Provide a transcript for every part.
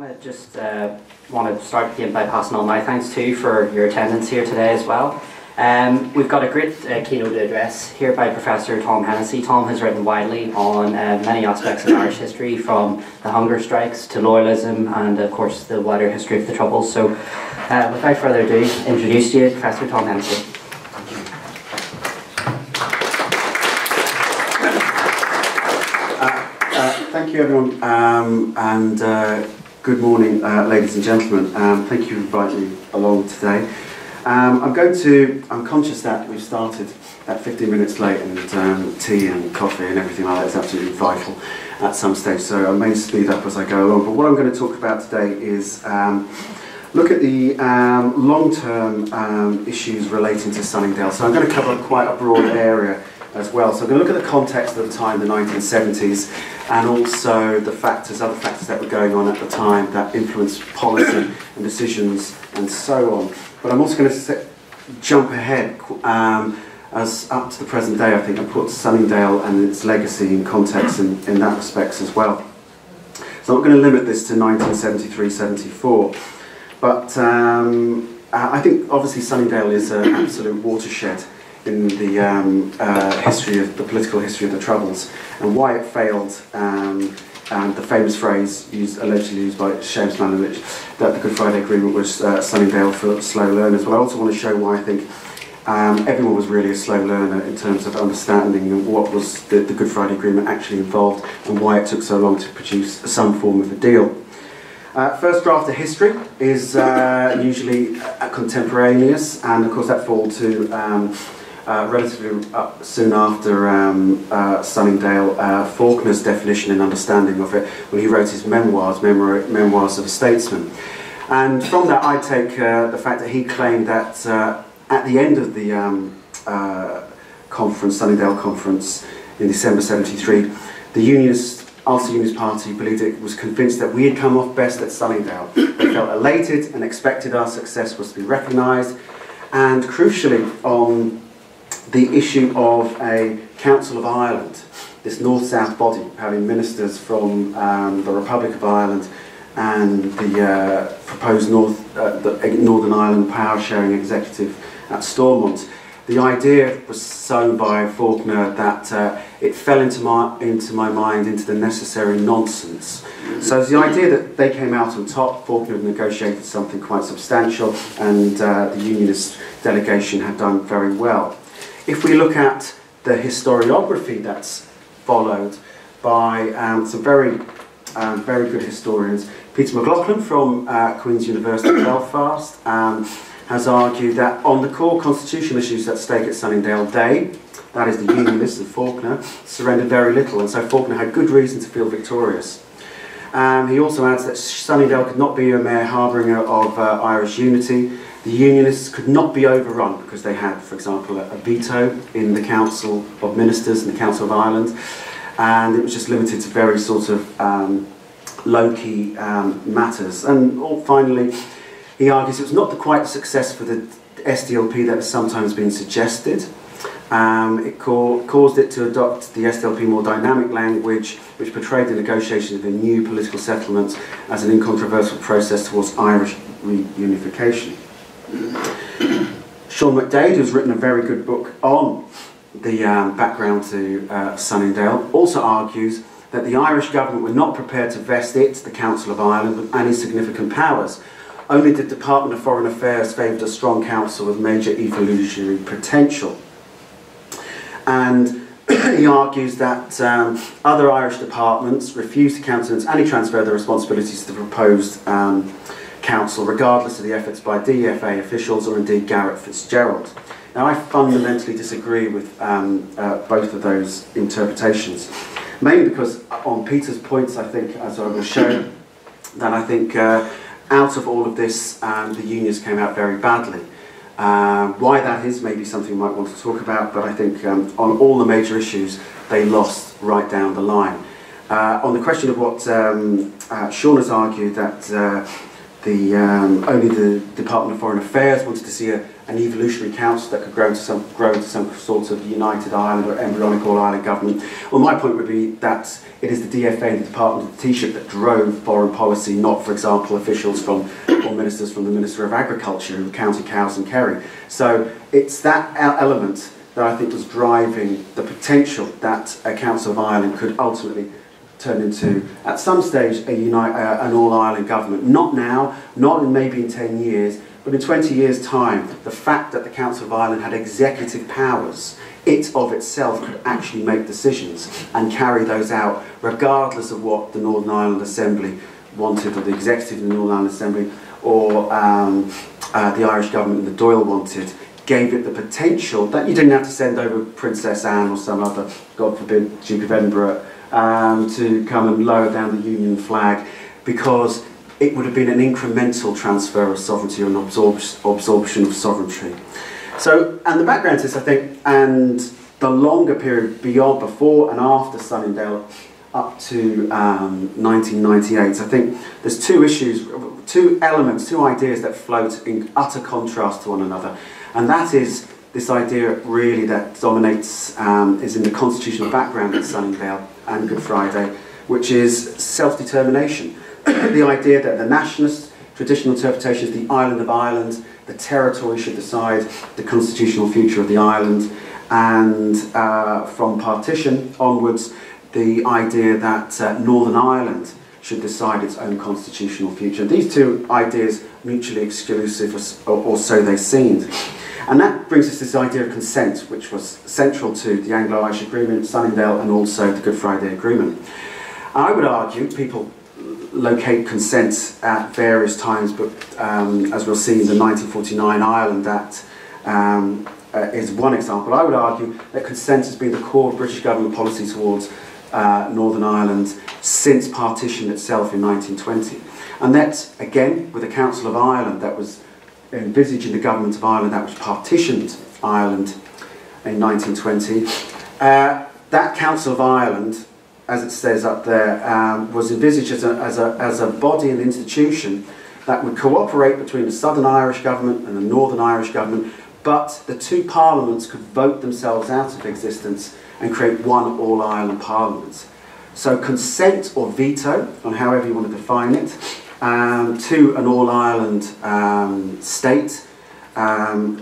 I just want to start again by passing on my thanks too for your attendance here today as well. We've got a great keynote address here by Professor Tom Hennessy. Tom has written widely on many aspects of Irish history, from the hunger strikes to loyalism and of course the wider history of the Troubles. So without further ado, introduce you Professor Tom Hennessy. Thank you everyone, and good morning ladies and gentlemen. Thank you for inviting me along today. I'm conscious that we've started at 15 minutes late, and tea and coffee and everything like that is absolutely vital at some stage, so I may speed up as I go along. But what I'm going to talk about today is look at the long-term issues relating to Sunningdale. So I'm going to cover quite a broad area as well. So I'm going to look at the context of the time, the 1970s, and also the other factors that were going on at the time that influenced policy and decisions and so on. But I'm also going to jump ahead as up to the present day, I think, and put Sunningdale and its legacy in context in that respect as well. So I'm not going to limit this to 1973-74, but I think obviously Sunningdale is an absolute watershed in the political history of the Troubles, and why it failed, and the famous phrase allegedly used by Seamus Manovich, that the Good Friday Agreement was Sunningdale for slow learners. But I also want to show why I think everyone was really a slow learner in terms of understanding what was the Good Friday Agreement actually involved, and why it took so long to produce some form of a deal. First draft of history is usually contemporaneous, and of course that falls to relatively soon after Sunningdale, Faulkner's definition and understanding of it when he wrote his memoirs, Memoirs of a Statesman. And from that I take the fact that he claimed that at the end of the conference, Sunningdale Conference in December '73, the Ulster Unionist Party was convinced that we had come off best at Sunningdale. They felt elated and expected our success was to be recognised, and crucially on the issue of a Council of Ireland, this north-south body having ministers from the Republic of Ireland and the proposed Northern Ireland power-sharing executive at Stormont. The idea was sown by Faulkner that it fell into my mind into the necessary nonsense. So it's the idea that they came out on top. Faulkner had negotiated something quite substantial, and the Unionist delegation had done very well. If we look at the historiography that's followed by some very good historians, Peter McLaughlin from Queen's University Belfast has argued that on the core constitutional issues at stake at Sunningdale Day, that is the Unionists and Faulkner, surrendered very little, and so Faulkner had good reason to feel victorious. He also adds that Sunningdale could not be a mere harbouring of Irish unity. The Unionists could not be overrun because they had, for example, a veto in the Council of Ministers and the Council of Ireland, and it was just limited to very sort of low-key matters. And finally, he argues it was not quite the success for the SDLP that has sometimes been suggested. It caused it to adopt the SDLP more dynamic language, which portrayed the negotiation of a new political settlement as an incontrovertible process towards Irish reunification. Sean McDade, who's written a very good book on the background to Sunningdale, also argues that the Irish government were not prepared to vest the Council of Ireland, with any significant powers. Only the Department of Foreign Affairs favoured a strong council with major evolutionary potential. And he argues that other Irish departments refused to countenance any transfer of their responsibilities to the proposed council, regardless of the efforts by DFA officials or indeed Garrett Fitzgerald. Now, I fundamentally disagree with both of those interpretations, mainly because on Peter's points, I think, as I will show, that I think out of all of this, the unions came out very badly. Why that is, maybe something we might want to talk about, but I think on all the major issues, they lost right down the line. On the question of what Sean has argued, that only the Department of Foreign Affairs wanted to see an evolutionary council that could grow into some sort of united Ireland or embryonic all-Ireland government. Well, my point would be that it is the DFA and the Department of the Taoiseach that drove foreign policy, not, for example, officials or ministers from the Minister of Agriculture who counted cows in Kerry. So it's that element that I think was driving the potential that a Council of Ireland could ultimately turn into, at some stage, an all-Ireland government. Not now, not maybe in 10 years, but in 20 years' time, the fact that the Council of Ireland had executive powers, it of itself could actually make decisions and carry those out, regardless of what the Northern Ireland Assembly wanted, or the executive of the Northern Ireland Assembly, or the Irish government and the Dáil wanted, gave it the potential that you didn't have to send over Princess Anne or some other, God forbid, Duke of Edinburgh, to come and lower down the Union flag, because it would have been an incremental transfer of sovereignty or an absorption of sovereignty. So, and the background to this, I think, and the longer period beyond, before and after Sunningdale, up to 1998, I think there's two issues, two elements, two ideas that float in utter contrast to one another. And that is this idea really that dominates, is in the constitutional background at Sunningdale and Good Friday, which is self-determination. The idea that the nationalist traditional interpretation is the island of Ireland, the territory should decide the constitutional future of the island, and from partition onwards, the idea that Northern Ireland should decide its own constitutional future. These two ideas mutually exclusive, or so they seemed. And that brings us to this idea of consent, which was central to the Anglo-Irish Agreement, Sunningdale, and also the Good Friday Agreement. I would argue, people locate consent at various times, but as we'll see in the 1949 Ireland Act is one example. I would argue that consent has been the core of British government policy towards Northern Ireland since partition itself in 1920. And that, again, with the Council of Ireland that was envisaged in the Government of Ireland that was partitioned Ireland in 1920, that Council of Ireland, as it says up there, was envisaged as a body and institution that would cooperate between the Southern Irish government and the Northern Irish government, but the two parliaments could vote themselves out of existence and create one all-Ireland parliament. So consent or veto, on however you want to define it, to an all-Ireland state,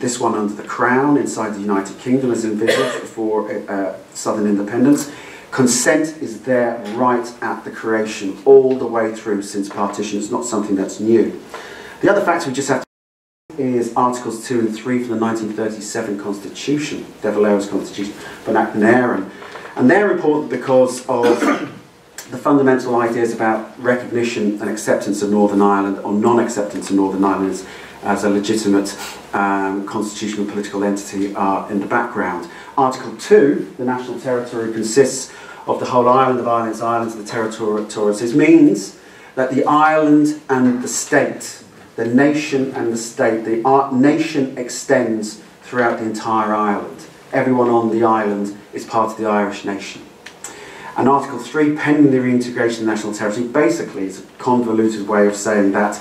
this one under the Crown inside the United Kingdom as envisaged before Southern independence. Consent is there right at the creation, all the way through since partition. It's not something that's new. The other factor we just have to is Articles 2 and 3 from the 1937 Constitution, De Valera's Constitution, for Nacknairn. And they're important because of the fundamental ideas about recognition and acceptance of Northern Ireland, or non-acceptance of Northern Ireland as a legitimate constitutional political entity are in the background. Article 2, the national territory, consists of the whole island of Ireland's islands and the territories. It means that the island and the state, the nation and the state, the nation extends throughout the entire island. Everyone on the island is part of the Irish nation. And Article 3, pending the reintegration of the national territory, basically is a convoluted way of saying that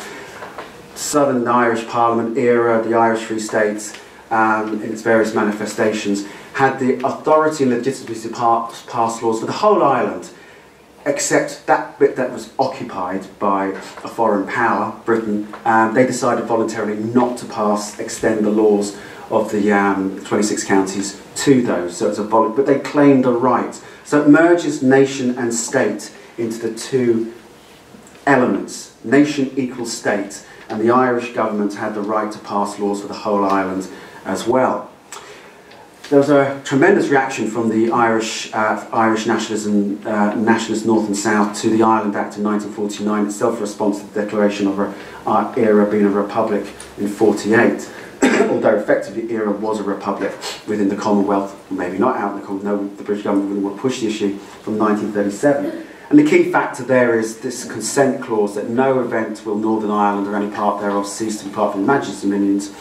Southern Irish Parliament era, the Irish Free State, in its various manifestations, had the authority and legitimacy to pass laws for the whole island, except that bit that was occupied by a foreign power, Britain. They decided voluntarily not to extend the laws of the 26 counties to those. So it's a but they claimed a right. So it merges nation and state into the two elements. Nation equals state, and the Irish government had the right to pass laws for the whole island as well. There was a tremendous reaction from the Irish nationalism, nationalists north and south, to the Ireland Act in 1949, itself a response to the declaration of our era being a republic in 48. Although effectively the era was a republic within the Commonwealth, maybe not out in the Commonwealth, no, the British government wouldn't want to push the issue from 1937. And the key factor there is this consent clause that no event will Northern Ireland or any part thereof cease to be part of the Majesty's dominions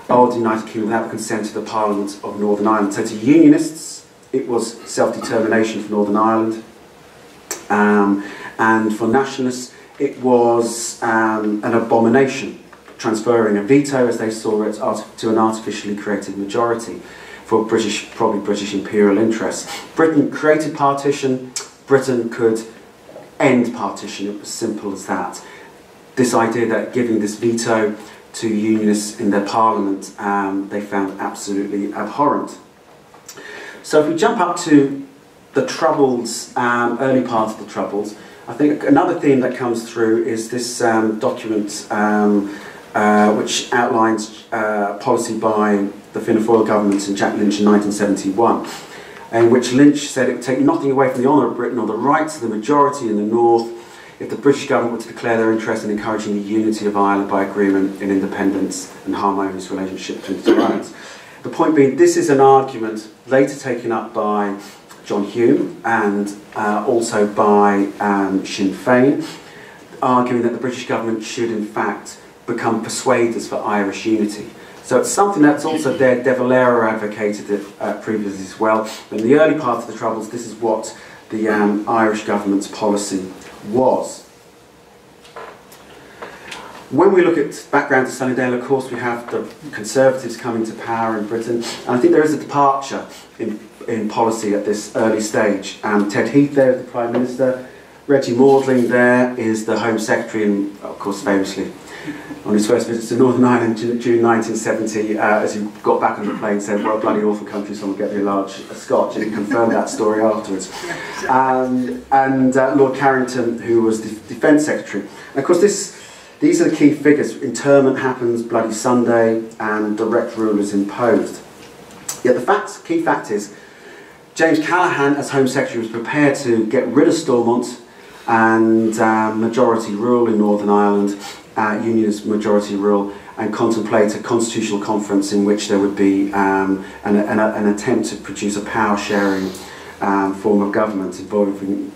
or the United Kingdom without the consent of the Parliament of Northern Ireland. So to Unionists, it was self-determination for Northern Ireland, and for Nationalists, it was an abomination, transferring a veto, as they saw it, to an artificially created majority for probably British imperial interests. Britain created partition, Britain could end partition, it was simple as that. This idea that giving this veto to unionists in their parliament, they found absolutely abhorrent. So if we jump up to the Troubles, early part of the Troubles, I think another theme that comes through is this document which outlines policy by the Fianna Fáil government and Jack Lynch in 1971, in which Lynch said it would take nothing away from the honour of Britain or the rights of the majority in the north if the British government were to declare their interest in encouraging the unity of Ireland by agreement in independence and harmonious relationship between the two islands. The point being, this is an argument later taken up by John Hume and also by Sinn Féin, arguing that the British government should in fact become persuaders for Irish unity. So it's something that's also there. De Valera advocated it previously as well. In the early part of the Troubles, this is what the Irish government's policy was. When we look at background to Sunningdale, of course, we have the Conservatives coming to power in Britain, and I think there is a departure in policy at this early stage. Ted Heath there is the Prime Minister, Reggie Maudling there is the Home Secretary, and of course famously on his first visit to Northern Ireland in June 1970, as he got back on the plane, said, "Well, bloody awful country, someone get me a large scotch," and he confirmed that story afterwards. And Lord Carrington, who was the Defence Secretary. And of course, these are the key figures. Interment happens Bloody Sunday, and direct rule is imposed. Yet the key fact is, James Callaghan, as Home Secretary, was prepared to get rid of Stormont and majority rule in Northern Ireland, unionist majority rule, and contemplate a constitutional conference in which there would be an attempt to produce a power-sharing form of government involving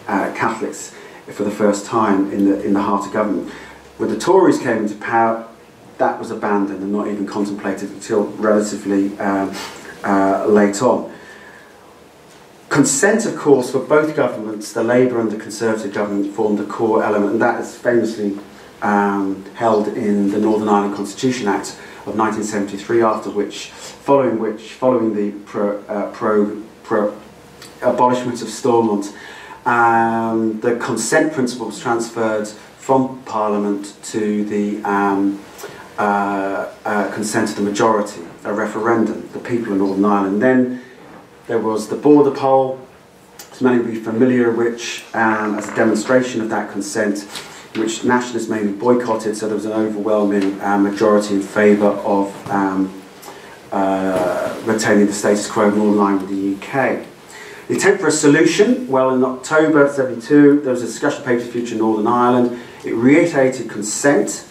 Catholics for the first time in the heart of government. When the Tories came into power, that was abandoned and not even contemplated until relatively late on. Consent, of course, for both governments, the Labour and the Conservative government, formed a core element, and that is famously held in the Northern Ireland Constitution Act of 1973, following the abolishment of Stormont, the consent principle was transferred from Parliament to the consent of the majority, a referendum, the people of Northern Ireland. Then there was the border poll, as many will be familiar, which as a demonstration of that consent, which Nationalists mainly boycotted, so there was an overwhelming majority in favour of retaining the status quo more in line with the UK. The attempt for a solution, well, in October 1972, there was a discussion paper for future Northern Ireland. It reiterated consent,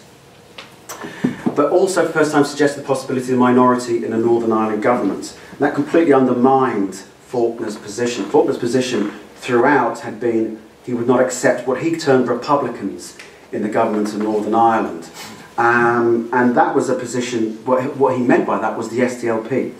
but also for the first time suggested the possibility of a minority in a Northern Ireland government. And that completely undermined Faulkner's position. Faulkner's position throughout had been he would not accept what he termed Republicans in the government of Northern Ireland. And that was a position, what he meant by that was the SDLP.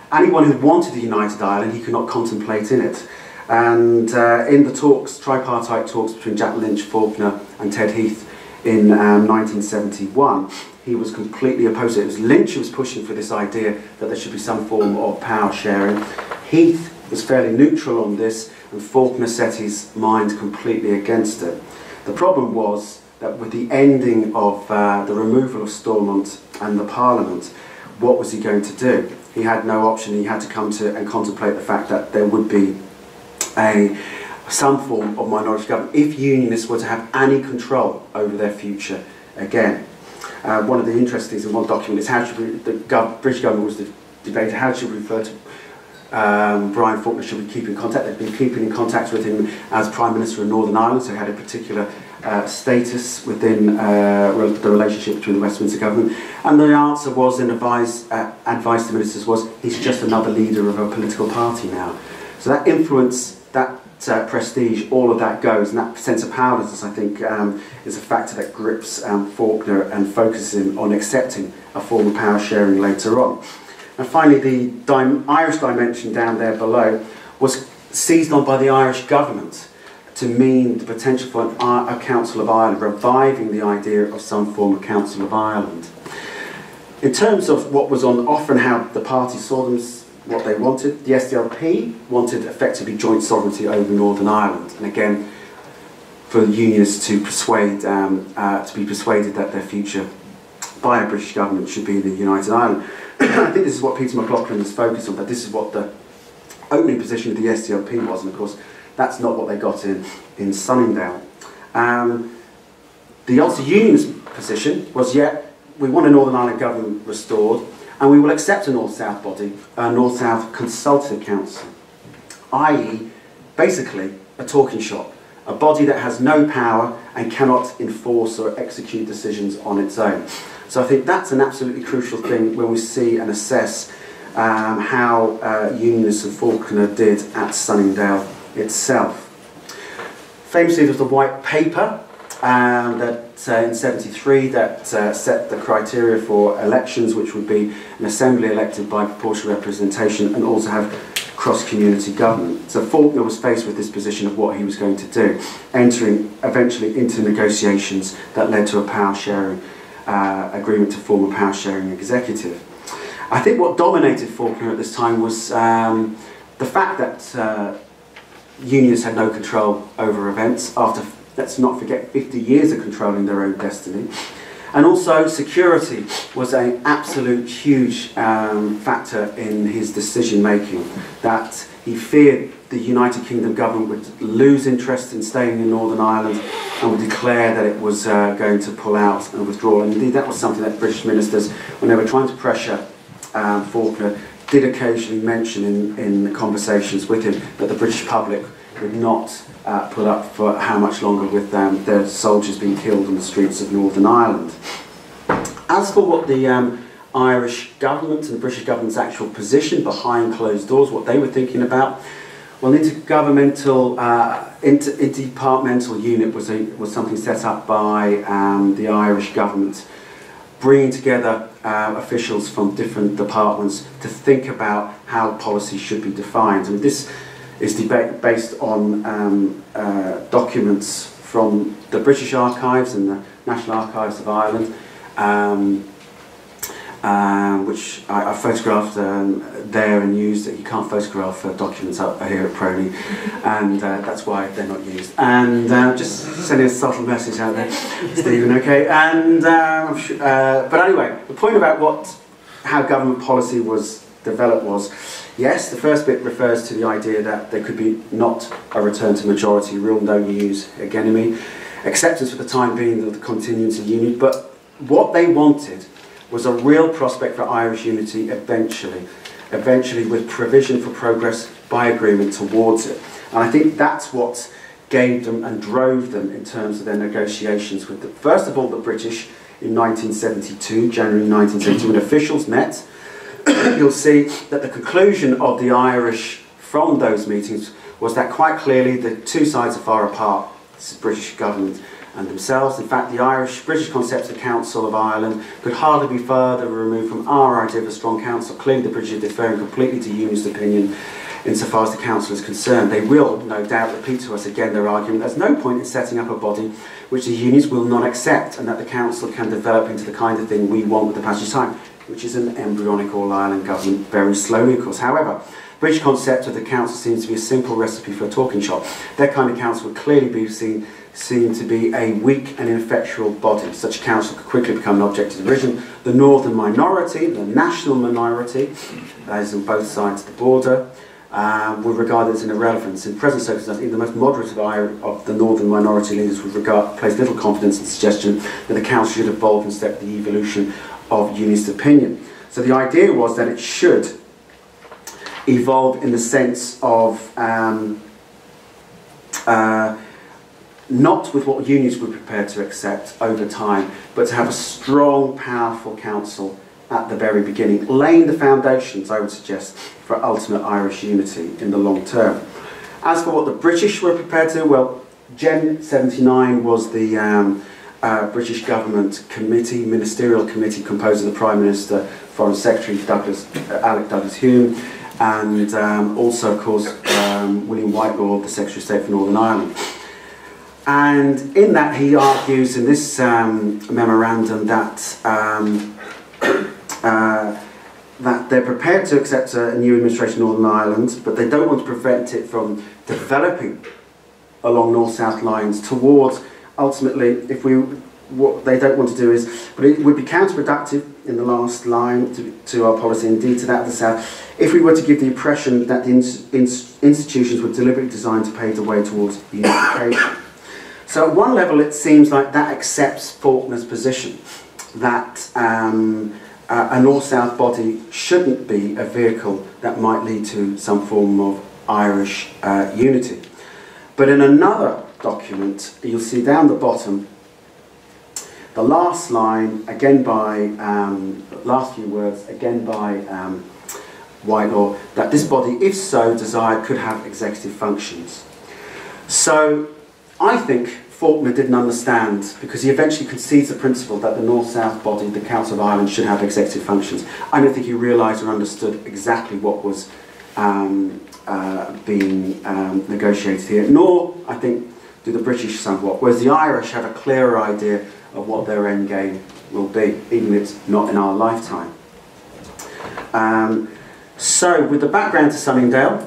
Anyone who wanted a united Ireland, he could not contemplate in it. And in the talks, tripartite talks between Jack Lynch, Faulkner and Ted Heath in 1971, he was completely opposed to it. It was Lynch who was pushing for this idea that there should be some form of power sharing. Heath was fairly neutral on this, and Faulkner set his mind completely against it. The problem was that with the ending of the removal of Stormont and the Parliament, what was he going to do? He had no option. He had to come to and contemplate the fact that there would be some form of minority government if unionists were to have any control over their future again. One of the interesting things in one document is how should the British government was debating how should we refer to Brian Faulkner, should we keep in contact? They've been keeping in contact with him as Prime Minister of Northern Ireland, so he had a particular status within the relationship between the Westminster government. And the answer was, and advice to ministers was, he's just another leader of a political party now. So that influence, that prestige, all of that goes, and that sense of powerlessness, I think, is a factor that grips Faulkner and focuses him on accepting a form of power sharing later on. And finally, the Irish dimension down there below was seized on by the Irish government to mean the potential for a Council of Ireland, reviving the idea of some form of Council of Ireland. In terms of what was on offer and how the party saw them, what they wanted, the SDLP wanted effectively joint sovereignty over Northern Ireland, and again, for the Unionists to persuade, to be persuaded that their future by a British government should be the United Ireland. I think this is what Peter McLaughlin was focused on, that this is what the opening position of the SDLP was, and of course that's not what they got in Sunningdale. The Ulster Unionist position was, we want a Northern Ireland government restored, and we will accept a North-South body, a North-South Consultative Council, i.e. basically a talking shop, a body that has no power and cannot enforce or execute decisions on its own. So I think that's an absolutely crucial thing when we see and assess how Unionists and Faulkner did at Sunningdale itself. Famously, there was the White Paper that in '73 that set the criteria for elections, which would be an assembly elected by proportional representation and also have cross-community government. So Faulkner was faced with this position of what he was going to do, entering eventually into negotiations that led to a power-sharing agreement to form a power-sharing executive. I think what dominated Faulkner at this time was the fact that unions had no control over events after, let's not forget, 50 years of controlling their own destiny. And also security was an absolute huge factor in his decision making, that he feared the United Kingdom government would lose interest in staying in Northern Ireland and would declare that it was going to pull out and withdraw. And indeed that was something that British ministers, when they were trying to pressure Faulkner, did occasionally mention in the conversations with him, that the British public would not put up for how much longer with their soldiers being killed on the streets of Northern Ireland. As for what the Irish government and the British government's actual position behind closed doors, what they were thinking about, well, an intergovernmental, interdepartmental unit was something set up by the Irish government, bringing together officials from different departments to think about how policy should be defined. And this is based on documents from the British Archives and the National Archives of Ireland, which I photographed there and used. You can't photograph documents up here at PRONI, and that's why they're not used. And just sending a subtle message out there, Stephen, okay? And, but anyway, the point about how government policy was developed was, yes, the first bit refers to the idea that there could be not a return to majority rule, no use hegemony, acceptance for the time being of the continuance of union, but what they wanted was a real prospect for Irish unity eventually with provision for progress by agreement towards it. And I think that's what gave them and drove them in terms of their negotiations with first of all the British in 1972, January 1972, when officials met. You'll see that the conclusion of the Irish from those meetings was that quite clearly the two sides are far apart. This is British government and themselves. In fact, the British concept of Council of Ireland could hardly be further removed from our idea of a strong council. Clearly the British are deferring completely to Unionist opinion insofar as the council is concerned. They will, no doubt, repeat to us again their argument there's no point in setting up a body which the unions will not accept, and that the council can develop into the kind of thing we want with the passage of time, which is an embryonic all-Ireland government, very slowly of course. However, British concept of the council seems to be a simple recipe for a talking shop. Their kind of council would clearly be seen to be a weak and ineffectual body. Such a council could quickly become an object of derision. The northern minority, the national minority, that is on both sides of the border, would regard it as an irrelevance. In present circumstances, even the most moderate of the northern minority leaders would place little confidence in the suggestion that the council should evolve in step with the evolution of unionist opinion. So the idea was that it should evolve in the sense of not with what unions were prepared to accept over time, but to have a strong, powerful council at the very beginning, laying the foundations, I would suggest, for ultimate Irish unity in the long term. As for what the British were prepared to, well, Gen 79 was the British government committee, ministerial committee composed of the Prime Minister, Foreign Secretary Alec Douglas-Hume, and also, of course, William Whitelaw, the Secretary of State for Northern Ireland. And in that he argues in this memorandum that that they're prepared to accept a new administration in Northern Ireland, but they don't want to prevent it from developing along north-south lines towards, ultimately, what they don't want to do is, but it would be counterproductive in the last line to our policy, indeed to that of the south, if we were to give the impression that the institutions were deliberately designed to pave the way towards unification. So at one level it seems like that accepts Faulkner's position that a north-south body shouldn't be a vehicle that might lead to some form of Irish unity. But in another document, you'll see down the bottom, the last line, again by, last few words, again by Whitelaw, that this body, if so desired, could have executive functions. So I think Faulkner didn't understand, because he eventually concedes the principle that the North-South body, the Council of Ireland, should have executive functions. I don't think he realised or understood exactly what was being negotiated here, nor, I think, do the British somewhat, whereas the Irish have a clearer idea of what their end game will be, even if it's not in our lifetime. So, with the background to Sunningdale,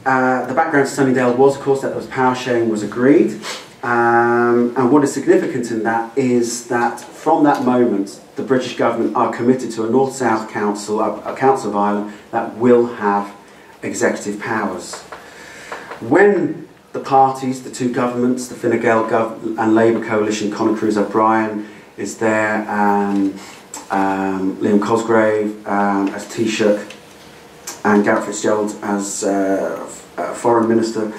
the background to Sunningdale was, of course, that there was power sharing was agreed, and what is significant in that is that from that moment, the British government are committed to a North-South Council, a Council of Ireland that will have executive powers. When the parties, the two governments, the Fine Gael and Labour coalition, Conor Cruise O'Brien is there, Liam Cosgrave as Taoiseach, and Garret Fitzgerald as Foreign Minister,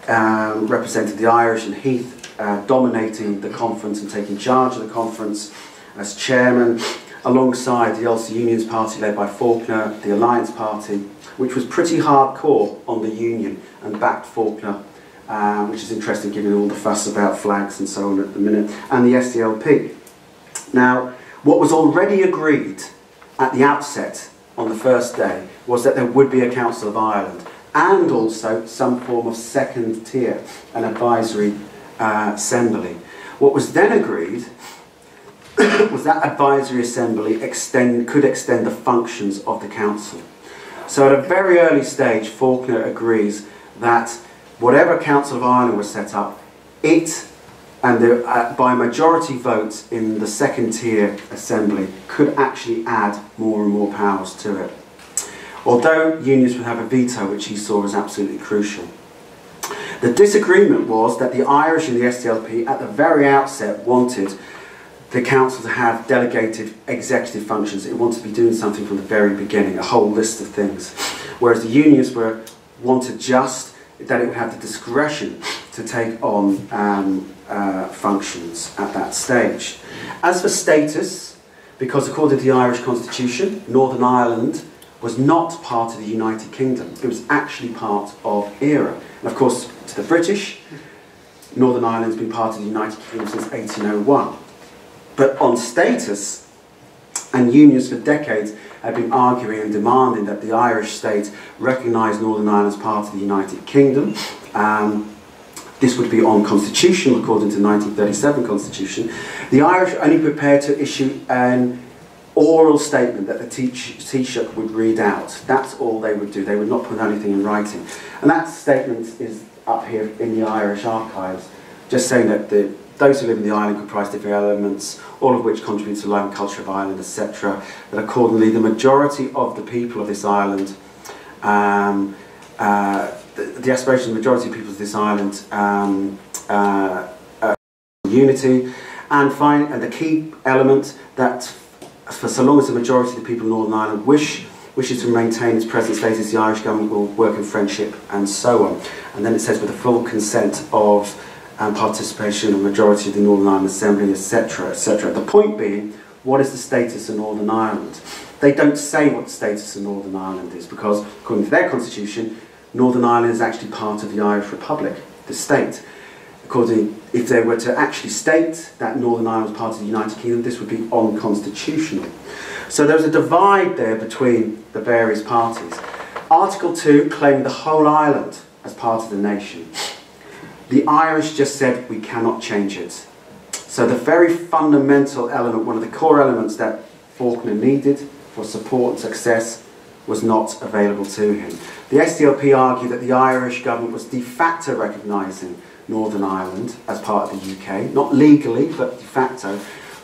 represented the Irish, and Heath dominating the conference and taking charge of the conference as chairman, alongside the Ulster Unionist Party led by Faulkner, the Alliance Party, which was pretty hardcore on the Union and backed Faulkner, which is interesting given all the fuss about flags and so on at the minute, and the SDLP. Now, what was already agreed at the outset on the first day was that there would be a Council of Ireland and also some form of second tier, an advisory assembly. What was then agreed was that advisory assembly could extend the functions of the council. So at a very early stage, Faulkner agrees that whatever Council of Ireland was set up, it and by majority votes in the second tier assembly could actually add more and more powers to it. Although unions would have a veto, which he saw as absolutely crucial. The disagreement was that the Irish and the SDLP at the very outset wanted the council to have delegated executive functions. It wanted to be doing something from the very beginning, a whole list of things. Whereas the unions wanted just that it would have the discretion to take on functions at that stage. As for status, because according to the Irish Constitution, Northern Ireland was not part of the United Kingdom. It was actually part of ERA. And of course, to the British, Northern Ireland's been part of the United Kingdom since 1801. But on status, and unions for decades have been arguing and demanding that the Irish state recognise Northern Ireland as part of the United Kingdom. This would be on constitutional, according to the 1937 constitution. The Irish are only prepared to issue an oral statement that the Taoiseach would read out. That's all they would do. They would not put anything in writing. And that statement is up here in the Irish archives, just saying that those who live in the island comprise different elements, all of which contribute to the life and culture of Ireland, etc. That accordingly, the majority of the people of this island, the aspiration of the majority of people of this island, unity, and the key element that for so long as the majority of the people of Northern Ireland wishes to maintain its present status, the Irish government will work in friendship, and so on. And then it says with the full consent of and participation of the majority of the Northern Ireland Assembly, etc., etc. The point being, what is the status of Northern Ireland? They don't say what the status of Northern Ireland is, because according to their constitution, Northern Ireland is actually part of the Irish Republic, the state. If they were to actually state that Northern Ireland was part of the United Kingdom, this would be unconstitutional. So there was a divide there between the various parties. Article 2 claimed the whole island as part of the nation. The Irish just said, we cannot change it. So the very fundamental element, one of the core elements that Faulkner needed for support and success, was not available to him. The SDLP argued that the Irish government was de facto recognising Northern Ireland as part of the UK, not legally, but de facto,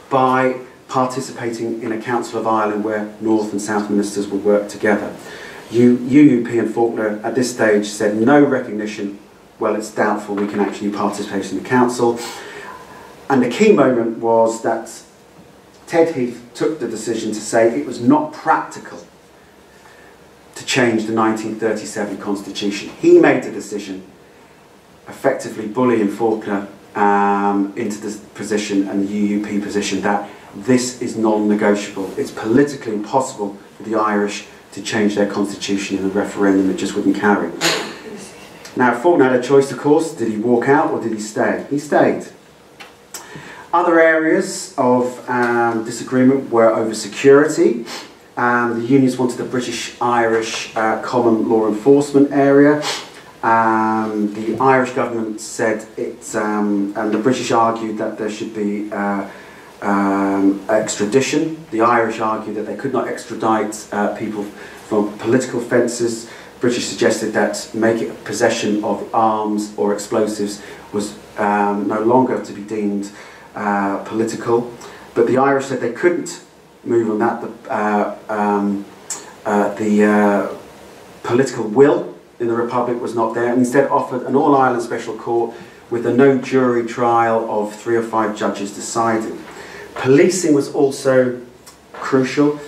by participating in a Council of Ireland where North and South ministers would work together. UUP and Faulkner at this stage said no recognition, well, it's doubtful we can actually participate in the Council. And the key moment was that Ted Heath took the decision to say it was not practical to change the 1937 Constitution. He made the decision, effectively bullying Faulkner into the position and the UUP position that this is non-negotiable. It's politically impossible for the Irish to change their constitution in a referendum, it just wouldn't carry. Now, Faulkner had a choice, of course. Did he walk out or did he stay? He stayed. Other areas of disagreement were over security. The unions wanted the British-Irish common law enforcement area. The Irish government said it, and the British argued that there should be extradition. The Irish argued that they could not extradite people from political offences. British suggested that making possession of arms or explosives was no longer to be deemed political. But the Irish said they couldn't move on that. The political will in the Republic was not there, and instead offered an all-Ireland special court with a no jury trial of 3 or 5 judges deciding. Policing was also crucial.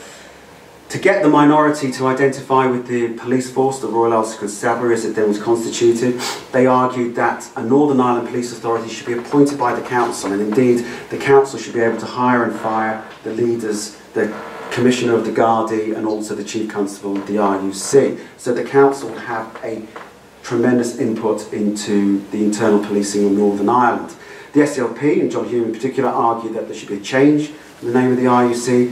To get the minority to identify with the police force, the Royal Ulster Constabulary as it then was constituted, they argued that a Northern Ireland Police Authority should be appointed by the Council, and indeed the Council should be able to hire and fire the leaders, the Commissioner of the Gardaí and also the Chief Constable of the RUC. So the Council would have a tremendous input into the internal policing of Northern Ireland. The SDLP, and John Hume in particular, argued that there should be a change in the name of the RUC.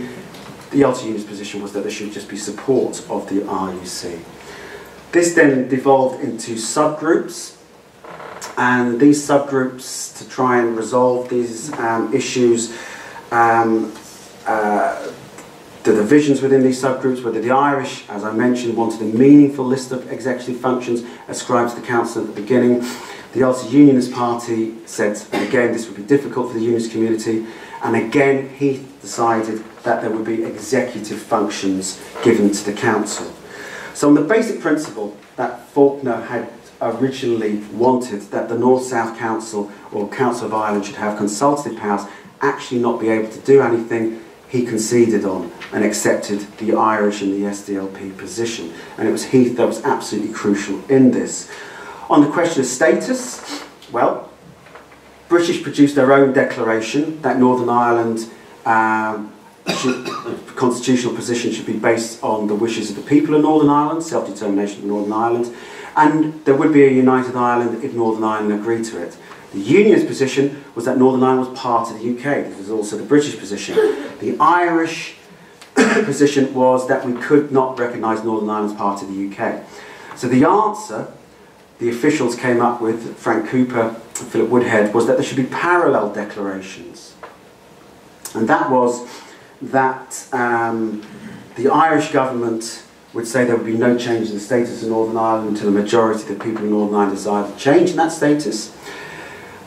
The Ulster Union's position was that there should just be support of the RUC. This then devolved into subgroups, and these subgroups, to try and resolve these issues, the divisions within these subgroups, whether the Irish, as I mentioned, wanted a meaningful list of executive functions ascribed to the Council at the beginning. The Ulster Unionist Party said, again, this would be difficult for the Unionist community, and again, Heath decided that there would be executive functions given to the Council. So on the basic principle that Faulkner had originally wanted, that the North-South Council or Council of Ireland should have consultative powers, actually not be able to do anything, he conceded on and accepted the Irish and the SDLP position. And it was Heath that was absolutely crucial in this. On the question of status, well, British produced their own declaration that Northern Ireland constitutional position should be based on the wishes of the people of Northern Ireland, self-determination of Northern Ireland, and there would be a united Ireland if Northern Ireland agreed to it. The Union's position was that Northern Ireland was part of the UK. This was also the British position. The Irish position was that we could not recognise Northern Ireland as part of the UK. So the answer the officials came up with, Frank Cooper and Philip Woodhead, was that there should be parallel declarations. And that was that the Irish government would say there would be no change in the status of Northern Ireland until the majority of the people in Northern Ireland desired to change in that status.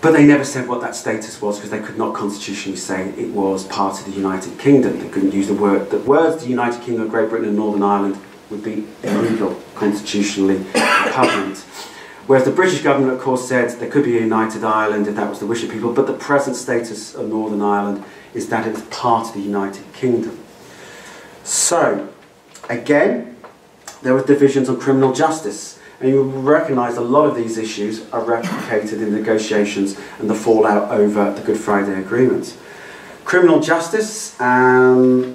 But they never said what that status was because they could not constitutionally say it was part of the United Kingdom. They couldn't use the words the United Kingdom of Great Britain and Northern Ireland would be illegal, constitutionally repugnant. Whereas the British government, of course, said there could be a united Ireland if that was the wish of people, but the present status of Northern Ireland is that it's part of the United Kingdom. So, again, there were divisions on criminal justice. And you will recognise a lot of these issues are replicated in negotiations and the fallout over the Good Friday Agreement. Criminal justice, the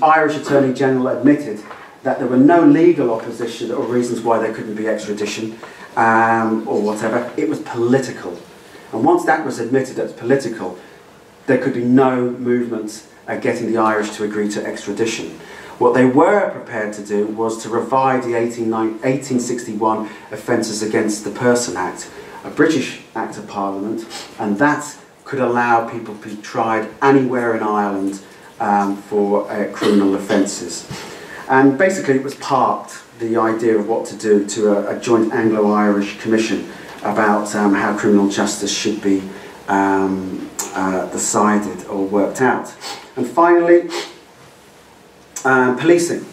Irish Attorney General admitted that there were no legal opposition or reasons why there couldn't be extradition or whatever. It was political. And once that was admitted as political, there could be no movement getting the Irish to agree to extradition. What they were prepared to do was to revive the 1861 Offences Against the Person Act, a British Act of Parliament, and that could allow people to be tried anywhere in Ireland for criminal offences. And basically it was parked, the idea of what to do, to a joint Anglo-Irish commission about how criminal justice should be decided or worked out. And finally, policing.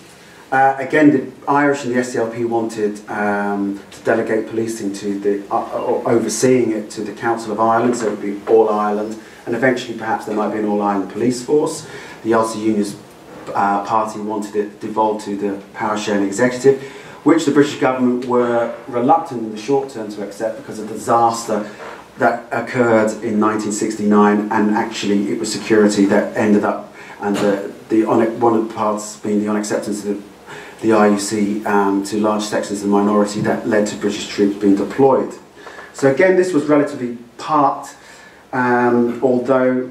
Again, the Irish and the SDLP wanted to delegate policing to the, or overseeing it to the Council of Ireland, so it would be all Ireland, and eventually perhaps there might be an all-Ireland police force. The Ulster Unionist Party wanted it devolved to the power-sharing executive, which the British government were reluctant in the short term to accept because of the disaster that occurred in 1969, and actually it was security that ended up, and one of the parts being the unacceptance of the IUC to large sections of the minority that led to British troops being deployed. So again, this was relatively parked, although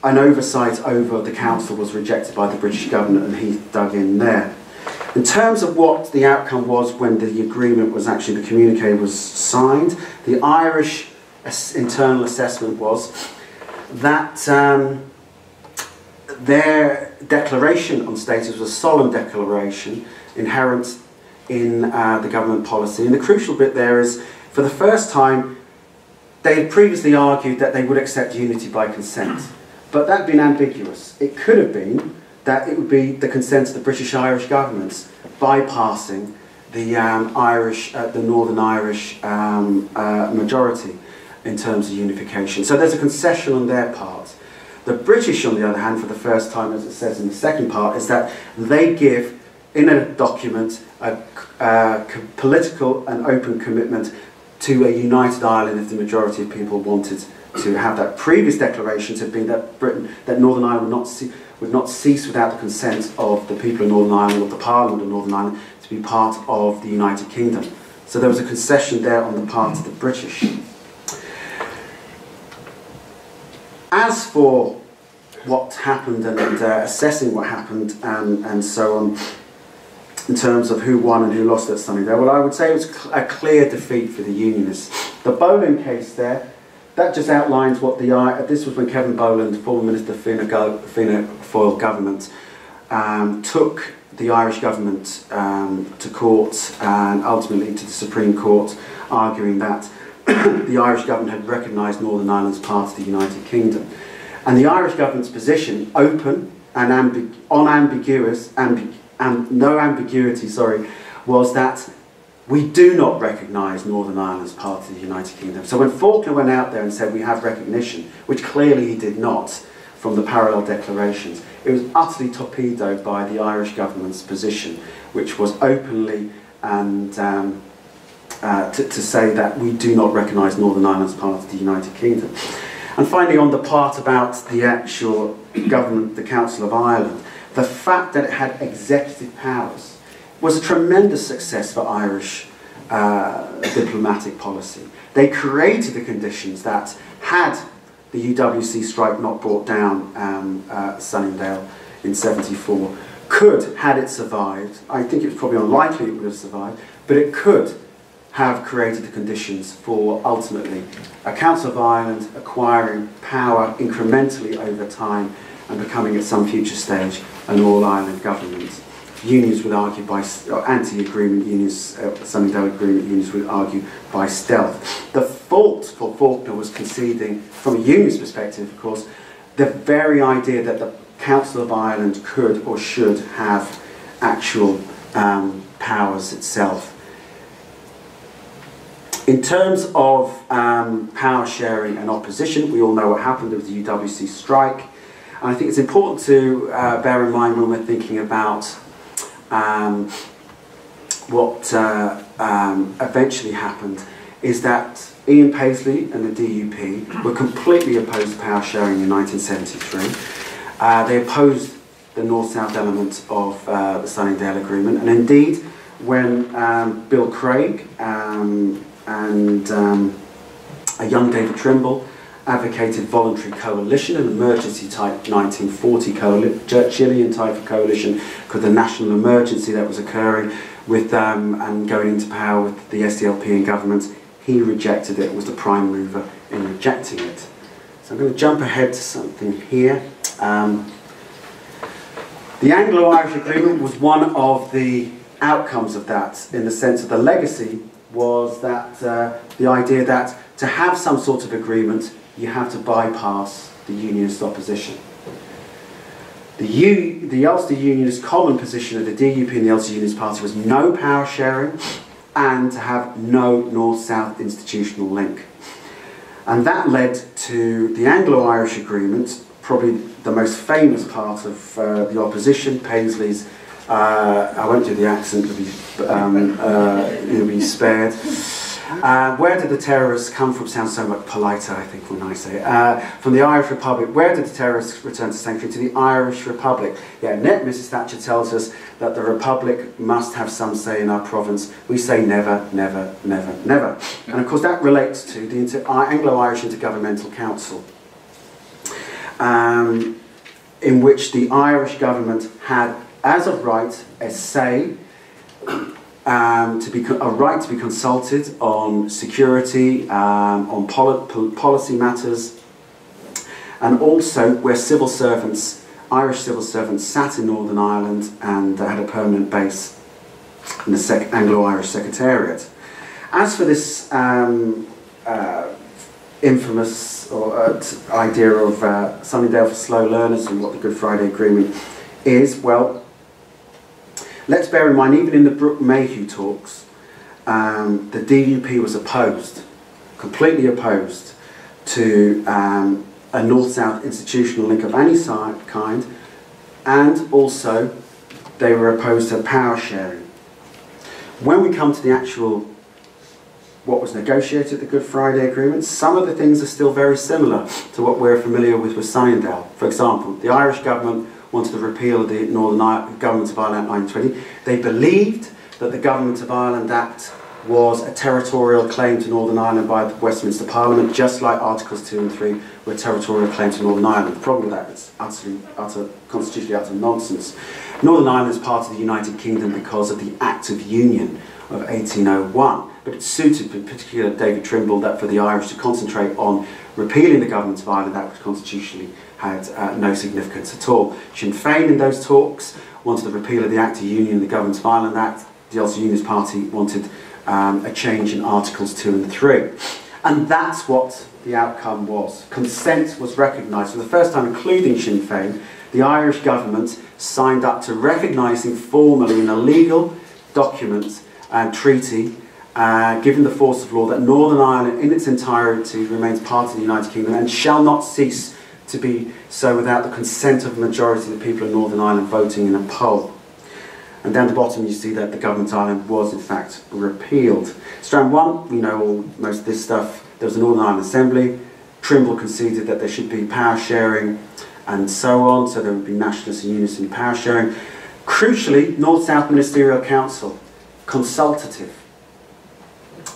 an oversight over the council was rejected by the British government, and he dug in there. In terms of what the outcome was when the agreement was actually, the communique was signed, the Irish internal assessment was that their declaration on status was a solemn declaration inherent in the government policy. And the crucial bit there is, for the first time, they had previously argued that they would accept unity by consent. But that had been ambiguous. It could have been that it would be the consent of the British-Irish governments bypassing the the Northern Irish majority in terms of unification. So there's a concession on their part. The British, on the other hand, for the first time, as it says in the second part, is that they give, in a document, a political and open commitment to a united Ireland if the majority of people wanted to have that. Previous declarations have been that Northern Ireland would not cease without the consent of the people of Northern Ireland, or the Parliament of Northern Ireland, to be part of the United Kingdom. So there was a concession there on the part of the British. As for what happened and assessing what happened and so on, in terms of who won and who lost at Sunningdale, well, I would say it was a clear defeat for the Unionists. The Boland case there, that just outlines what this was when Kevin Boland, former Minister for Fianna Fáil government, took the Irish government to court and ultimately to the Supreme Court, arguing that the Irish government had recognised Northern Ireland as part of the United Kingdom. And the Irish government's position, open and unambiguous, and no ambiguity, was that we do not recognise Northern Ireland as part of the United Kingdom. So when Faulkner went out there and said we have recognition, which clearly he did not from the parallel declarations, it was utterly torpedoed by the Irish government's position, which was openly and to say that we do not recognise Northern Ireland as part of the United Kingdom. And finally, on the part about the actual government, the Council of Ireland, the fact that it had executive powers was a tremendous success for Irish diplomatic policy. They created the conditions that, had the UWC strike not brought down Sunningdale in '74, could, had it survived, I think it was probably unlikely it would have survived, but it could have created the conditions for, ultimately, a Council of Ireland acquiring power incrementally over time and becoming, at some future stage, an all-Ireland government. Unions would argue by, anti-agreement unions, Sunningdale agreement unions would argue by stealth. The fault for Faulkner was conceding, from a union's perspective, of course, the very idea that the Council of Ireland could or should have actual powers itself. In terms of power sharing and opposition, we all know what happened. There was the UWC strike. And I think it's important to bear in mind when we're thinking about what eventually happened, is that Ian Paisley and the DUP were completely opposed to power sharing in 1973. They opposed the north-south element of the Sunningdale Agreement, and indeed when Bill Craig and a young David Trimble advocated voluntary coalition, an emergency type 1940 Churchillian type of coalition, called the national emergency that was occurring with and going into power with the SDLP and government. he rejected it, was the prime mover in rejecting it. So I'm going to jump ahead to something here. The Anglo-Irish Agreement was one of the outcomes of that, in the sense of the legacy was that the idea that to have some sort of agreement, you have to bypass the unionist opposition. The Ulster Unionist common position of the DUP and the Ulster Unionist Party was no power sharing and to have no North-South institutional link. And that led to the Anglo-Irish Agreement, probably the most famous part of the opposition, Paisley's, I won't do the accent, you'll be spared. Where did the terrorists come from? Sounds so much politer, I think, when I say it. From the Irish Republic. Where did the terrorists return to sanctuary? To the Irish Republic. Yeah, net Mrs. Thatcher tells us that the Republic must have some say in our province. We say never, never, never, never. And of course that relates to the Anglo-Irish Intergovernmental Council, in which the Irish government had, as of right, a say, a right to be consulted on security, on policy matters, and also where civil servants, Irish civil servants, sat in Northern Ireland and had a permanent base in the Anglo-Irish Secretariat. As for this infamous idea of Sunningdale for slow learners and what the Good Friday Agreement is, well, let's bear in mind, even in the Brooke-Mayhew talks, the DUP was opposed, completely opposed, to a North-South institutional link of any kind, and also they were opposed to power sharing. When we come to the actual, what was negotiated at the Good Friday Agreement, some of the things are still very similar to what we're familiar with Sunningdale. For example, the Irish government wanted to repeal the Northern Ireland Government of Ireland Act 1920. They believed that the Government of Ireland Act was a territorial claim to Northern Ireland by the Westminster Parliament, just like Articles 2 and 3 were territorial claims to Northern Ireland. The problem with that is constitutionally utter nonsense. Northern Ireland is part of the United Kingdom because of the Act of Union of 1801, but it suited, in particular, David Trimble, that for the Irish to concentrate on repealing the Government of Ireland Act, which constitutionally had no significance at all. Sinn Féin in those talks wanted the repeal of the Act of Union, the Government of Ireland Act. The Ulster Unionist Party wanted a change in Articles 2 and 3. And that's what the outcome was. Consent was recognised. For the first time, including Sinn Féin, the Irish government signed up to recognising formally in a legal document and treaty, given the force of law, that Northern Ireland in its entirety remains part of the United Kingdom and shall not cease to be so without the consent of the majority of the people of Northern Ireland voting in a poll. And down the bottom you see that the Government of Ireland was in fact repealed. Strand 1, we know all most of this stuff. There was a Northern Ireland Assembly. Trimble conceded that there should be power sharing and so on, so there would be Nationalist and Unionist in power sharing. Crucially, North-South Ministerial Council, consultative.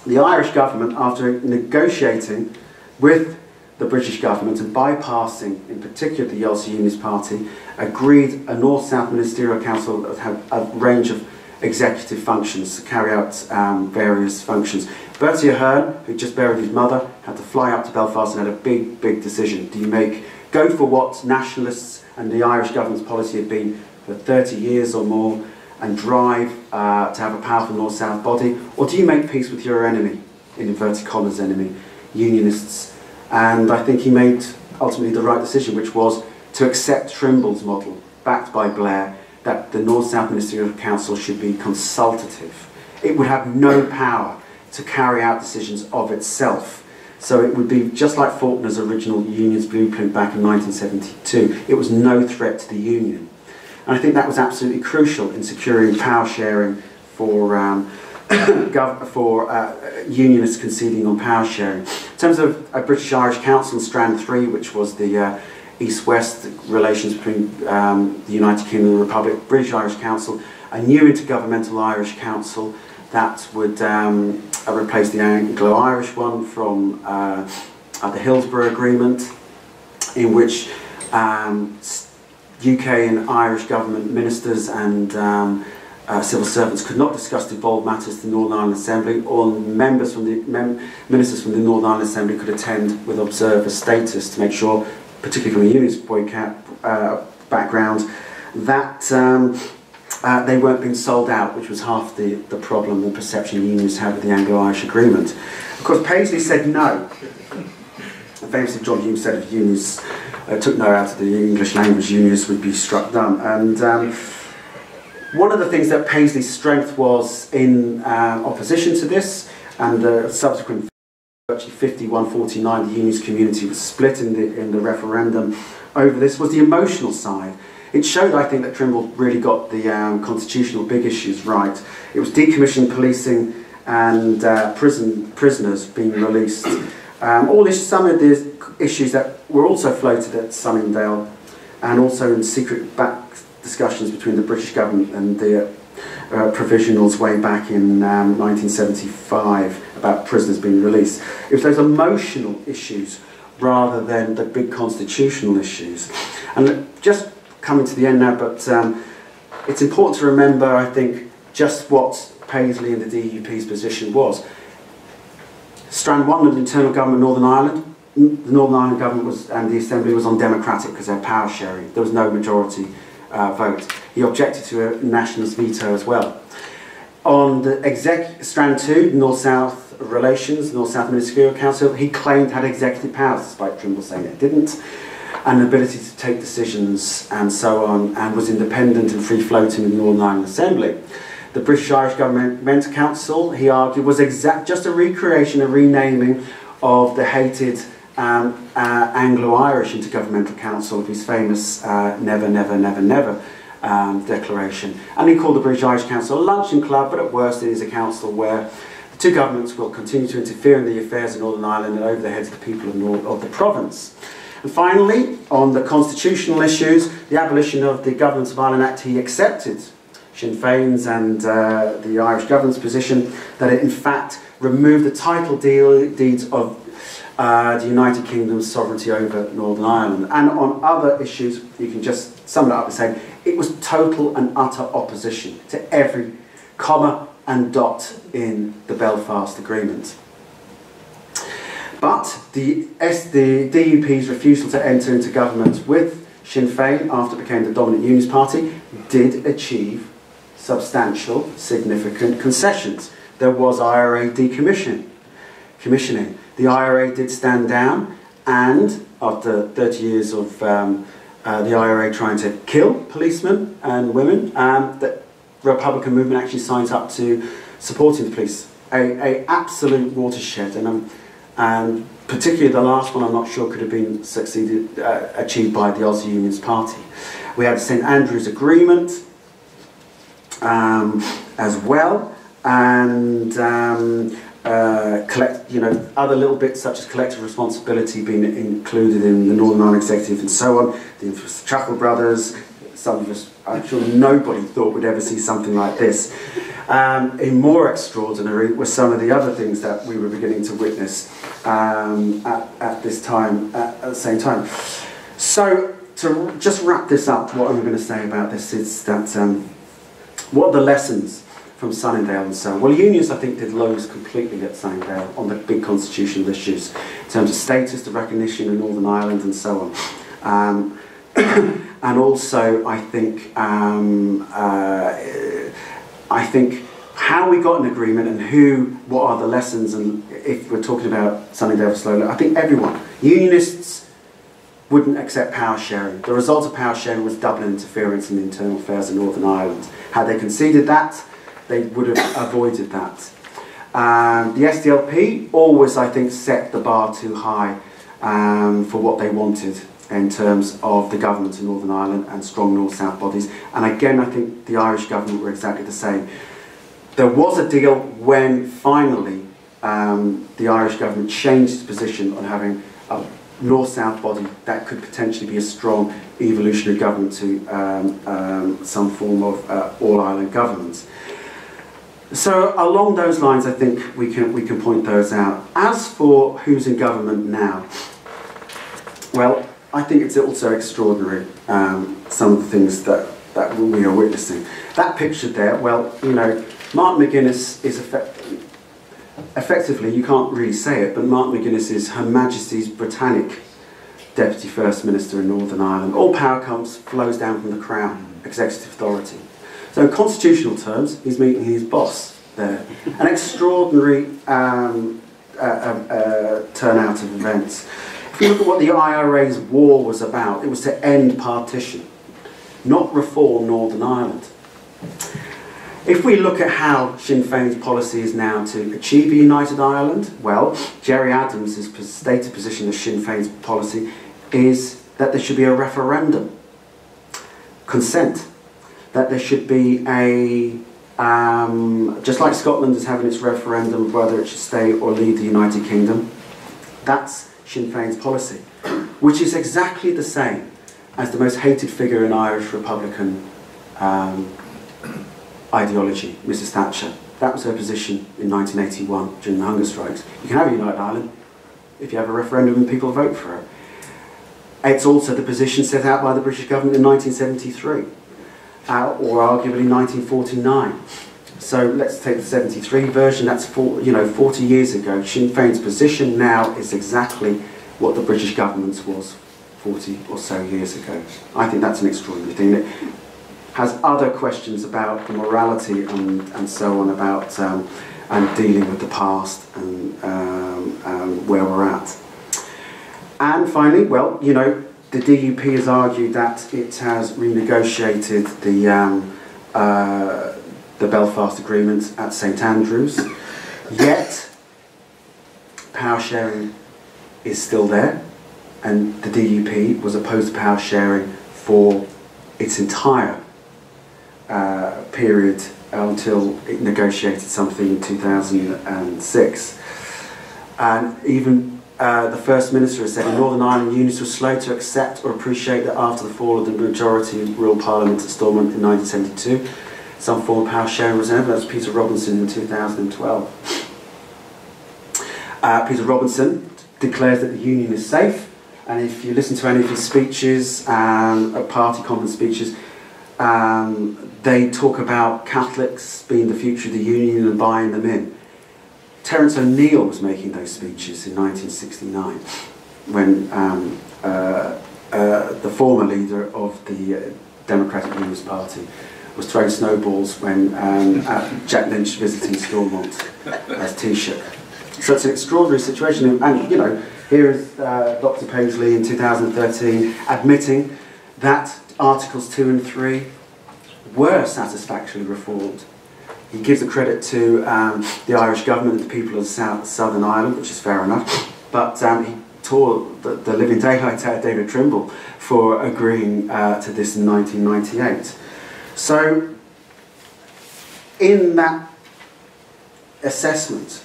The Irish government, after negotiating with the British government and bypassing, in particular, the Ulster Unionist Party, agreed a North-South Ministerial Council that would have a range of executive functions to carry out various functions. Bertie Ahern, who just buried his mother, had to fly up to Belfast and had a big, big decision. Do you go for what Nationalists and the Irish government's policy had been for 30 years or more and drive to have a powerful North-South body, or do you make peace with your enemy, in inverted commas enemy, Unionists? And I think he made ultimately the right decision, which was to accept Trimble's model, backed by Blair, that the North-South Ministerial Council should be consultative. It would have no power to carry out decisions of itself. So it would be just like Faulkner's original Union's blueprint back in 1972. It was no threat to the Union. And I think that was absolutely crucial in securing power sharing for Unionists conceding on power sharing. In terms of a British-Irish Council in Strand 3, which was the East-West relations between the United Kingdom and the Republic, British-Irish Council, a new intergovernmental Irish Council that would replace the Anglo-Irish one from the Hillsborough Agreement, in which UK and Irish government ministers and civil servants could not discuss devolved matters to the Northern Ireland Assembly, or ministers from the Northern Ireland Assembly could attend with observer status to make sure, particularly from a unionist background, that they weren't being sold out, which was half the problem and perception unions had with the Anglo-Irish Agreement. Of course, Paisley said no. Famously, John Hume said if unions took no out of the English language, unions would be struck dumb. And one of the things that Paisley's strength was in opposition to this, and the subsequent virtually 51-49, the unions community was split in the referendum over this, was the emotional side. It showed, I think, that Trimble really got the constitutional big issues right. It was decommissioned policing and prisoners being released. Some of the issues that were also floated at Sunningdale, and also in secret back discussions between the British government and the provisionals way back in 1975 about prisoners being released. It was those emotional issues rather than the big constitutional issues. And just coming to the end now, but it's important to remember, I think, just what Paisley and the DUP's position was. Strand 1 of the internal government of Northern Ireland, the Northern Ireland government was, and the Assembly was undemocratic because they're power sharing. There was no majority vote. He objected to a nationalist veto as well. On the Strand 2, North-South relations, North-South Ministerial Council, he claimed had executive powers, despite Trimble saying it didn't, and the ability to take decisions and so on, and was independent and free-floating in the Northern Ireland Assembly. The British Irish Government Council, he argued, was just a recreation, a renaming of the hated Anglo-Irish Intergovernmental Council of his famous never, never, never, never declaration. And he called the British Irish Council a luncheon club, but at worst it is a council where the two governments will continue to interfere in the affairs of Northern Ireland and over the heads of the people of the province. And finally, on the constitutional issues, the abolition of the Governments of Ireland Act, he accepted Sinn Féin's and the Irish government's position that it in fact removed the title deeds of the United Kingdom's sovereignty over Northern Ireland. And on other issues, you can just sum it up by saying it was total and utter opposition to every comma and dot in the Belfast Agreement. But the DUP's refusal to enter into government with Sinn Féin after it became the dominant Unionist Party did achieve substantial, significant concessions. There was IRA decommissioning. The IRA did stand down, and after 30 years of the IRA trying to kill policemen and women, the Republican movement actually signs up to supporting the police. A absolute watershed, and particularly the last one, I'm not sure could have been achieved by the Aussie Unionist Party. We had the St Andrews Agreement as well, and other little bits such as collective responsibility being included in the Northern Ireland Executive and so on. The infamous Chuckle Brothers. Some of us, I'm sure nobody thought we'd ever see something like this. Even more extraordinary were some of the other things that we were beginning to witness at this time, at the same time. So, to just wrap this up, what I'm going to say about this is that what are the lessons from Sunningdale and so on? Well, unions, I think, did loads completely at Sunningdale on the big constitutional issues in terms of status, the recognition of Northern Ireland and so on. And also, I think how we got an agreement and what are the lessons, and if we're talking about Sunningdale for Slow, I think everyone, unionists wouldn't accept power sharing. The result of power sharing was Dublin interference in the internal affairs of Northern Ireland. Had they conceded that, they would have avoided that. The SDLP always, I think, set the bar too high for what they wanted in terms of the government in Northern Ireland and strong North-South bodies. And again, I think the Irish government were exactly the same. There was a deal when finally the Irish government changed its position on having a North-South body that could potentially be a strong evolutionary government to some form of all-Ireland government. So along those lines, I think we can point those out. As for who's in government now, well, I think it's also extraordinary, some of the things that that we are witnessing. That picture there, well, you know, Martin McGuinness is effectively, you can't really say it, but Martin McGuinness is Her Majesty's Britannic Deputy First Minister in Northern Ireland. All power flows down from the Crown, executive authority. So in constitutional terms, he's meeting his boss there. An extraordinary turnout of events. If you look at what the IRA's war was about, it was to end partition, not reform Northern Ireland. If we look at how Sinn Féin's policy is now to achieve a united Ireland, well, Gerry Adams' stated position of Sinn Féin's policy is that there should be a referendum, consent, that there should be a, just like Scotland is having its referendum of whether it should stay or leave the United Kingdom, that's Sinn Féin's policy, which is exactly the same as the most hated figure in Irish Republican ideology, Mrs Thatcher. That was her position in 1981 during the hunger strikes. You can have a united Ireland if you have a referendum and people vote for it. It's also the position set out by the British government in 1973, or arguably 1949. So let's take the 73 version, that's 40 years ago. Sinn Féin's position now is exactly what the British government's was 40 or so years ago. I think that's an extraordinary thing. It has other questions about the morality and so on, about and dealing with the past and where we're at. And finally, well, you know, the DUP has argued that it has renegotiated the Belfast Agreement at St Andrews, yet power sharing is still there, and the DUP was opposed to power sharing for its entire period until it negotiated something in 2006. And even the First Minister has said in Northern Ireland unions were slow to accept or appreciate that after the fall of the majority rule parliament at Stormont in 1972, some form of power sharing was inevitable. That was Peter Robinson in 2012. Peter Robinson declares that the union is safe, and if you listen to any of his speeches, party conference speeches, they talk about Catholics being the future of the union and buying them in. Terence O'Neill was making those speeches in 1969 when the former leader of the Democratic Unionist Party was throwing snowballs when Jack Lynch visiting Stormont as Taoiseach. So it's an extraordinary situation, and you know, here is Dr. Paisley in 2013 admitting that Articles 2 and 3 were satisfactorily reformed. He gives the credit to the Irish government and the people of Southern Ireland, which is fair enough, but he tore the living daylight out of David Trimble for agreeing to this in 1998. So, in that assessment,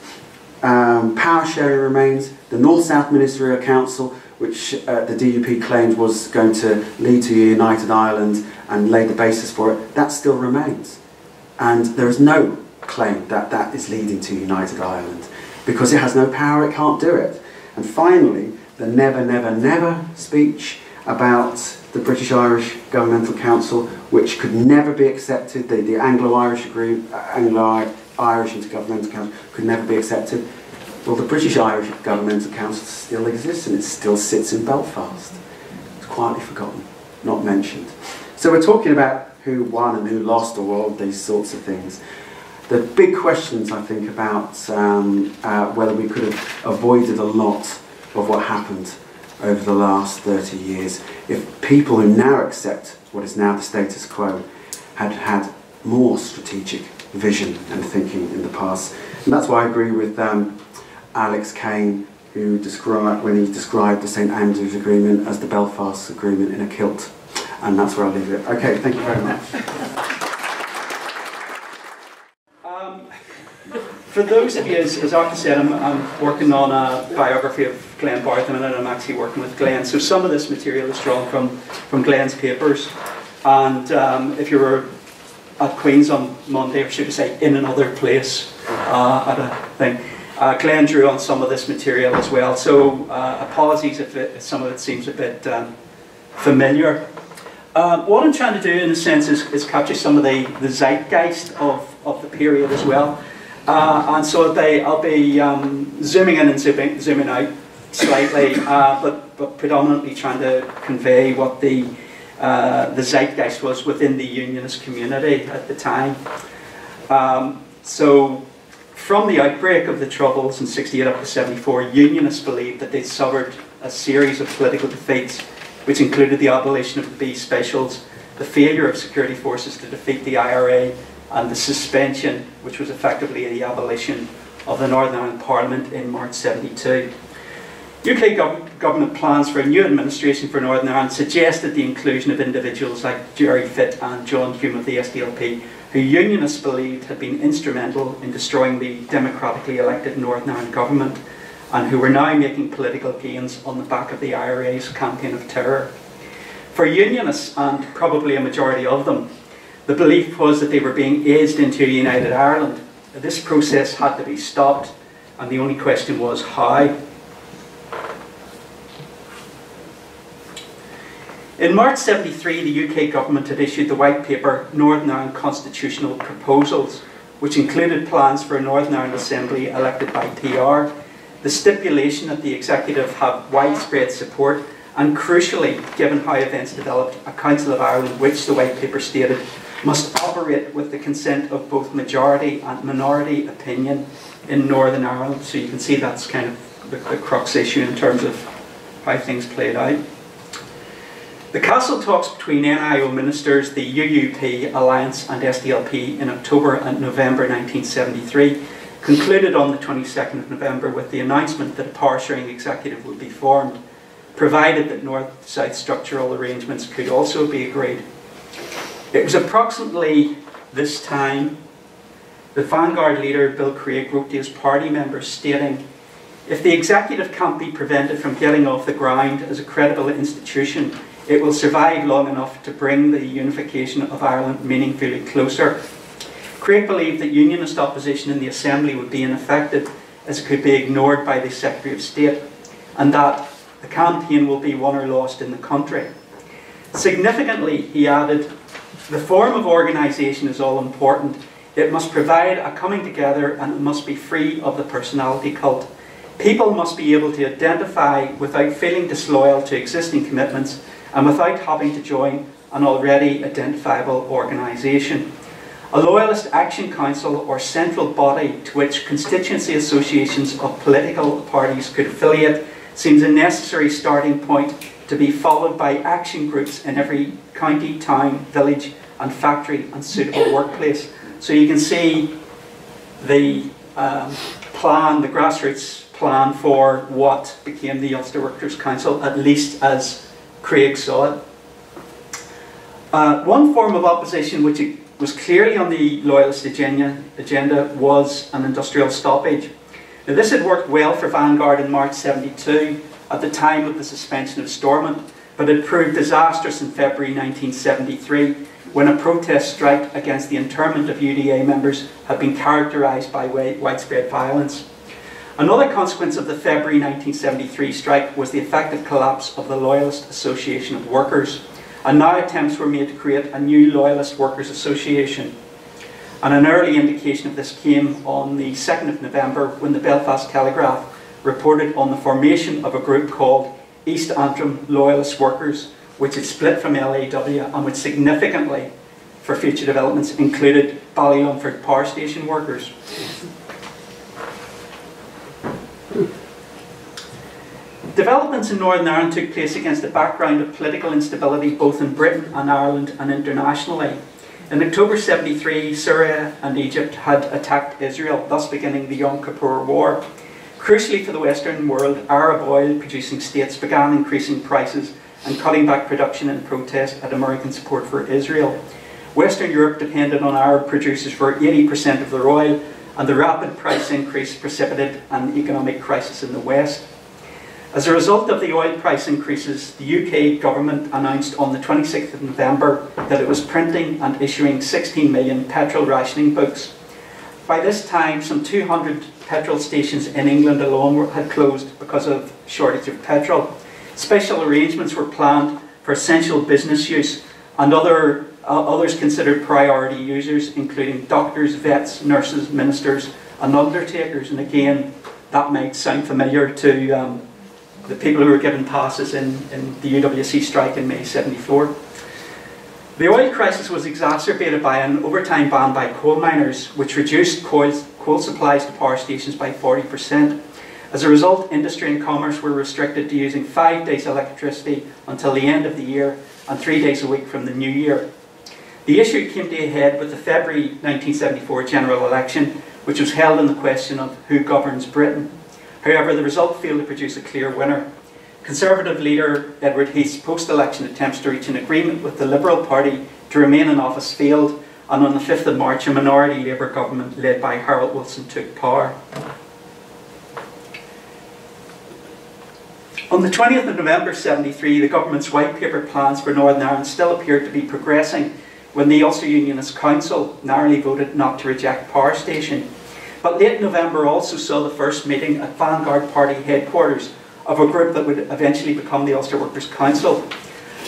power sharing remains. The North-South Ministerial Council, which the DUP claimed was going to lead to a united Ireland and laid the basis for it, that still remains. And there is no claim that that is leading to united Ireland, because it has no power, it can't do it. And finally, the never, never, never speech about the British-Irish Governmental Council, which could never be accepted, the Anglo-Irish Intergovernmental Council could never be accepted. Well, the British-Irish Governmental Council still exists, and it still sits in Belfast. It's quietly forgotten, not mentioned. So we're talking about who won and who lost, or all these sorts of things. The big questions, I think, about whether we could have avoided a lot of what happened over the last 30 years if people who now accept what is now the status quo had had more strategic vision and thinking in the past. And that's why I agree with Alex Kane, who when he described the St Andrews Agreement as the Belfast Agreement in a kilt. And that's where I'll leave it. Okay, thank you very much. For those of you, as Arthur said, I'm working on a biography of Glenn Bartham, and I'm actually working with Glenn. So some of this material is drawn from Glenn's papers. And if you were at Queen's on Monday, or should I say in another place at a thing, Glenn drew on some of this material as well. So apologies if some of it seems a bit familiar. What I'm trying to do, in a sense, is capture some of the zeitgeist of the period as well. And so I'll be zooming in and zooming out slightly, but predominantly trying to convey what the zeitgeist was within the unionist community at the time. So from the outbreak of the Troubles in 68 up to 74, unionists believed that they'd suffered a series of political defeats, which included the abolition of the B specials, the failure of security forces to defeat the IRA, and the suspension, which was effectively the abolition of the Northern Ireland Parliament in March 72. UK government plans for a new administration for Northern Ireland suggested the inclusion of individuals like Gerry Fitt and John Hume of the SDLP, who unionists believed had been instrumental in destroying the democratically elected Northern Ireland government, and who were now making political gains on the back of the IRA's campaign of terror. For unionists, and probably a majority of them, the belief was that they were being eased into a united Ireland. This process had to be stopped, and the only question was how. In March 73, the UK government had issued the white paper Northern Ireland Constitutional Proposals, which included plans for a Northern Ireland Assembly elected by PR, the stipulation that the executive have widespread support, and crucially, given how events developed, a Council of Ireland, which the white paper stated, must operate with the consent of both majority and minority opinion in Northern Ireland. So you can see that's kind of the crux issue in terms of how things played out. The Castle talks between NIO ministers, the UUP, Alliance and SDLP in October and November 1973 concluded on the 22nd of November with the announcement that a power-sharing executive would be formed, provided that North-South structural arrangements could also be agreed. It was approximately this time that Vanguard leader Bill Craig wrote to his party members stating, "If the executive can't be prevented from getting off the ground as a credible institution, it will survive long enough to bring the unification of Ireland meaningfully closer." Craig believed that unionist opposition in the Assembly would be ineffective as it could be ignored by the Secretary of State, and that the campaign will be won or lost in the country. Significantly, he added, "The form of organisation is all important. It must provide a coming together and it must be free of the personality cult. People must be able to identify without feeling disloyal to existing commitments and without having to join an already identifiable organisation. A Loyalist Action Council or central body to which constituency associations of political parties could affiliate seems a necessary starting point to be followed by action groups in every county, town, village and factory and suitable workplace." So you can see the plan, the grassroots plan for what became the Ulster Workers Council, at least as Craig saw it. One form of opposition which was clearly on the Loyalist agenda was an industrial stoppage. Now, this had worked well for Vanguard in March 72 at the time of the suspension of Stormont, but it proved disastrous in February 1973 when a protest strike against the internment of UDA members had been characterised by widespread violence. Another consequence of the February 1973 strike was the effective collapse of the Loyalist Association of Workers, and now attempts were made to create a new Loyalist Workers Association. And an early indication of this came on the 2nd of November when the Belfast Telegraph reported on the formation of a group called East Antrim Loyalist Workers, which had split from LAW and which significantly, for future developments, included Ballylumford Power Station workers. Developments in Northern Ireland took place against a background of political instability both in Britain and Ireland and internationally. In October 73, Syria and Egypt had attacked Israel, thus beginning the Yom Kippur War. Crucially for the Western world, Arab oil-producing states began increasing prices and cutting back production in protest at American support for Israel. Western Europe depended on Arab producers for 80% of their oil, and the rapid price increase precipitated an economic crisis in the West. As a result of the oil price increases, the UK government announced on the 26th of November that it was printing and issuing 16 million petrol rationing books. By this time, some 200 petrol stations in England alone had closed because of shortage of petrol. Special arrangements were planned for essential business use, and others considered priority users, including doctors, vets, nurses, ministers and undertakers. And again, that might sound familiar to the people who were given passes in the UWC strike in May '74. The oil crisis was exacerbated by an overtime ban by coal miners, which reduced coal supplies to power stations by 40%. As a result, industry and commerce were restricted to using 5 days electricity until the end of the year and 3 days a week from the new year. The issue came to a head with the February 1974 general election, which was held on the question of who governs Britain. However, the result failed to produce a clear winner. Conservative leader Edward Heath's post-election attempts to reach an agreement with the Liberal Party to remain in office failed, and on the 5th of March a minority Labour government led by Harold Wilson took power. On the 20th of November '73, the government's white paper plans for Northern Ireland still appeared to be progressing when the Ulster Unionist Council narrowly voted not to reject Power Station. But late November also saw the first meeting at Vanguard Party headquarters of a group that would eventually become the Ulster Workers Council.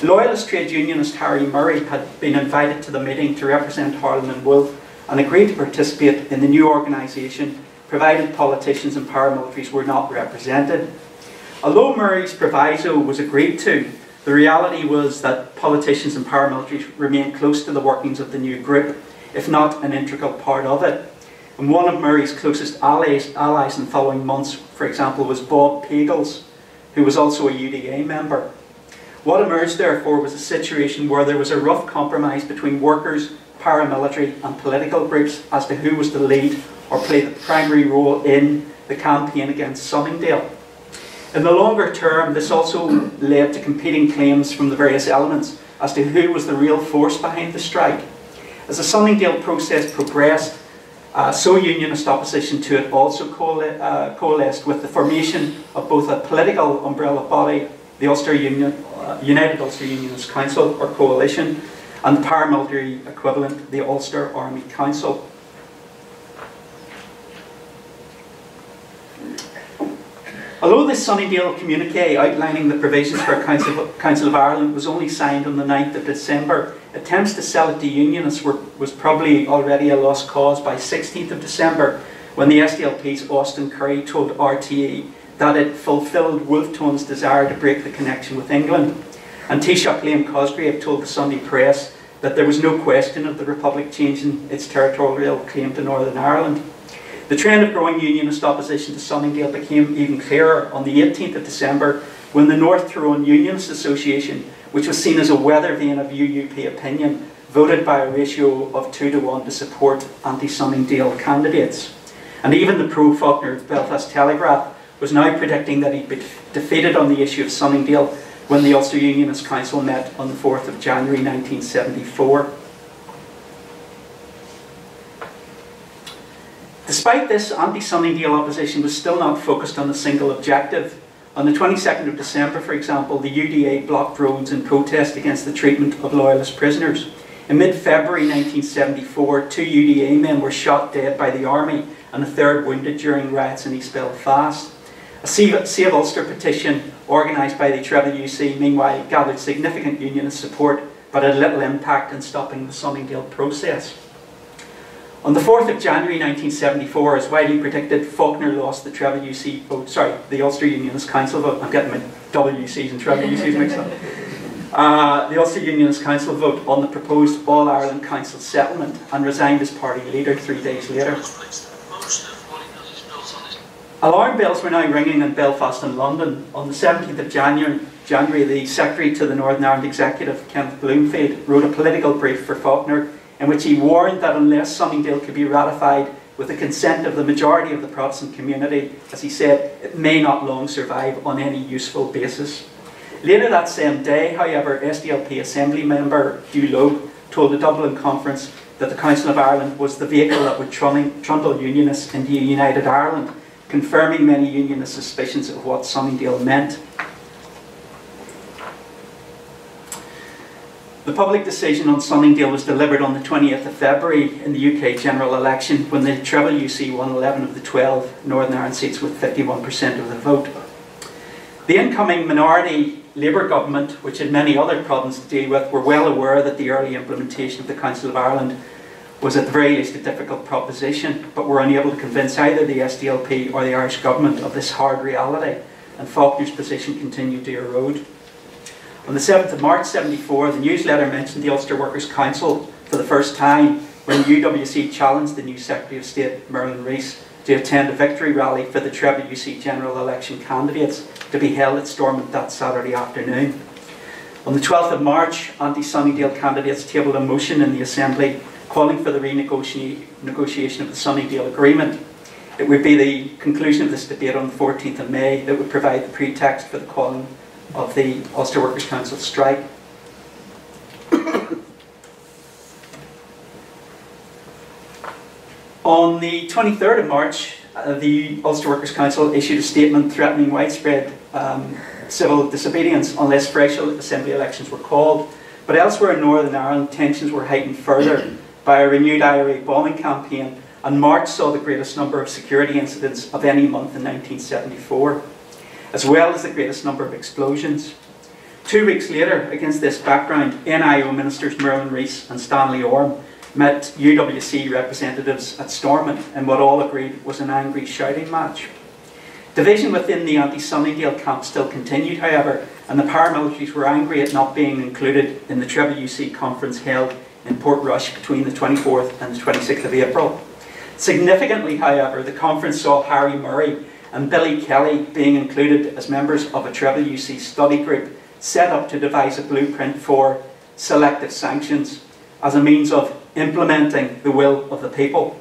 Loyalist trade unionist Harry Murray had been invited to the meeting to represent Harlan and Wolff and agreed to participate in the new organisation, provided politicians and paramilitaries were not represented. Although Murray's proviso was agreed to, the reality was that politicians and paramilitaries remained close to the workings of the new group, if not an integral part of it. And one of Murray's closest allies in the following months, for example, was Bob Pagels, who was also a UDA member. What emerged, therefore, was a situation where there was a rough compromise between workers, paramilitary and political groups as to who was to lead or play the primary role in the campaign against Sunningdale. In the longer term, this also led to competing claims from the various elements as to who was the real force behind the strike. As the Sunningdale process progressed, so unionist opposition to it also coalesced with the formation of both a political umbrella body, the United Ulster Unionist Council, or Coalition, and the paramilitary equivalent, the Ulster Army Council. Although this Sunningdale communique outlining the provisions for a Council of Ireland was only signed on the 9th of December, attempts to sell it to unionists was probably already a lost cause by 16th of December, when the SDLP's Austin Curry told RTE that it fulfilled Wolfe Tone's desire to break the connection with England. And Taoiseach Liam Cosgrave told the Sunday Press that there was no question of the Republic changing its territorial claim to Northern Ireland. The trend of growing unionist opposition to Sunningdale became even clearer on the 18th of December when the North Tyrone Unionist Association, which was seen as a weather vane of UUP opinion, voted by a ratio of 2-to-1 to support anti-Sunningdale candidates. And even the pro-Faulkner Belfast Telegraph was now predicting that he'd be defeated on the issue of Sunningdale when the Ulster Unionist Council met on the 4th of January 1974. Despite this, anti-Sunningdale opposition was still not focused on a single objective. On the 22nd of December, for example, the UDA blocked roads in protest against the treatment of loyalist prisoners. In mid-February 1974, 2 UDA men were shot dead by the army and a third wounded during riots in East Belfast. A Save Ulster petition organised by the TWC, meanwhile, gathered significant unionist support but had little impact in stopping the Sunningdale process. On the 4th of January 1974, as widely predicted, Faulkner lost the TWC vote, sorry, the Ulster Unionist Council vote. I'm getting my WCs and TWCs mixed up. The Ulster Unionist Council vote on the proposed All-Ireland Council settlement and resigned as party leader 3 days later. Alarm bells were now ringing in Belfast and London. On the 17th of January, the Secretary to the Northern Ireland Executive, Kenneth Bloomfield, wrote a political brief for Faulkner in which he warned that unless Sunningdale could be ratified with the consent of the majority of the Protestant community, as he said, it may not long survive on any useful basis. Later that same day, however, SDLP Assembly member Hugh Loeb told the Dublin Conference that the Council of Ireland was the vehicle that would trundle unionists into a united Ireland, confirming many unionist suspicions of what Sunningdale meant. The public decision on Sunningdale was delivered on the 20th of February in the UK general election, when the TWC won 11 of the 12 Northern Ireland seats with 51% of the vote. The incoming minority Labour government, which had many other problems to deal with, were well aware that the early implementation of the Council of Ireland was at the very least a difficult proposition, but were unable to convince either the SDLP or the Irish government of this hard reality, and Faulkner's position continued to erode. On the 7th of March 1974, the newsletter mentioned the Ulster Workers Council for the first time when UWC challenged the new Secretary of State, Merlin Rees, to attend a victory rally for the UC general election candidates to be held at Stormont that Saturday afternoon. On the 12th of March, anti-Sunningdale candidates tabled a motion in the Assembly calling for the renegotiation of the Sunningdale Agreement. It would be the conclusion of this debate on the 14th of May that would provide the pretext for the calling of the Ulster Workers Council Strike. On the 23rd of March, the Ulster Workers Council issued a statement threatening widespread civil disobedience unless fresh Assembly elections were called. But elsewhere in Northern Ireland, tensions were heightened further by a renewed IRA bombing campaign, and March saw the greatest number of security incidents of any month in 1974, as well as the greatest number of explosions. 2 weeks later, against this background, NIO ministers Merlin Rees and Stanley Orme met UWC representatives at Stormont in what all agreed was an angry shouting match. Division within the anti-Sunningdale camp still continued, however, and the paramilitaries were angry at not being included in the UC conference held in Portrush between the 24th and the 26th of April. Significantly, however, the conference saw Harry Murray and Billy Kelly being included as members of a UC study group set up to devise a blueprint for selective sanctions as a means of implementing the will of the people.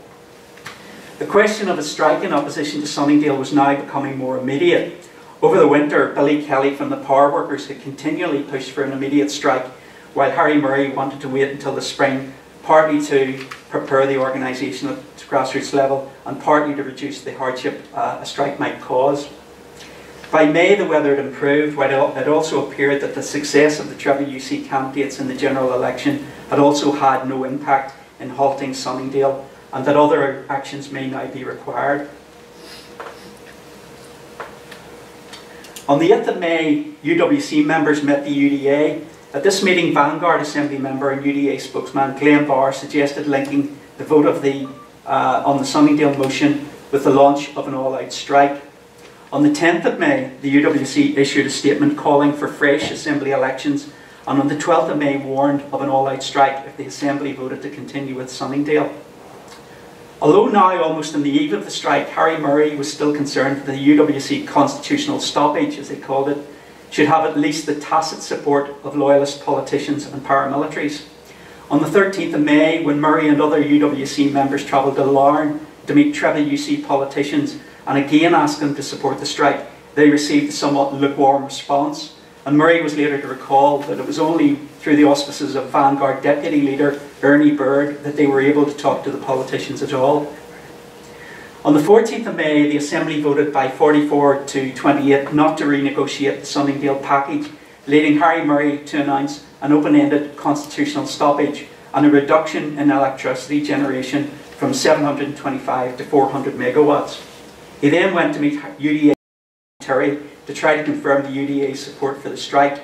The question of a strike in opposition to Sunningdale was now becoming more immediate. Over the winter, Billy Kelly from the power workers had continually pushed for an immediate strike, while Harry Murray wanted to wait until the spring, partly to prepare the organisation at grassroots level and partly to reduce the hardship a strike might cause. By May, the weather had improved, while it also appeared that the success of the UC candidates in the general election had also had no impact in halting Sunningdale, and that other actions may now be required. On the 8th of May, UWC members met the UDA. At this meeting, Vanguard Assembly member and UDA spokesman Glenn Barr suggested linking the vote of on the Sunningdale motion with the launch of an all-out strike. On the 10th of May, the UWC issued a statement calling for fresh Assembly elections, and on the 12th of May warned of an all-out strike if the Assembly voted to continue with Sunningdale. Although now almost on the eve of the strike, Harry Murray was still concerned that the UWC constitutional stoppage, as they called it, should have at least the tacit support of loyalist politicians and paramilitaries. On the 13th of May, when Murray and other UWC members travelled to Larne to meet UC politicians and again asked them to support the strike, they received a somewhat lukewarm response. And Murray was later to recall that it was only through the auspices of Vanguard Deputy Leader Ernie Bird that they were able to talk to the politicians at all. On the 14th of May, the Assembly voted by 44 to 28 not to renegotiate the Sunningdale package, leading Harry Murray to announce an open-ended constitutional stoppage and a reduction in electricity generation from 725 to 400 megawatts. He then went to meet UDA Terry to try to confirm the UDA's support for the strike.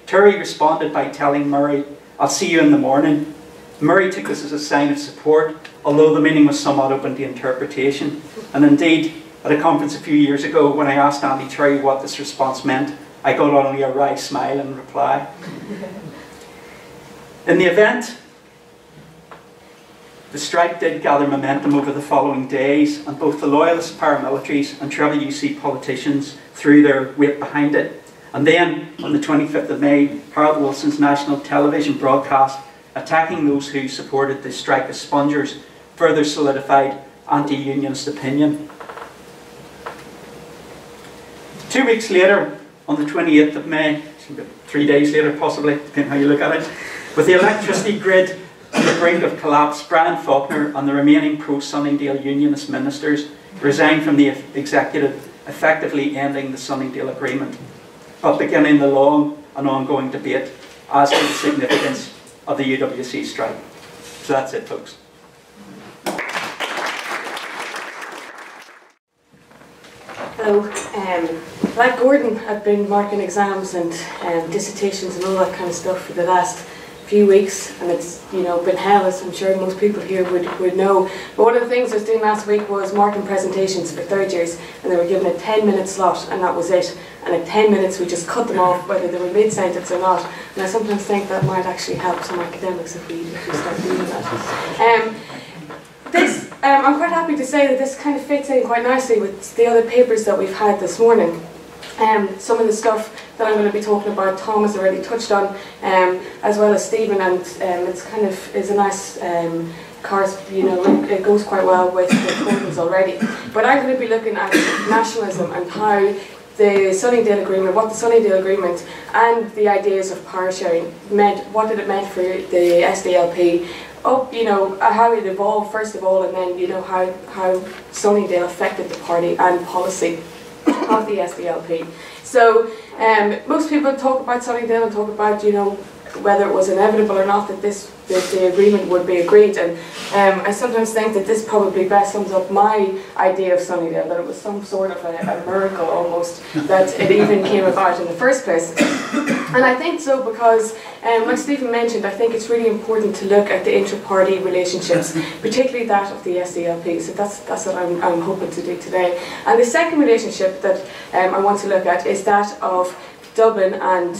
Terry responded by telling Murray, "I'll see you in the morning." Murray took this as a sign of support, although the meaning was somewhat open to interpretation. And indeed, at a conference a few years ago, when I asked Andy Terry what this response meant, I got only a wry smile in reply. In the event, the strike did gather momentum over the following days, and both the loyalist paramilitaries and UC politicians threw their weight behind it. And then, on the 25th of May, Harold Wilson's national television broadcast attacking those who supported the strike as spongers further solidified anti-unionist opinion. 2 weeks later, on the 28th of May, 3 days later possibly, depending how you look at it, with the electricity grid on the brink of collapse, Brian Faulkner and the remaining pro-Sunningdale unionist ministers resigned from the executive, effectively ending the Sunningdale Agreement, but beginning the long and ongoing debate as to the significance of the UWC strike. So that's it, folks. So, Like Gordon, I've been marking exams and dissertations and all that kind of stuff for the last few weeks, and it's been hell, as I'm sure most people here would know. But one of the things I was doing last week was marking presentations for third years, and they were given a 10-minute slot, and that was it. And at 10 minutes we just cut them off, whether they were mid-sentence or not. And I sometimes think that might actually help some academics if we start doing that. I'm quite happy to say that this kind of fits in quite nicely with the other papers that we've had this morning. Some of the stuff that I'm going to be talking about, Tom has already touched on, as well as Stephen, and it's kind of is a nice it goes quite well with the Gordon's already. But I'm going to be looking at nationalism and how the Sunningdale Agreement, what the Sunningdale Agreement and the ideas of power sharing meant, what did it meant for the SDLP, how it evolved first of all, and then how Sunningdale affected the party and policy of the SDLP. So most people talk about Sunningdale and talk about whether it was inevitable or not that the agreement would be agreed, and I sometimes think that this probably best sums up my idea of Sunningdale, that it was some sort of a miracle almost that it even came about in the first place. And I think so because, like Stephen mentioned, I think it's really important to look at the inter-party relationships, particularly that of the SDLP. So that's what I'm hoping to do today. And the second relationship that I want to look at is that of Dublin and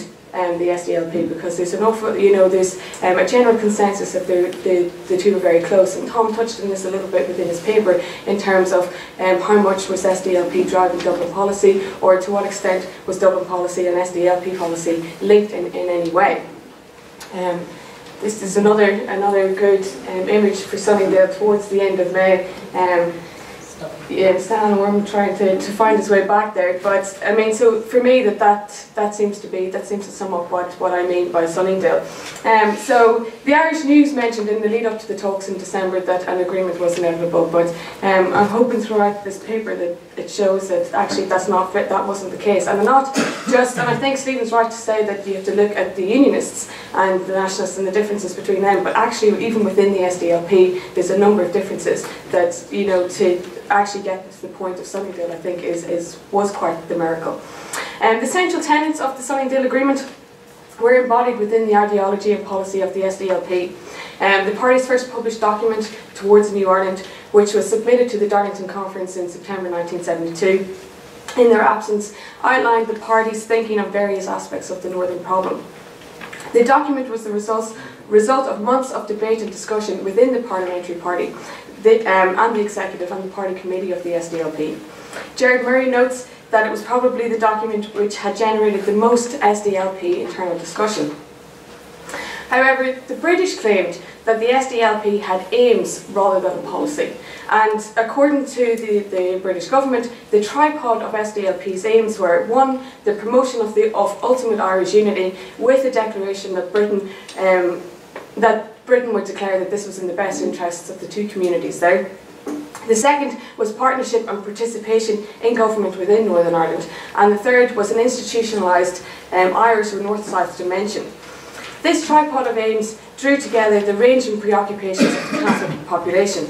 the SDLP, because there's an awful, there's a general consensus that the two are very close, and Tom touched on this a little bit within his paper in terms of how much was SDLP driving Dublin policy, or to what extent was Dublin policy and SDLP policy linked in any way. This is another good image for Sunningdale towards the end of May. Stan Worm trying to find his way back there, but I mean, so for me that seems to sum up what I mean by Sunningdale. So the Irish News mentioned in the lead up to the talks in December that an agreement was inevitable, but I'm hoping throughout this paper that it shows that actually that wasn't the case, and not just. And I think Stephen's right to say that you have to look at the Unionists and the Nationalists and the differences between them, but actually even within the SDLP there's a number of differences that to actually get to the point of Sunningdale, I think was quite the miracle. The central tenets of the Sunningdale Agreement were embodied within the ideology and policy of the SDLP. The party's first published document, Towards New Ireland, which was submitted to the Darlington Conference in September 1972, in their absence, outlined the party's thinking on various aspects of the Northern problem. The document was the result of months of debate and discussion within the parliamentary party, and the executive and the party committee of the SDLP. Gerard Murray notes that it was probably the document which had generated the most SDLP internal discussion. However, the British claimed that the SDLP had aims rather than a policy, and according to the British government, the tripod of SDLP's aims were: 1, the promotion of ultimate Irish unity, with a declaration that Britain would declare that this was in the best interests of the two communities there. The second was partnership and participation in government within Northern Ireland, and the third was an institutionalised Irish or North-South dimension. This tripod of aims drew together the range and preoccupations of the Catholic population.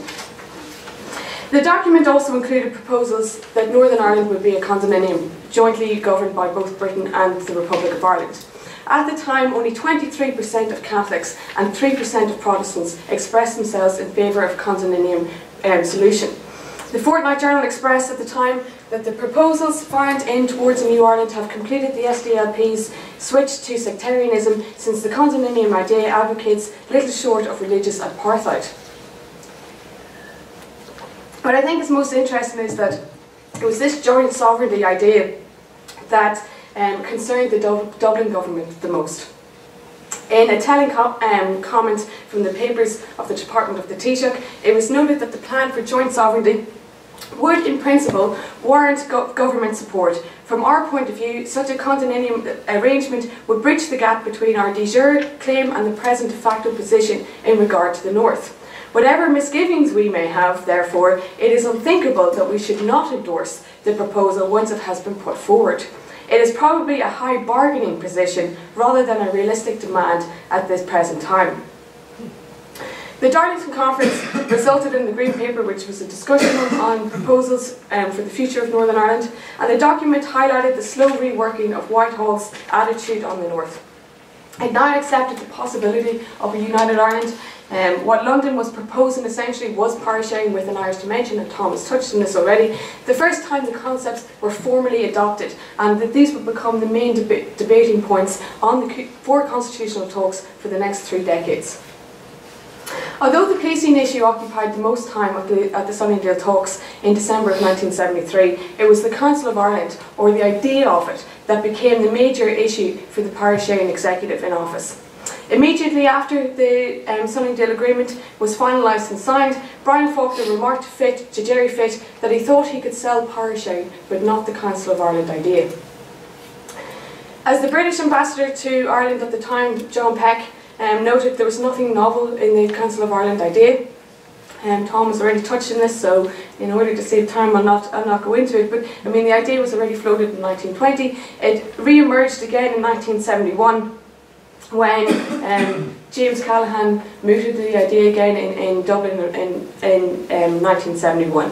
The document also included proposals that Northern Ireland would be a condominium, jointly governed by both Britain and the Republic of Ireland. At the time, only 23% of Catholics and 3% of Protestants expressed themselves in favour of condominium solution. The Fortnight Journal expressed at the time that the proposals found in Towards a New Ireland have completed the SDLP's switch to sectarianism, since the condominium idea advocates little short of religious apartheid. What I think is most interesting is that it was this joint sovereignty idea that concerned the Dublin government the most. In a telling comment from the papers of the Department of the Taoiseach, it was noted that the plan for joint sovereignty would, in principle, warrant government support. From our point of view, such a condominium arrangement would bridge the gap between our de jure claim and the present de facto position in regard to the North. Whatever misgivings we may have, therefore, it is unthinkable that we should not endorse the proposal once it has been put forward. It is probably a high bargaining position rather than a realistic demand at this present time. The Darlington Conference resulted in the Green Paper, which was a discussion on proposals for the future of Northern Ireland, and the document highlighted the slow reworking of Whitehall's attitude on the North. It now accepted the possibility of a united Ireland. What London was proposing essentially was power sharing with an Irish dimension, and Thomas touched on this already. The first time the concepts were formally adopted, and that these would become the main debating points on the four constitutional talks for the next 3 decades. Although the policing issue occupied the most time at the Sunningdale talks in December of 1973, it was the Council of Ireland, or the idea of it, that became the major issue for the power sharing executive in office. Immediately after the Sunningdale Agreement was finalised and signed, Brian Faulkner remarked to Jerry Fitt that he thought he could sell power sharing, but not the Council of Ireland idea. As the British ambassador to Ireland at the time, John Peck, noted there was nothing novel in the Council of Ireland idea. Tom has already touched on this, so in order to save time I'll not go into it, but I mean the idea was already floated in 1920. It re-emerged again in 1971 when James Callaghan mooted the idea again in Dublin in 1971.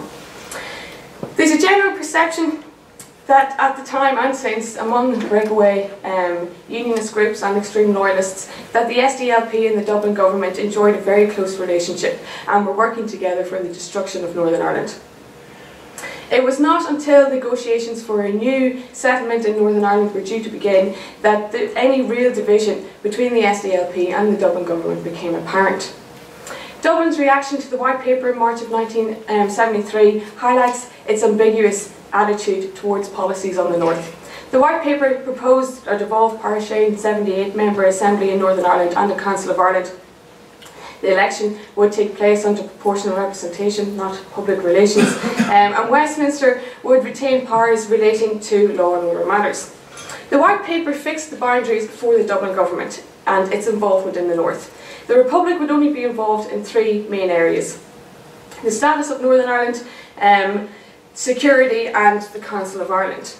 There's a general perception that at the time, and since, among breakaway unionist groups and extreme loyalists, that the SDLP and the Dublin government enjoyed a very close relationship and were working together for the destruction of Northern Ireland. It was not until negotiations for a new settlement in Northern Ireland were due to begin that any real division between the SDLP and the Dublin government became apparent. Dublin's reaction to the White Paper in March of 1973 highlights its ambiguous attitude towards policies on the North. The White Paper proposed a devolved power sharing 78-member Assembly in Northern Ireland and a Council of Ireland. The election would take place under proportional representation, not public relations, and Westminster would retain powers relating to law and order matters. The White Paper fixed the boundaries for the Dublin government and its involvement in the North. The Republic would only be involved in 3 main areas: the status of Northern Ireland, security and the Council of Ireland.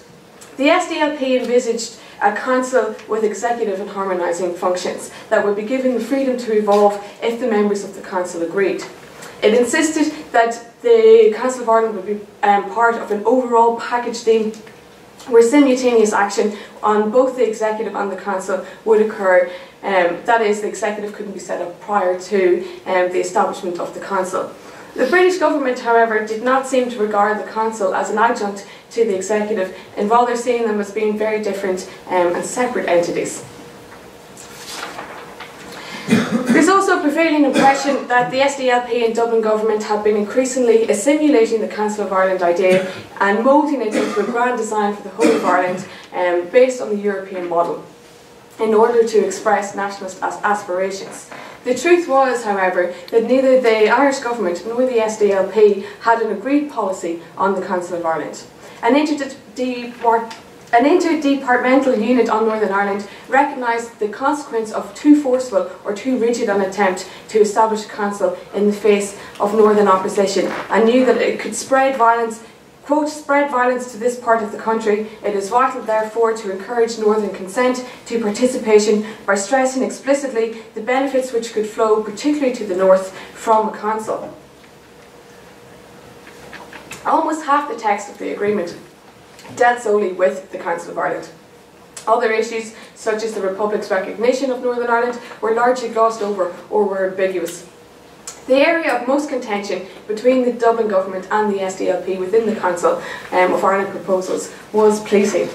The SDLP envisaged a council with executive and harmonising functions that would be given the freedom to evolve if the members of the council agreed. It insisted that the Council of Ireland would be part of an overall package deal where simultaneous action on both the executive and the council would occur. That is, the executive couldn't be set up prior to the establishment of the council. The British government, however, did not seem to regard the council as an adjunct to the executive, and rather seeing them as being very different and separate entities. There's also a prevailing impression that the SDLP and Dublin government have been increasingly assimilating the Council of Ireland idea and moulding it into a grand design for the whole of Ireland based on the European model in order to express nationalist aspirations. The truth was, however, that neither the Irish government nor the SDLP had an agreed policy on the Council of Ireland. An interdepartmental unit on Northern Ireland recognised the consequence of too forceful or too rigid an attempt to establish a council in the face of Northern opposition, and knew that it could spread violence, quote, spread violence to this part of the country. It is vital, therefore, to encourage Northern consent to participation by stressing explicitly the benefits which could flow, particularly to the North, from a council. Almost half the text of the agreement dealt solely with the Council of Ireland. Other issues, such as the Republic's recognition of Northern Ireland, were largely glossed over or were ambiguous. The area of most contention between the Dublin government and the SDLP within the Council of Ireland proposals was policing.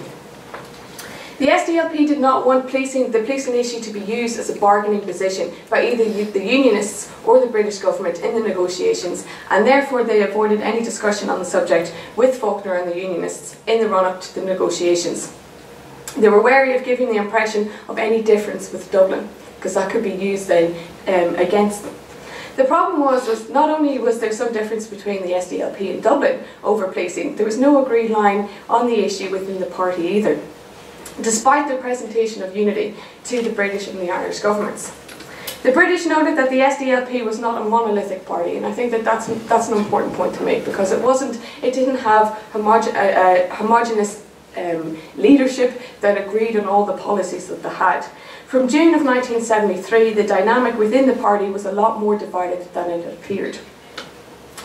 The SDLP did not want the policing issue to be used as a bargaining position by either the Unionists or the British government in the negotiations, and therefore they avoided any discussion on the subject with Faulkner and the Unionists in the run-up to the negotiations. They were wary of giving the impression of any difference with Dublin, because that could be used then against them. The problem was not only was there some difference between the SDLP and Dublin over policing, there was no agreed line on the issue within the party either, despite the presentation of unity to the British and the Irish governments. The British noted that the SDLP was not a monolithic party, and I think that that's an important point to make, because it didn't have homogeneous leadership that agreed on all the policies that they had. From June of 1973, the dynamic within the party was a lot more divided than it appeared.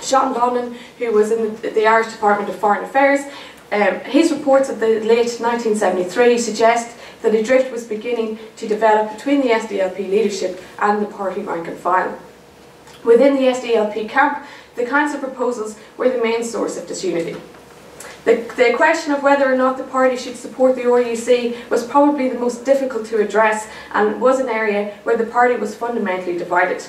Sean Bonnan, who was in the Irish Department of Foreign Affairs, his reports of the late 1973 suggest that a drift was beginning to develop between the SDLP leadership and the party rank and file. Within the SDLP camp, the council proposals were the main source of disunity. The question of whether or not the party should support the RUC was probably the most difficult to address, and was an area where the party was fundamentally divided.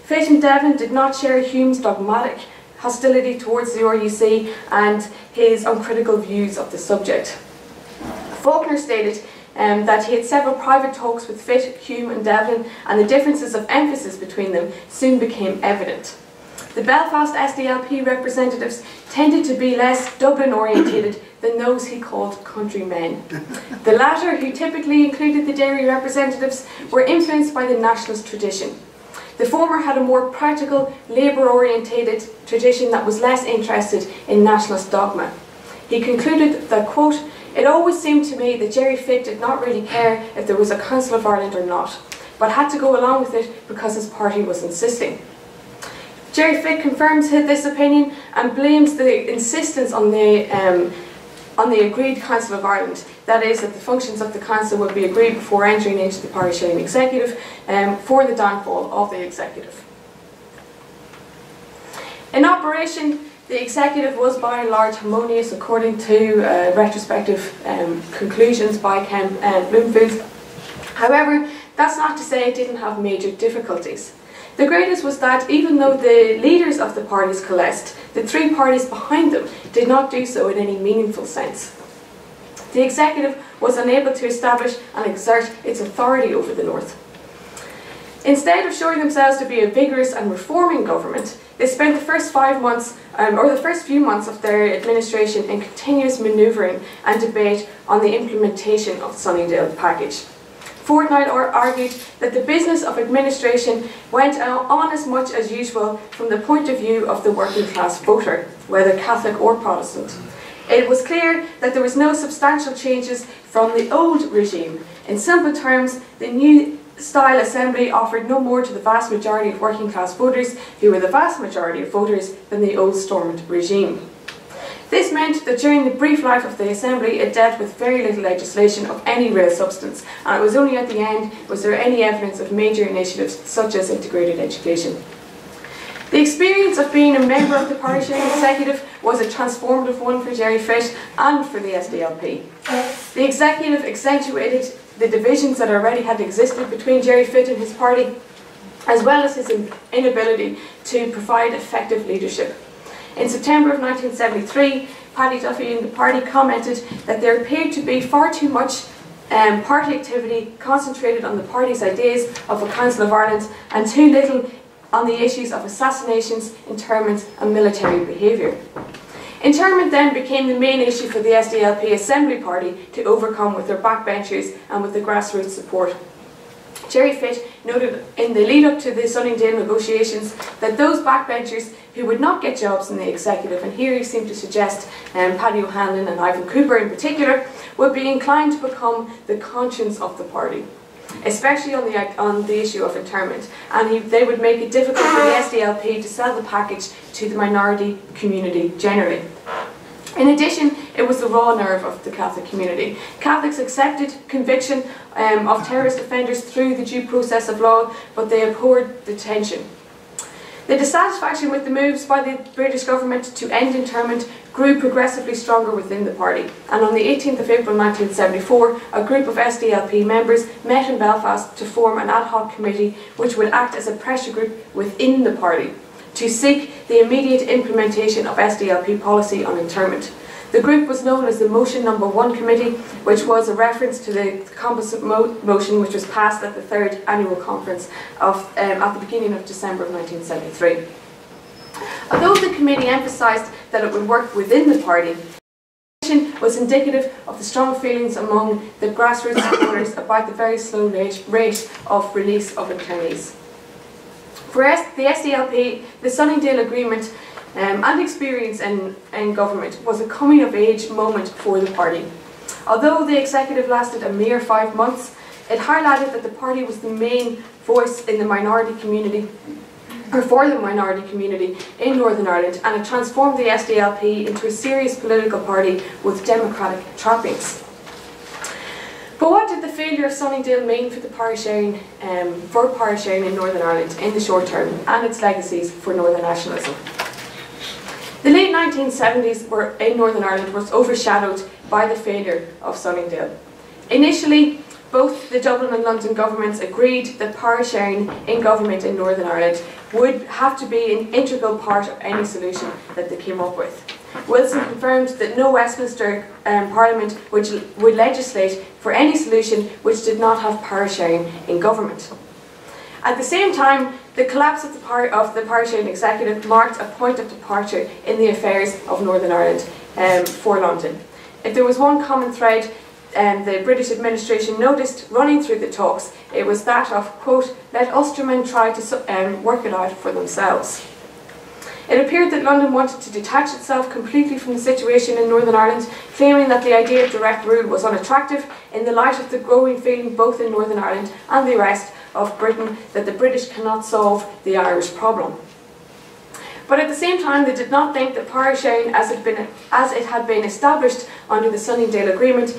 Fitt and Devlin did not share Hume's dogmatic hostility towards the RUC and his uncritical views of the subject. Faulkner stated that he had several private talks with Fitt, Hume and Devlin, and the differences of emphasis between them soon became evident. The Belfast SDLP representatives tended to be less Dublin orientated than those he called countrymen. The latter, who typically included the Derry representatives, were influenced by the Nationalist tradition. The former had a more practical, labour-orientated tradition that was less interested in nationalist dogma. He concluded that, quote, "It always seemed to me that Jerry Fitt did not really care if there was a Council of Ireland or not, but had to go along with it because his party was insisting." Jerry Fitt confirms this opinion and blames the insistence on the agreed Council of Ireland, that is, that the functions of the Council would be agreed before entering into the party-sharing executive, for the downfall of the executive. In operation, the executive was by and large harmonious according to retrospective conclusions by Ken Bloomfield. However, that's not to say it didn't have major difficulties. The greatest was that even though the leaders of the parties coalesced, the three parties behind them did not do so in any meaningful sense. The executive was unable to establish and exert its authority over the North. Instead of showing themselves to be a vigorous and reforming government, they spent the first 5 months, or the first few months of their administration in continuous manoeuvring and debate on the implementation of the Sunningdale package. Fortnight argued that the business of administration went on as much as usual from the point of view of the working class voter, whether Catholic or Protestant. It was clear that there was no substantial changes from the old regime. In simple terms, the new style assembly offered no more to the vast majority of working class voters, who were the vast majority of voters, than the old Stormont regime. This meant that during the brief life of the Assembly it dealt with very little legislation of any real substance, and it was only at the end was there any evidence of major initiatives such as integrated education. The experience of being a member of the party-sharing executive was a transformative one for Jerry Fitt and for the SDLP. The executive accentuated the divisions that already had existed between Jerry Fitt and his party, as well as his inability to provide effective leadership. In September of 1973, Paddy Duffy and the party commented that there appeared to be far too much party activity concentrated on the party's ideas of a Council of Ireland and too little on the issues of assassinations, internment and military behaviour. Internment then became the main issue for the SDLP Assembly Party to overcome with their backbenchers and with the grassroots support. Jerry Fitt noted in the lead up to the Sunningdale negotiations that those backbenchers who would not get jobs in the executive, and here he seemed to suggest Paddy O'Hanlon and Ivan Cooper in particular, would be inclined to become the conscience of the party, especially on the issue of internment, and they would make it difficult for the SDLP to sell the package to the minority community generally. In addition, it was the raw nerve of the Catholic community. Catholics accepted conviction of terrorist offenders through the due process of law, but they abhorred detention. The dissatisfaction with the moves by the British government to end internment grew progressively stronger within the party, and on the 18th of April 1974, a group of SDLP members met in Belfast to form an ad hoc committee which would act as a pressure group within the party to seek the immediate implementation of SDLP policy on internment. The group was known as the Motion No. 1 Committee, which was a reference to the composite motion which was passed at the 3rd Annual Conference at the beginning of December of 1973. Although the committee emphasised that it would work within the party, the motion was indicative of the strong feelings among the grassroots supporters about the very slow rate of release of internees. For the SDLP, the Sunningdale Agreement and experience in government was a coming-of-age moment for the party. Although the executive lasted a mere 5 months, It highlighted that the party was the main voice in the minority community, or for the minority community in Northern Ireland, and it transformed the SDLP into a serious political party with democratic trappings. But what did the failure of Sunningdale mean for the power sharing in Northern Ireland in the short term, and its legacies for Northern nationalism? The late 1970s in Northern Ireland was overshadowed by the failure of Sunningdale. Initially, both the Dublin and London governments agreed that power sharing in government in Northern Ireland would have to be an integral part of any solution that they came up with. Wilson confirmed that no Westminster Parliament would legislate for any solution which did not have power sharing in government. At the same time, the collapse of the power sharing executive marked a point of departure in the affairs of Northern Ireland for London. If there was one common thread the British administration noticed running through the talks, it was that of, quote, let Ulstermen try to work it out for themselves. It appeared that London wanted to detach itself completely from the situation in Northern Ireland, claiming that the idea of direct rule was unattractive in the light of the growing feeling both in Northern Ireland and the rest of Britain that the British cannot solve the Irish problem. But at the same time, they did not think that power sharing as it had been established under the Sunningdale Agreement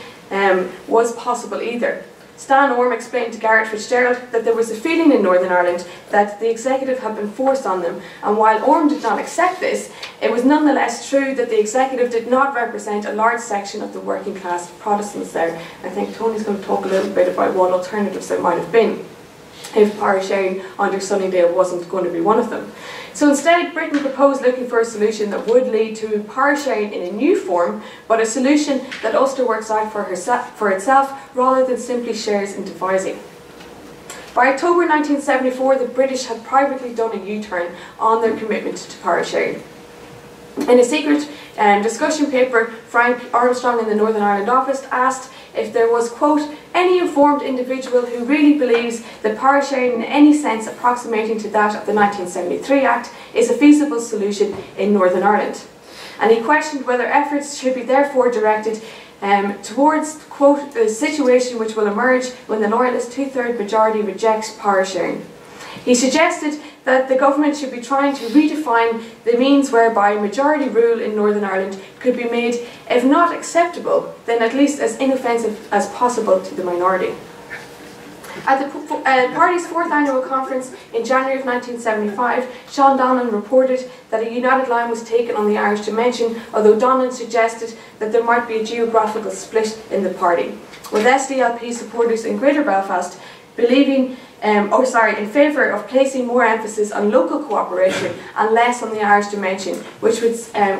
was possible either. Stan Orme explained to Garrett Fitzgerald that there was a feeling in Northern Ireland that the executive had been forced on them, and while Orme did not accept this, it was nonetheless true that the executive did not represent a large section of the working class Protestants there. I think Tony's going to talk a little bit about what alternatives there might have been if power sharing under Sunningdale wasn't going to be one of them. So instead, Britain proposed looking for a solution that would lead to power sharing in a new form, but a solution that Ulster works out for itself rather than simply shares in devising. By October 1974, the British had privately done a U-turn on their commitment to power sharing. In a secret discussion paper, Frank Armstrong in the Northern Ireland office asked if there was, quote, any informed individual who really believes that power sharing in any sense approximating to that of the 1973 Act is a feasible solution in Northern Ireland. And he questioned whether efforts should be therefore directed towards, quote, the situation which will emerge when the Loyalist two-third majority rejects power sharing. He suggested that the government should be trying to redefine the means whereby majority rule in Northern Ireland could be made, if not acceptable, then at least as inoffensive as possible to the minority. At the party's fourth annual conference in January of 1975, Sean Donnan reported that a united line was taken on the Irish dimension, although Donnan suggested that there might be a geographical split in the party, with SDLP supporters in Greater Belfast believing in favour of placing more emphasis on local cooperation and less on the Irish dimension, which would,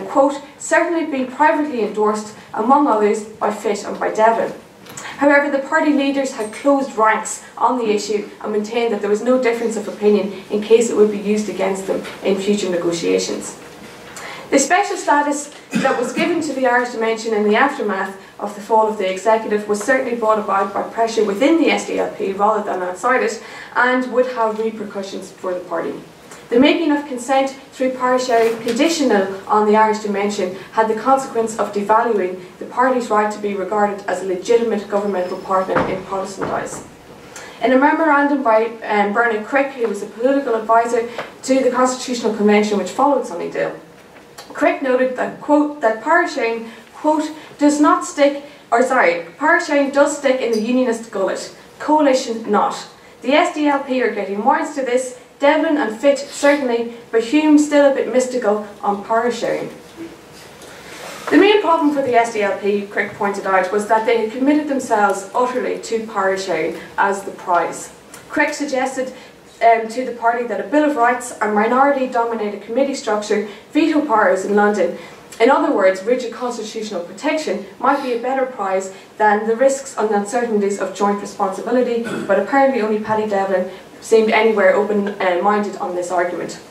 quote, certainly be privately endorsed, among others, by Fitt and by Devlin. However, the party leaders had closed ranks on the issue and maintained that there was no difference of opinion in case it would be used against them in future negotiations. The special status that was given to the Irish dimension in the aftermath of the fall of the executive was certainly brought about by pressure within the SDLP rather than outside it, and would have repercussions for the party. The making of consent through power sharing conditional on the Irish dimension had the consequence of devaluing the party's right to be regarded as a legitimate governmental partner in Protestant eyes. In a memorandum by Bernard Crick, who was a political advisor to the Constitutional Convention which followed Sunningdale, Crick noted that, quote, that power sharing, quote, power sharing does stick in the unionist gullet, coalition not. The SDLP are getting warrants to this, Devlin and Fitt certainly, but Hume still a bit mystical on power sharing. The main problem for the SDLP, Crick pointed out, was that they had committed themselves utterly to power sharing as the prize. Crick suggested to the party that a Bill of Rights, a minority-dominated committee structure, veto powers in London, in other words, rigid constitutional protection, might be a better prize than the risks and uncertainties of joint responsibility, but apparently only Paddy Devlin seemed anywhere open-minded on this argument.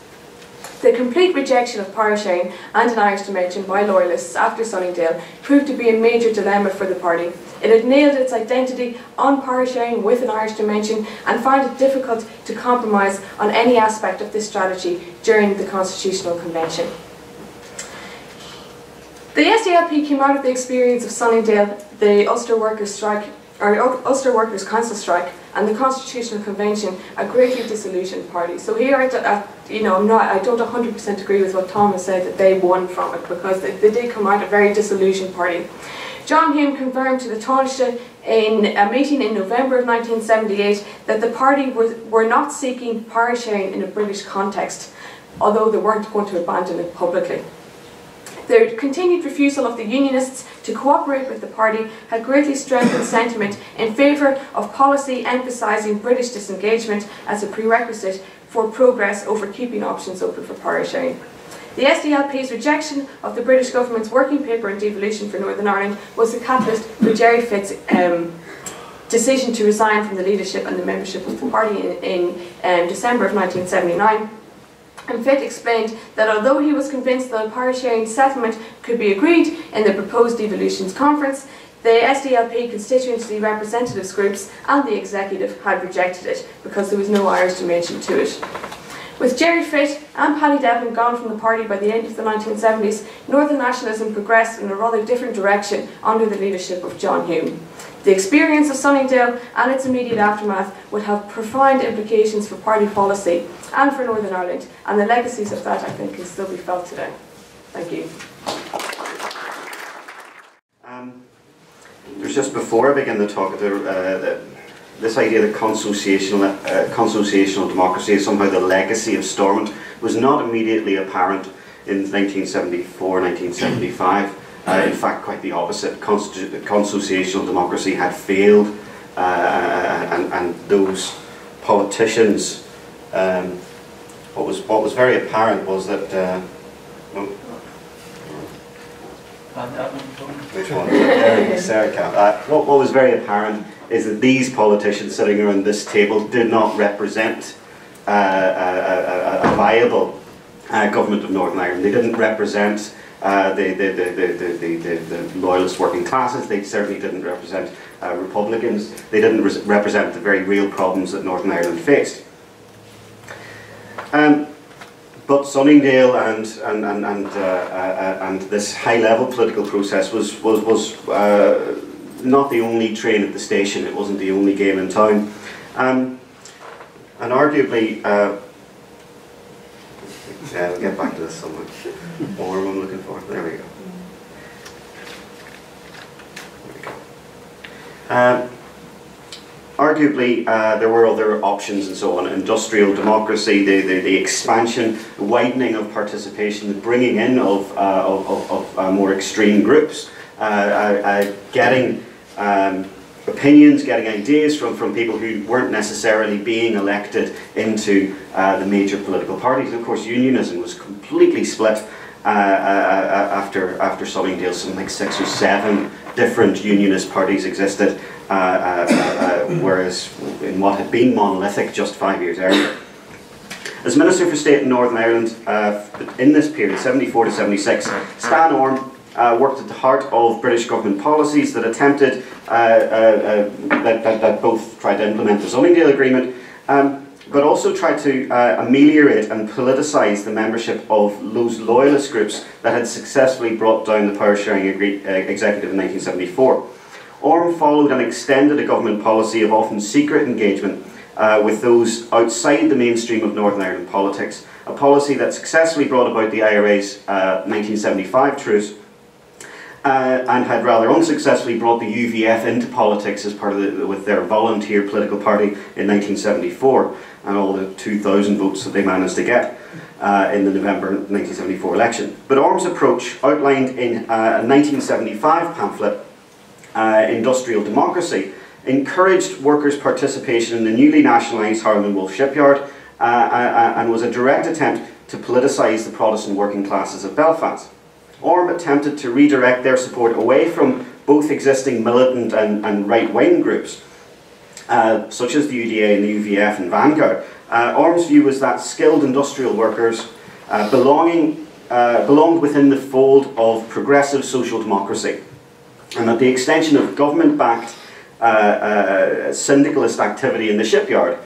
The complete rejection of power sharing and an Irish dimension by Loyalists after Sunningdale proved to be a major dilemma for the party. It had nailed its identity on power sharing with an Irish dimension and found it difficult to compromise on any aspect of this strategy during the Constitutional Convention. The SDLP came out of the experience of Sunningdale, the Ulster Workers Strike, Ulster Workers Council Strike and the Constitutional Convention a greatly disillusioned party. So here, I don't 100% agree with what Tom has said that they won from it, because they did come out a very disillusioned party. John Hume confirmed to the Taoiseach in a meeting in November of 1978 that the party were not seeking power sharing in a British context, although they weren't going to abandon it publicly. The continued refusal of the Unionists to cooperate with the party had greatly strengthened sentiment in favour of policy emphasising British disengagement as a prerequisite for progress over keeping options open for power sharing. The SDLP's rejection of the British government's working paper on devolution for Northern Ireland was the catalyst for Gerry Fitt's decision to resign from the leadership and the membership of the party in December of 1979. And Fitt explained that although he was convinced that a power sharing settlement could be agreed in the proposed devolutions conference, the SDLP constituency representatives groups and the executive had rejected it because there was no Irish dimension to it. With Gerry Fitt and Paddy Devlin gone from the party by the end of the 1970s, Northern Nationalism progressed in a rather different direction under the leadership of John Hume. The experience of Sunningdale and its immediate aftermath would have profound implications for party policy and for Northern Ireland, and the legacies of that, I think, can still be felt today. Thank you. There's just before I begin the talk, this idea that consociational democracy is somehow the legacy of Stormont was not immediately apparent in 1974, 1975. In fact, quite the opposite. Consociational democracy had failed, and those politicians. What was very apparent was that. Which one? What was very apparent is that these politicians sitting around this table did not represent a viable government of Northern Ireland. They didn't represent the loyalist working classes. They certainly didn't represent Republicans. They didn't represent the very real problems that Northern Ireland faced. But Sunningdale and this high-level political process was not the only train at the station. It wasn't the only game in town, and arguably. Yeah, we'll get back to this somewhere. What am I looking for? There we go. Arguably, there were other options and so on. Industrial democracy, the expansion, the widening of participation, the bringing in of more extreme groups, getting opinions, getting ideas from people who weren't necessarily being elected into the major political parties. And of course, unionism was completely split after Sunningdale. Something like 6 or 7 different unionist parties existed, whereas in what had been monolithic just 5 years earlier. As Minister for State in Northern Ireland in this period, 74 to 76, Stan Orme worked at the heart of British government policies that attempted, that both tried to implement the Sunningdale Agreement, but also tried to ameliorate and politicise the membership of those loyalist groups that had successfully brought down the power sharing executive in 1974. Orme followed and extended a government policy of often secret engagement with those outside the mainstream of Northern Ireland politics, a policy that successfully brought about the IRA's 1975 truce, and had rather unsuccessfully brought the UVF into politics as part of with their volunteer political party in 1974, and all the 2,000 votes that they managed to get in the November 1974 election. But Orme's approach, outlined in a 1975 pamphlet, Industrial Democracy, encouraged workers' participation in the newly nationalised Harland and Wolff shipyard, and was a direct attempt to politicise the Protestant working classes of Belfast. Orme attempted to redirect their support away from both existing militant and right-wing groups, such as the UDA and the UVF and Vanguard. Orme's view was that skilled industrial workers belonged within the fold of progressive social democracy, and that the extension of government-backed syndicalist activity in the shipyard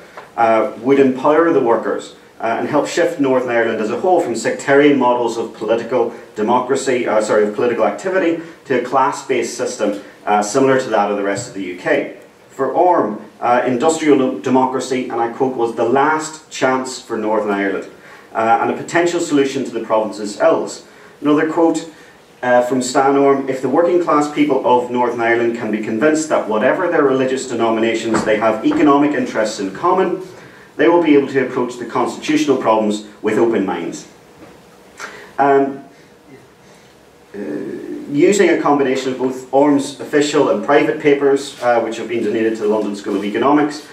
would empower the workers and help shift Northern Ireland as a whole from sectarian models of political democracy, of political activity, to a class-based system similar to that of the rest of the UK. For Orm, industrial democracy, and I quote, was the last chance for Northern Ireland and a potential solution to the province's ills. Another quote from Stan Orm: if the working class people of Northern Ireland can be convinced that whatever their religious denominations they have economic interests in common, they will be able to approach the constitutional problems with open minds. Using a combination of both Orm's official and private papers, which have been donated to the London School of Economics,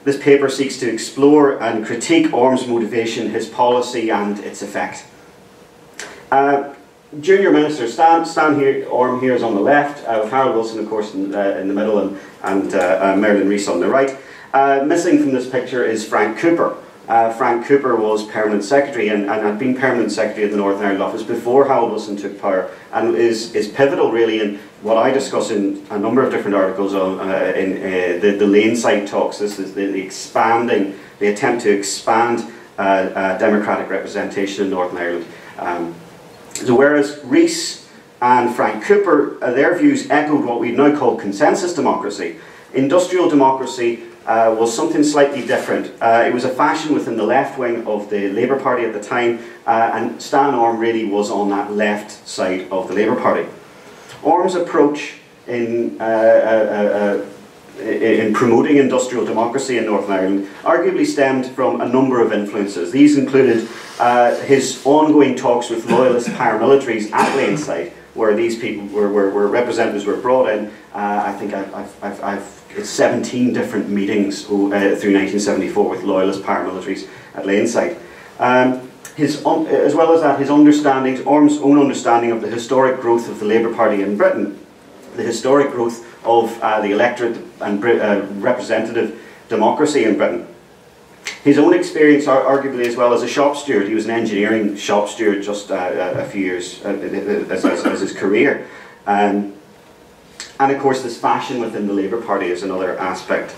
this paper seeks to explore and critique Orm's motivation, his policy and its effect. Junior Minister Orm here is on the left, with Harold Wilson of course in the middle, and Merlin Rees on the right. Missing from this picture is Frank Cooper. Frank Cooper was Permanent Secretary and had been Permanent Secretary of the Northern Ireland Office before Harold Wilson took power, and is pivotal really in what I discuss in a number of different articles on the Laneside talks. This is the attempt to expand democratic representation in Northern Ireland. So whereas Rees and Frank Cooper, their views echoed what we now call consensus democracy, industrial democracy was something slightly different. It was a fashion within the left wing of the Labour Party at the time, and Stan Orm really was on that left side of the Labour Party. Orm's approach in promoting industrial democracy in Northern Ireland arguably stemmed from a number of influences. These included his ongoing talks with loyalist paramilitaries at Laneside, where these people where representatives were brought in. I think it's 17 different meetings through 1974 with loyalist paramilitaries at Laneside. As well as that, Orm's own understanding of the historic growth of the Labour Party in Britain, the historic growth of the electorate and representative democracy in Britain. His own experience, arguably, as well as a shop steward. He was an engineering shop steward just a few years as his career. And of course, this fashion within the Labour Party is another aspect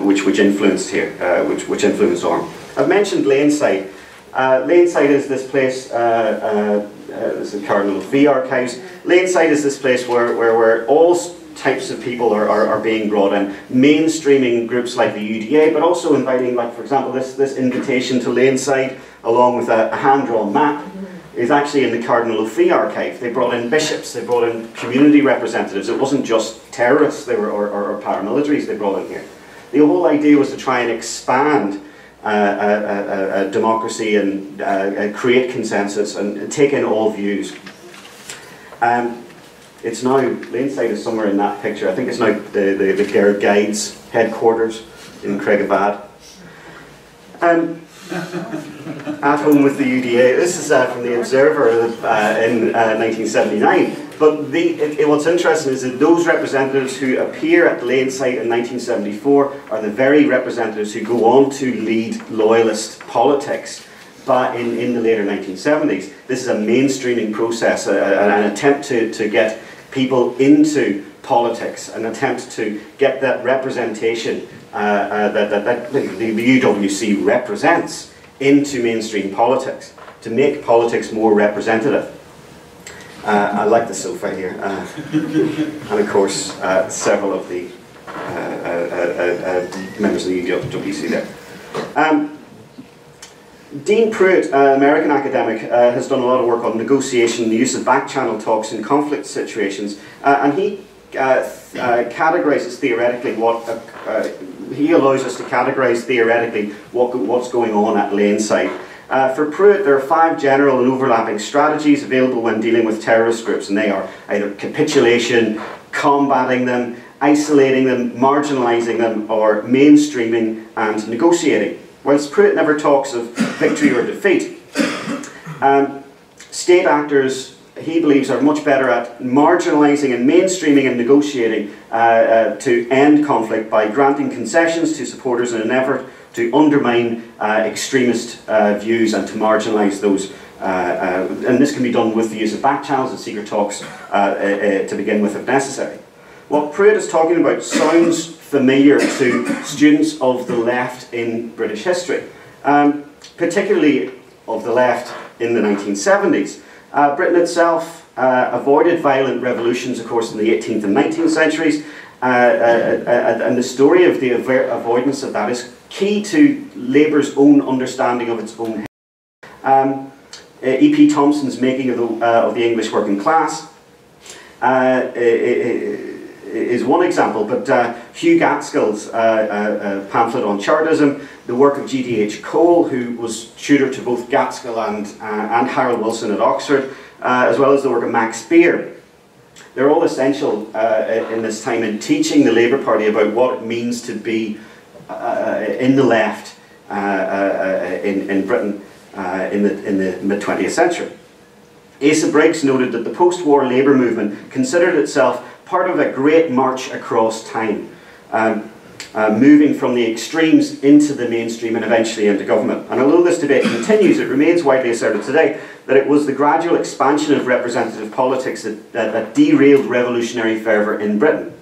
which influenced here, which influenced Orm. I've mentioned Laneside. Laneside is this place. This is the Cardinal Fee Archives. Laneside is this place where all types of people are being brought in, mainstreaming groups like the UDA, but also inviting, like for example, this invitation to Laneside, along with a hand-drawn map, is actually in the Cardinal Fee Archive. They brought in bishops, they brought in community representatives. It wasn't just terrorists or paramilitaries they brought in here. The whole idea was to try and expand democracy and create consensus and take in all views. It's now, Laneside is somewhere in that picture. I think it's now the Gair Guides headquarters in Craigavon. At home with the UDA. This is from the Observer in 1979. But what's interesting is that those representatives who appear at Laneside in 1974 are the very representatives who go on to lead loyalist politics in the later 1970s. This is a mainstreaming process, an attempt to get people into politics, an attempt to get that representation that the UWC represents into mainstream politics, to make politics more representative. I like the sofa here, and of course several of the members of the UWC there. Dean Pruitt, American academic, has done a lot of work on negotiation, the use of back-channel talks in conflict situations, and he categorises theoretically he allows us to categorise theoretically what's going on at Laneside. For Pruitt, there are 5 general and overlapping strategies available when dealing with terrorist groups, and they are either capitulation, combating them, isolating them, marginalising them, or mainstreaming and negotiating. Whilst Pruitt never talks of victory or defeat, state actors, he believes, are much better at marginalising and mainstreaming and negotiating to end conflict by granting concessions to supporters in an effort to undermine extremist views and to marginalise those. And this can be done with the use of back channels and secret talks to begin with if necessary. What Pruitt is talking about sounds familiar to students of the left in British history, particularly of the left in the 1970s. Britain itself avoided violent revolutions, of course, in the 18th and 19th centuries, and the story of the avoidance of that is key to Labour's own understanding of its own history. E.P. Thompson's Making of the English Working Class is one example, but Hugh Gaskell's pamphlet on Chartism, the work of G.D.H. Cole, who was tutor to both Gaskell and Harold Wilson at Oxford, as well as the work of Max Beer. They're all essential in this time in teaching the Labour Party about what it means to be in the left in Britain in the mid-20th century. Asa Briggs noted that the post-war Labour movement considered itself part of a great march across time, moving from the extremes into the mainstream and eventually into government. And although this debate continues, it remains widely asserted today that it was the gradual expansion of representative politics that derailed revolutionary fervour in Britain.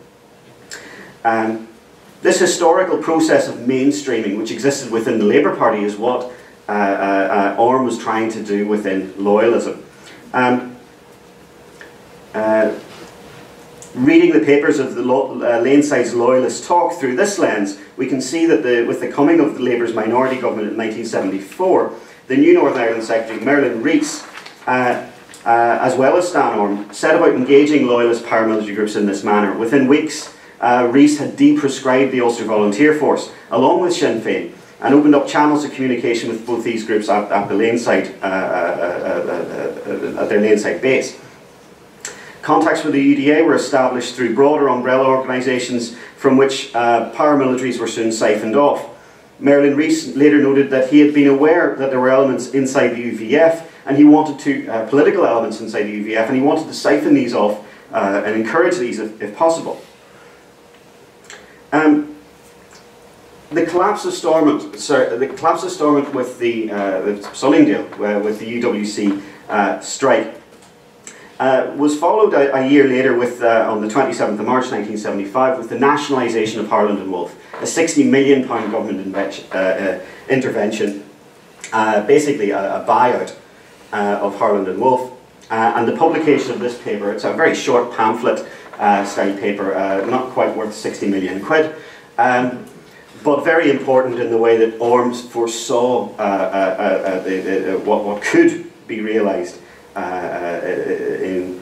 This historical process of mainstreaming, which existed within the Labour Party, is what Orme was trying to do within loyalism. Reading the papers of the Laneside's loyalist talk through this lens, we can see that with the coming of the Labour's minority government in 1974, the new Northern Ireland Secretary, Merlin Rees, as well as Stan Orme, set about engaging loyalist paramilitary groups in this manner. Within weeks, Rees had deprescribed the Ulster Volunteer Force, along with Sinn Féin, and opened up channels of communication with both these groups at the Laneside, at their Laneside base. Contacts with the UDA were established through broader umbrella organisations from which paramilitaries were soon siphoned off. Merlin Rees later noted that he had been aware that there were elements inside the UVF, and he wanted to, political elements inside the UVF, and he wanted to siphon these off and encourage these if possible. The collapse of Stormont, with the Sunningdale, with the UWC strike, was followed a year later with, on the 27th of March 1975, with the nationalisation of Harland and Wolff, a £60 million government intervention, basically a buyout of Harland and Wolff, and the publication of this paper. It's a very short pamphlet style paper, not quite worth 60 million quid, but very important in the way that Orme foresaw what could be realised in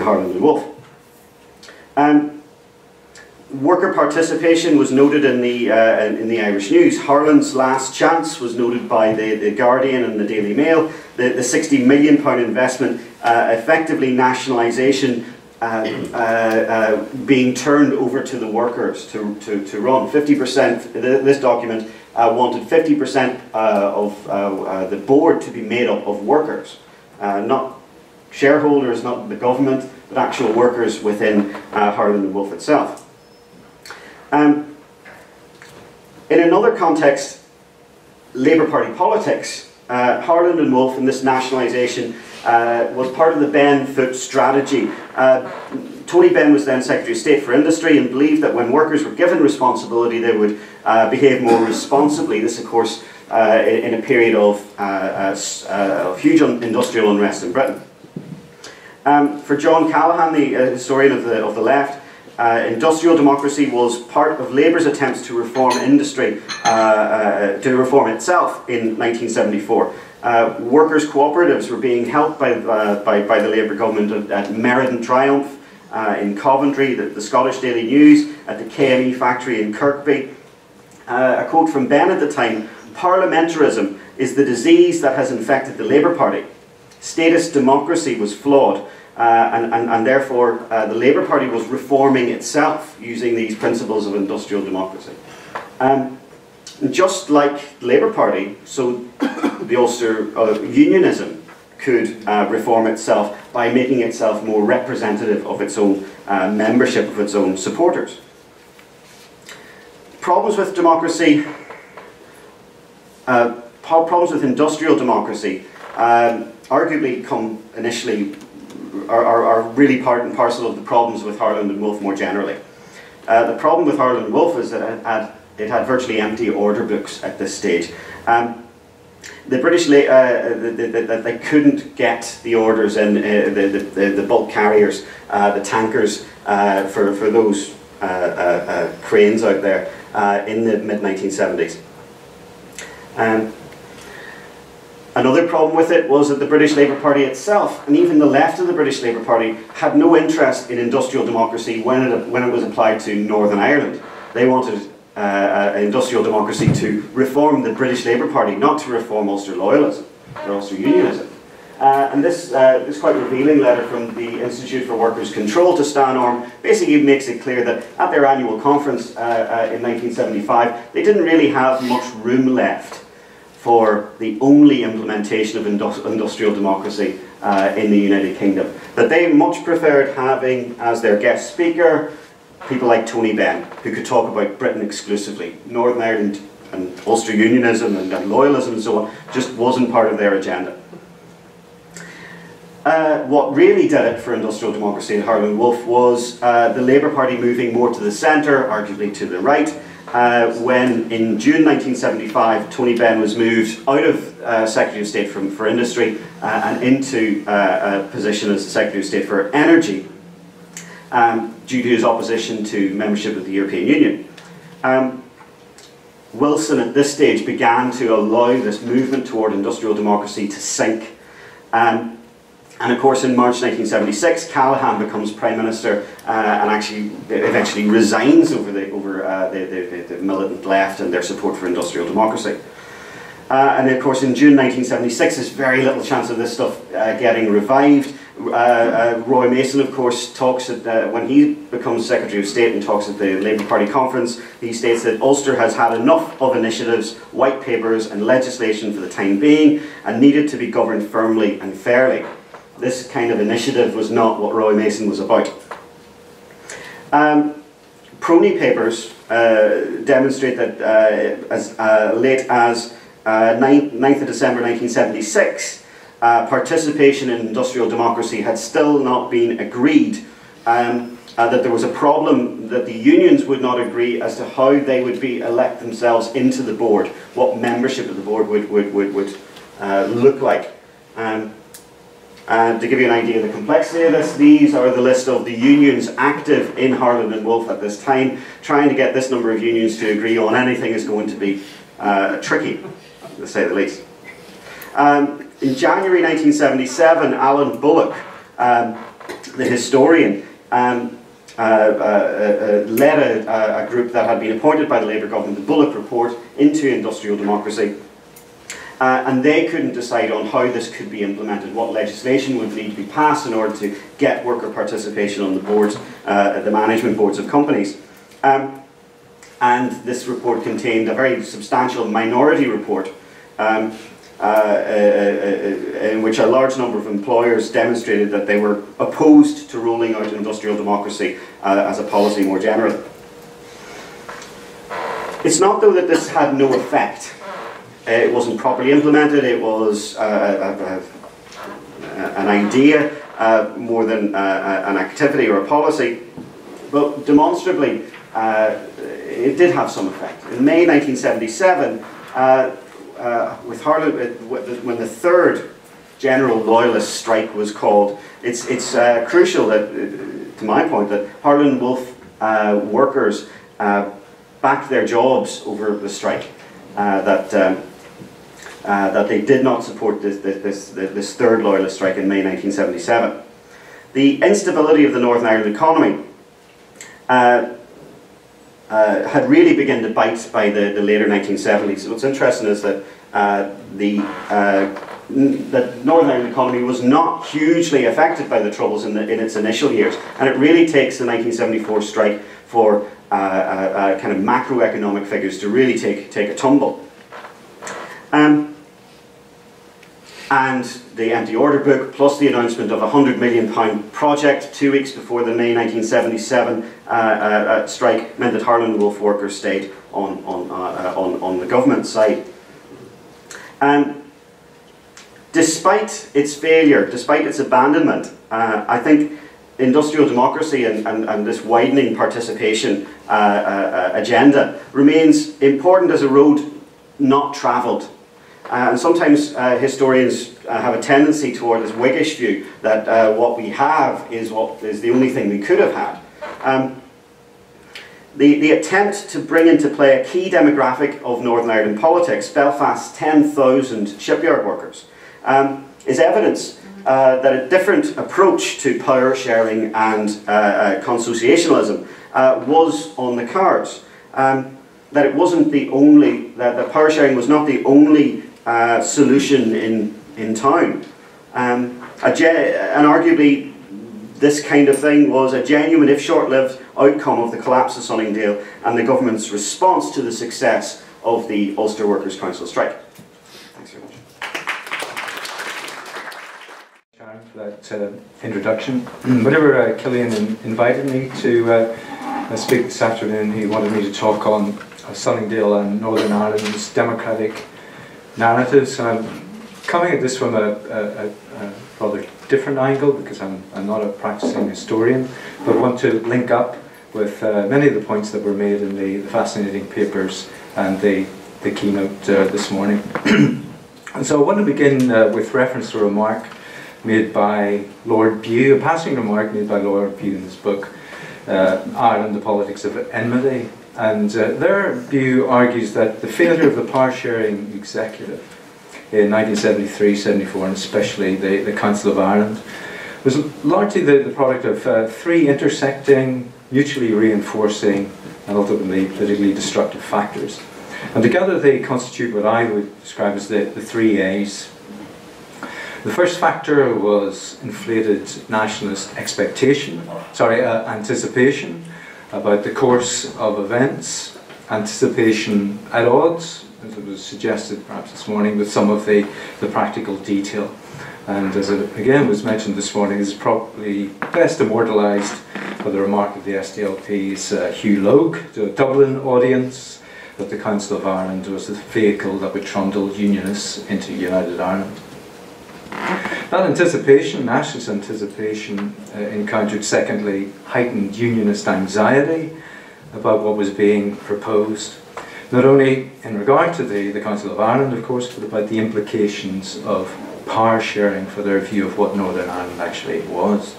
Harland and Wolff. Worker participation was noted in the Irish News. Harland's last chance was noted by the Guardian and the Daily Mail. The £60 million investment, effectively nationalisation, being turned over to the workers to run. 50%. This document wanted 50% of the board to be made up of workers. Not shareholders, not the government, but actual workers within Harland and Wolff itself. In another context, Labour Party politics, Harland and Wolff and this nationalisation was part of the Ben Foot strategy. Tony Benn was then Secretary of State for Industry and believed that when workers were given responsibility they would behave more responsibly. This, of course, in a period of huge industrial unrest in Britain. For John Callaghan, the historian of the left, industrial democracy was part of Labour's attempts to reform industry, to reform itself in 1974. Workers' cooperatives were being helped by the Labour government at Meriden Triumph in Coventry, the Scottish Daily News, at the KME factory in Kirkby. A quote from Ben at the time: "Parliamentarism is the disease that has infected the Labour Party. Statist democracy was flawed, and therefore the Labour Party was reforming itself using these principles of industrial democracy." Just like the Labour Party, so the Ulster Unionism could reform itself by making itself more representative of its own membership, of its own supporters. Problems with democracy, problems with industrial democracy, arguably come initially, are really part and parcel of the problems with Harland and Wolff more generally. The problem with Harland and Wolff is that it had virtually empty order books at this stage. the British, they couldn't get the orders in, the bulk carriers, the tankers, for those cranes out there in the mid-1970s. Another problem with it was that the British Labour Party itself, and even the left of the British Labour Party, had no interest in industrial democracy when it was applied to Northern Ireland. They wanted industrial democracy to reform the British Labour Party, not to reform Ulster loyalism or Ulster unionism. And this quite revealing letter from the Institute for Workers' Control to Stan Orme basically makes it clear that at their annual conference in 1975, they didn't really have much room left for the only implementation of industrial democracy in the United Kingdom. That they much preferred having as their guest speaker people like Tony Benn, who could talk about Britain exclusively. Northern Ireland and Ulster unionism and loyalism and so on just wasn't part of their agenda. What really did it for industrial democracy in Harland Wolff was the Labour Party moving more to the centre, arguably to the right, when in June 1975 Tony Benn was moved out of Secretary of State for Industry and into a position as Secretary of State for Energy due to his opposition to membership of the European Union. Wilson at this stage began to allow this movement toward industrial democracy to sink. And of course, in March 1976, Callaghan becomes Prime Minister and actually eventually resigns over the militant left and their support for industrial democracy. And of course, in June 1976, there's very little chance of this stuff getting revived. Roy Mason, of course, talks at, when he becomes Secretary of State and talks at the Labour Party conference, he states that Ulster has had enough of initiatives, white papers and legislation for the time being and needed to be governed firmly and fairly. This kind of initiative was not what Roy Mason was about. PRONI papers demonstrate that as late as 9th of December 1976, participation in industrial democracy had still not been agreed, that there was a problem that the unions would not agree as to how they would elect themselves into the board, what membership of the board would look like. And to give you an idea of the complexity of this, these are the list of the unions active in Harland and Wolff at this time. Trying to get this number of unions to agree on anything is going to be tricky, to say the least. In January 1977, Alan Bullock, the historian, led a group that had been appointed by the Labour government, the Bullock Report, into industrial democracy. And they couldn't decide on how this could be implemented, what legislation would need to be passed in order to get worker participation on the boards, the management boards of companies. And this report contained a very substantial minority report in which a large number of employers demonstrated that they were opposed to rolling out industrial democracy as a policy more generally. It's not, though, that this had no effect. It wasn't properly implemented. It was an idea more than an activity or a policy, but demonstrably it did have some effect. In May 1977, with Harland, when the third general loyalist strike was called, it's crucial that, to my point, that Harland and Wolff workers backed their jobs over the strike. That they did not support this third loyalist strike in May 1977. The instability of the Northern Ireland economy had really begun to bite by the later 1970s. What's interesting is that the Northern Ireland economy was not hugely affected by the Troubles in its initial years, and it really takes the 1974 strike for kind of macroeconomic figures to really take a tumble. And the empty order book, plus the announcement of a £100 million project 2 weeks before the May 1977 strike, meant that Harland and Wolff workers stayed on the government side. Despite its failure, despite its abandonment, I think industrial democracy and this widening participation agenda remains important as a road not travelled. And sometimes historians have a tendency toward this Whiggish view that what we have is the only thing we could have had. The attempt to bring into play a key demographic of Northern Ireland politics, Belfast's 10,000 shipyard workers, is evidence that a different approach to power sharing and consociationalism was on the cards. That it wasn't the only, that power sharing was not the only solution in town. And arguably this kind of thing was a genuine, if short-lived, outcome of the collapse of Sunningdale and the government's response to the success of the Ulster Workers Council Strike. Thanks very much. Sharon, for that introduction. Whenever Killian invited me to speak this afternoon, he wanted me to talk on Sunningdale and Northern Ireland's democratic narratives. And I'm coming at this from a rather different angle because I'm not a practicing historian, but want to link up with many of the points that were made in the fascinating papers and the keynote this morning. And so I want to begin with reference to a remark made by Lord Bute, a passing remark made by Lord Bute in his book, Ireland, the Politics of Enmity. And there Bute argues that the failure of the power-sharing executive in 1973-74, and especially the Council of Ireland, was largely the product of three intersecting, mutually reinforcing, and ultimately politically destructive factors. And together they constitute what I would describe as the three A's. The first factor was inflated nationalist anticipation about the course of events, anticipation at odds, as it was suggested perhaps this morning, with some of the practical detail. And as it again was mentioned this morning, is probably best immortalised by the remark of the SDLP's Hugh Logue to a Dublin audience that the Council of Ireland was the vehicle that would trundle unionists into United Ireland. That anticipation, nationalist anticipation, encountered secondly heightened unionist anxiety about what was being proposed, not only in regard to the Council of Ireland, of course, but about the implications of power sharing for their view of what Northern Ireland actually was.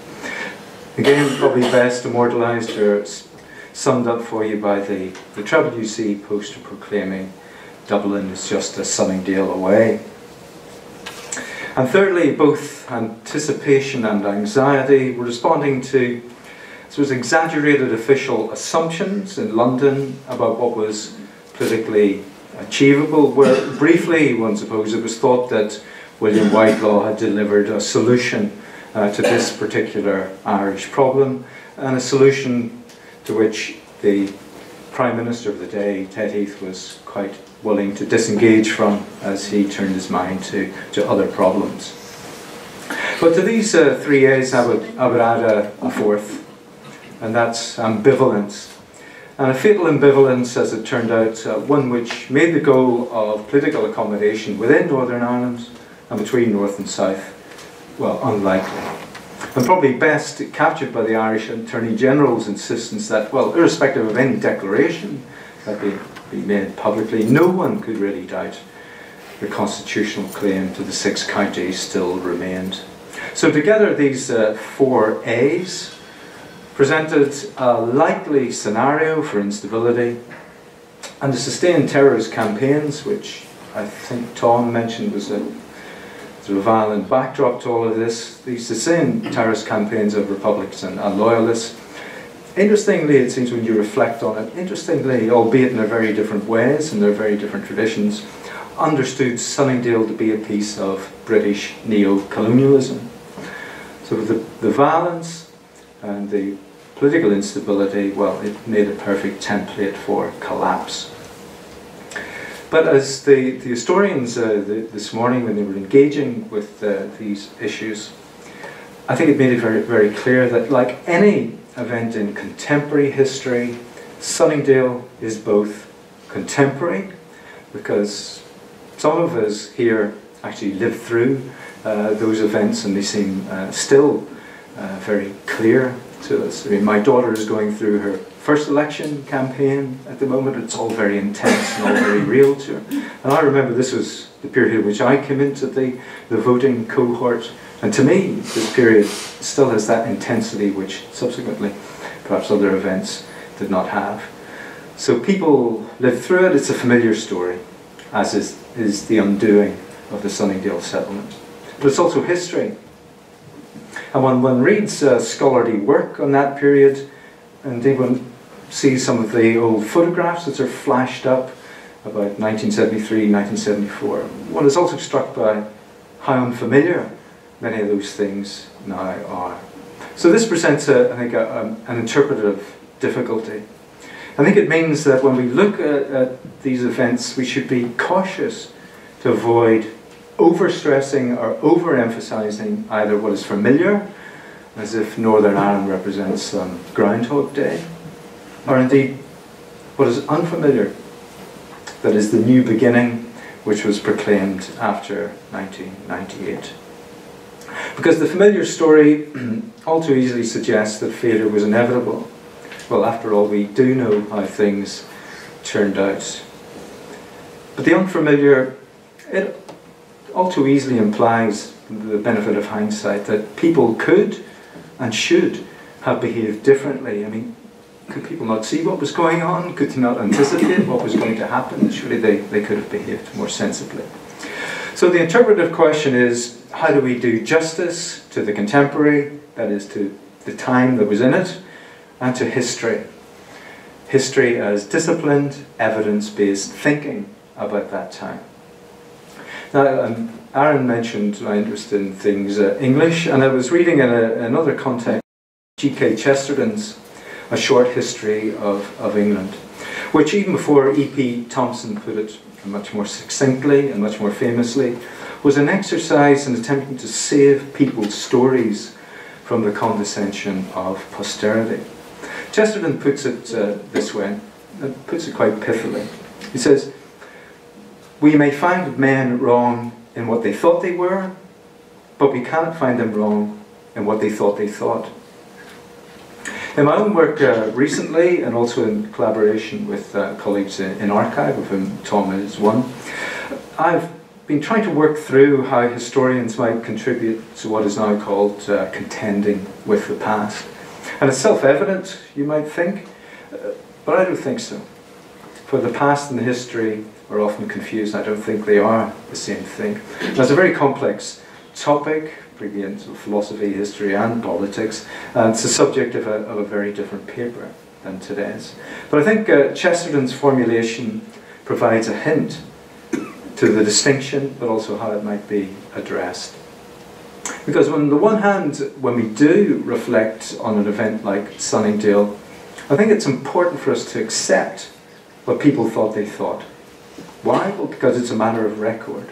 Again, probably best immortalised or summed up for you by the WC poster proclaiming Dublin is just a Sunningdale away. And thirdly, both anticipation and anxiety were responding to exaggerated official assumptions in London about what was politically achievable, where briefly, one supposes, it was thought that William Whitelaw had delivered a solution to this particular Irish problem, and a solution to which the Prime Minister of the day, Ted Heath, was quite willing to disengage from as he turned his mind to other problems. But to these three A's I would add a fourth, and that's ambivalence. And a fatal ambivalence, as it turned out, one which made the goal of political accommodation within Northern Ireland and between North and South, well, unlikely. And probably best captured by the Irish Attorney General's insistence that, well, irrespective of any declaration that be made publicly, no one could really doubt the constitutional claim to the 6 counties still remained. So together these 4 A's presented a likely scenario for instability, and the sustained terrorist campaigns, which I think Tom mentioned was a sort of violent backdrop to all of this, these sustained terrorist campaigns of Republicans and Loyalists. Interestingly, it seems when you reflect on it, interestingly, albeit in their very different ways and their very different traditions, understood Sunningdale to be a piece of British neo-colonialism. So the violence and the political instability, well, it made a perfect template for collapse. But as the historians this morning, when they were engaging with these issues, I think it made it very, very clear that, like any event in contemporary history, Sunningdale is both contemporary, because some of us here actually lived through those events and they seem still very clear to us. I mean, my daughter is going through her first election campaign at the moment. It's all very intense and all very real to her. And I remember this was the period in which I came into the voting cohort. And to me, this period still has that intensity which subsequently perhaps other events did not have. So people lived through it. It's a familiar story, as is the undoing of the Sunningdale settlement. But it's also history. And when one reads scholarly work on that period, and even sees some of the old photographs that are flashed up about 1973, 1974, one is also struck by how unfamiliar many of those things now are. So this presents, I think, an interpretive difficulty. I think it means that when we look at these events, we should be cautious to avoid overstressing or overemphasizing either what is familiar, as if Northern Ireland represents Groundhog Day, or indeed what is unfamiliar, that is the new beginning which was proclaimed after 1998. Because the familiar story all too easily suggests that failure was inevitable. Well, after all, we do know how things turned out. But the unfamiliar, it all too easily implies the benefit of hindsight, that people could and should have behaved differently. I mean, could people not see what was going on? Could they not anticipate what was going to happen? Surely they could have behaved more sensibly. So the interpretive question is, how do we do justice to the contemporary, that is to the time that was in it, and to history? History as disciplined, evidence-based thinking about that time. Now, Aaron mentioned my interest in things English, and I was reading in another context G.K. Chesterton's A Short History of England, which even before E.P. Thompson put it much more succinctly and much more famously, was an exercise in attempting to save people's stories from the condescension of posterity. Chesterton puts it this way, and puts it quite pithily. He says, "We may find men wrong in what they thought they were, but we cannot find them wrong in what they thought they thought." In my own work recently, and also in collaboration with colleagues in Archive, of whom Tom is one, I've been trying to work through how historians might contribute to what is now called contending with the past. And it's self-evident, you might think, but I don't think so. For the past and the history are often confused. I don't think they are the same thing. Now, it's a very complex topic, bringing into philosophy, history and politics, and it's the subject of a very different paper than today's. But I think Chesterton's formulation provides a hint to the distinction, but also how it might be addressed. Because on the one hand, when we do reflect on an event like Sunningdale, I think it's important for us to accept what people thought they thought. Why? Well, because it's a matter of record.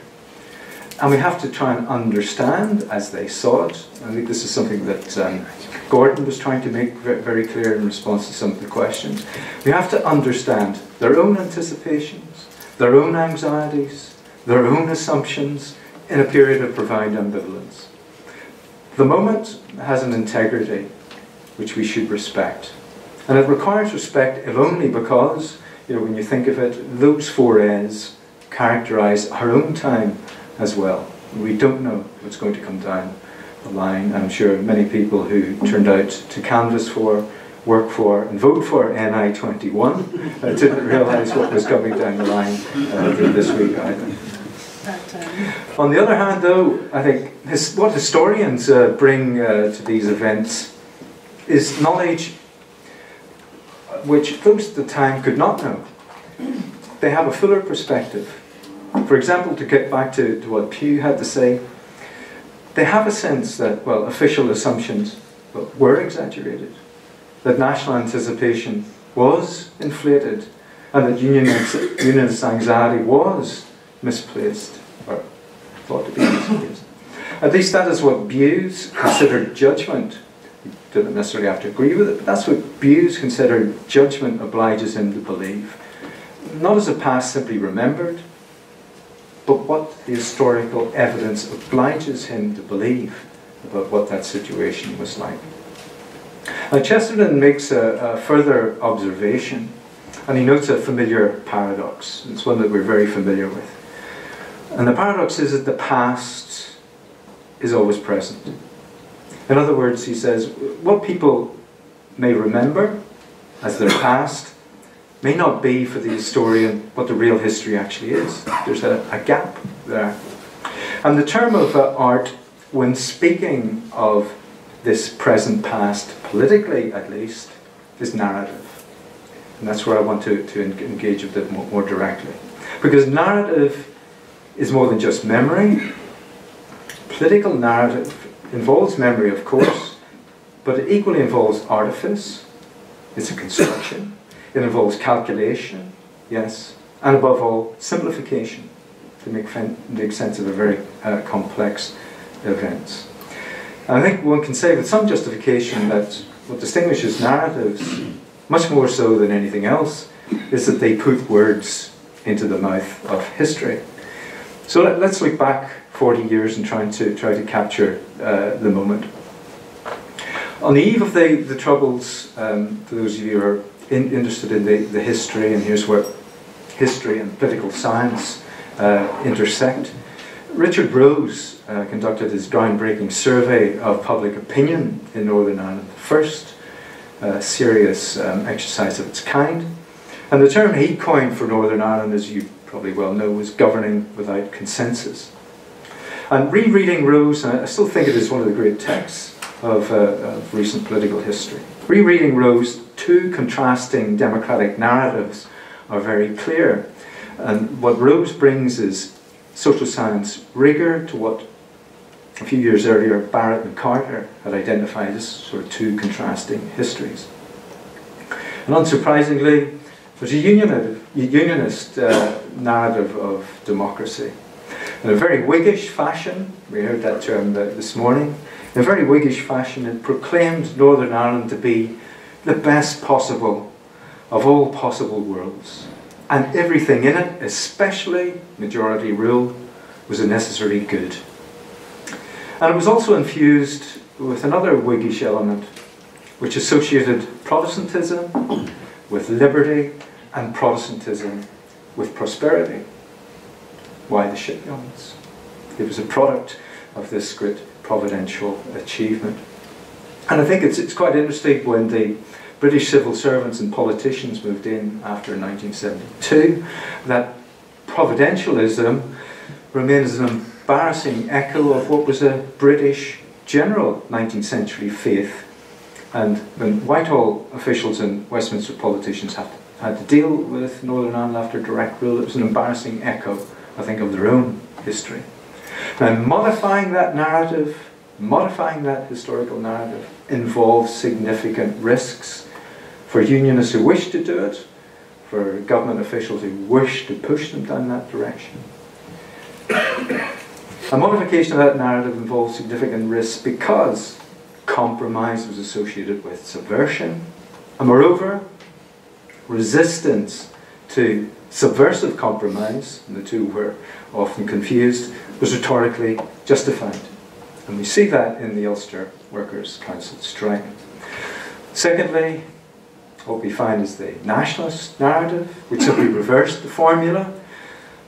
And we have to try and understand as they saw it. I think this is something that Gordon was trying to make very clear in response to some of the questions. We have to understand their own anticipations, their own anxieties, their own assumptions in a period of profound ambivalence. The moment has an integrity which we should respect. And it requires respect if only because, when you think of it, those four A's characterize our own time as well. We don't know what's going to come down the line. I'm sure many people who turned out to canvass for, work for and vote for NI 21 didn't realise what was coming down the line this week either. On the other hand, though, I think what historians bring to these events is knowledge which those at the time could not know. They have a fuller perspective. For example, to get back to what Pew had to say, they have a sense that, well, official assumptions were exaggerated, that national anticipation was inflated, and that unionist anxiety was misplaced, or thought to be misplaced. At least that is what Bewes considered judgment. He didn't necessarily have to agree with it, but that's what Bewes considered judgment obliges him to believe. Not as a past simply remembered, but what the historical evidence obliges him to believe about what that situation was like. Now, Chesterton makes a further observation, and he notes a familiar paradox. It's one that we're very familiar with. And the paradox is that the past is always present. In other words, he says, what people may remember as their past may not be for the historian what the real history actually is. There's a gap there. And the term of art, when speaking of this present past, politically at least, is narrative. And that's where I want to engage a bit more directly. Because narrative is more than just memory. Political narrative involves memory, of course, but it equally involves artifice. It's a construction. It involves calculation, yes, and above all, simplification to make sense of a very complex events. And I think one can say with some justification that what distinguishes narratives, much more so than anything else, is that they put words into the mouth of history. So let's look back 40 years and try to capture the moment. On the eve of the Troubles, for those of you who are interested in the history, and here's where history and political science intersect, Richard Rose conducted his groundbreaking survey of public opinion in Northern Ireland, the first serious exercise of its kind. And the term he coined for Northern Ireland, as you probably well know, was governing without consensus. And rereading Rose, I still think it is one of the great texts of recent political history. Rereading Rose, two contrasting democratic narratives are very clear. And what Rose brings is social science rigour to what a few years earlier Barrett and Carter had identified as sort of two contrasting histories. And unsurprisingly, there's a unionist narrative of democracy. In a very Whiggish fashion, we heard that term this morning, in a very Whiggish fashion, it proclaimed Northern Ireland to be the best possible of all possible worlds. And everything in it, especially majority rule, was a necessary good. And it was also infused with another Whiggish element, which associated Protestantism with liberty and Protestantism with prosperity. Why the shipyards? It was a product of this great providential achievement. And I think it's quite interesting when the British civil servants and politicians moved in after 1972, that providentialism remains an embarrassing echo of what was a British general 19th century faith. And when Whitehall officials and Westminster politicians had to deal with Northern Ireland after direct rule, it was an embarrassing echo, I think, of their own history. And modifying that narrative, modifying that historical narrative, involves significant risks for unionists who wish to do it, for government officials who wish to push them down that direction. A modification of that narrative involves significant risks because compromise was associated with subversion, and moreover, resistance to subversive compromise, and the two were often confused, was rhetorically justified. And we see that in the Ulster Workers Council Strike. Secondly, what we find is the Nationalist narrative, which simply reversed the formula,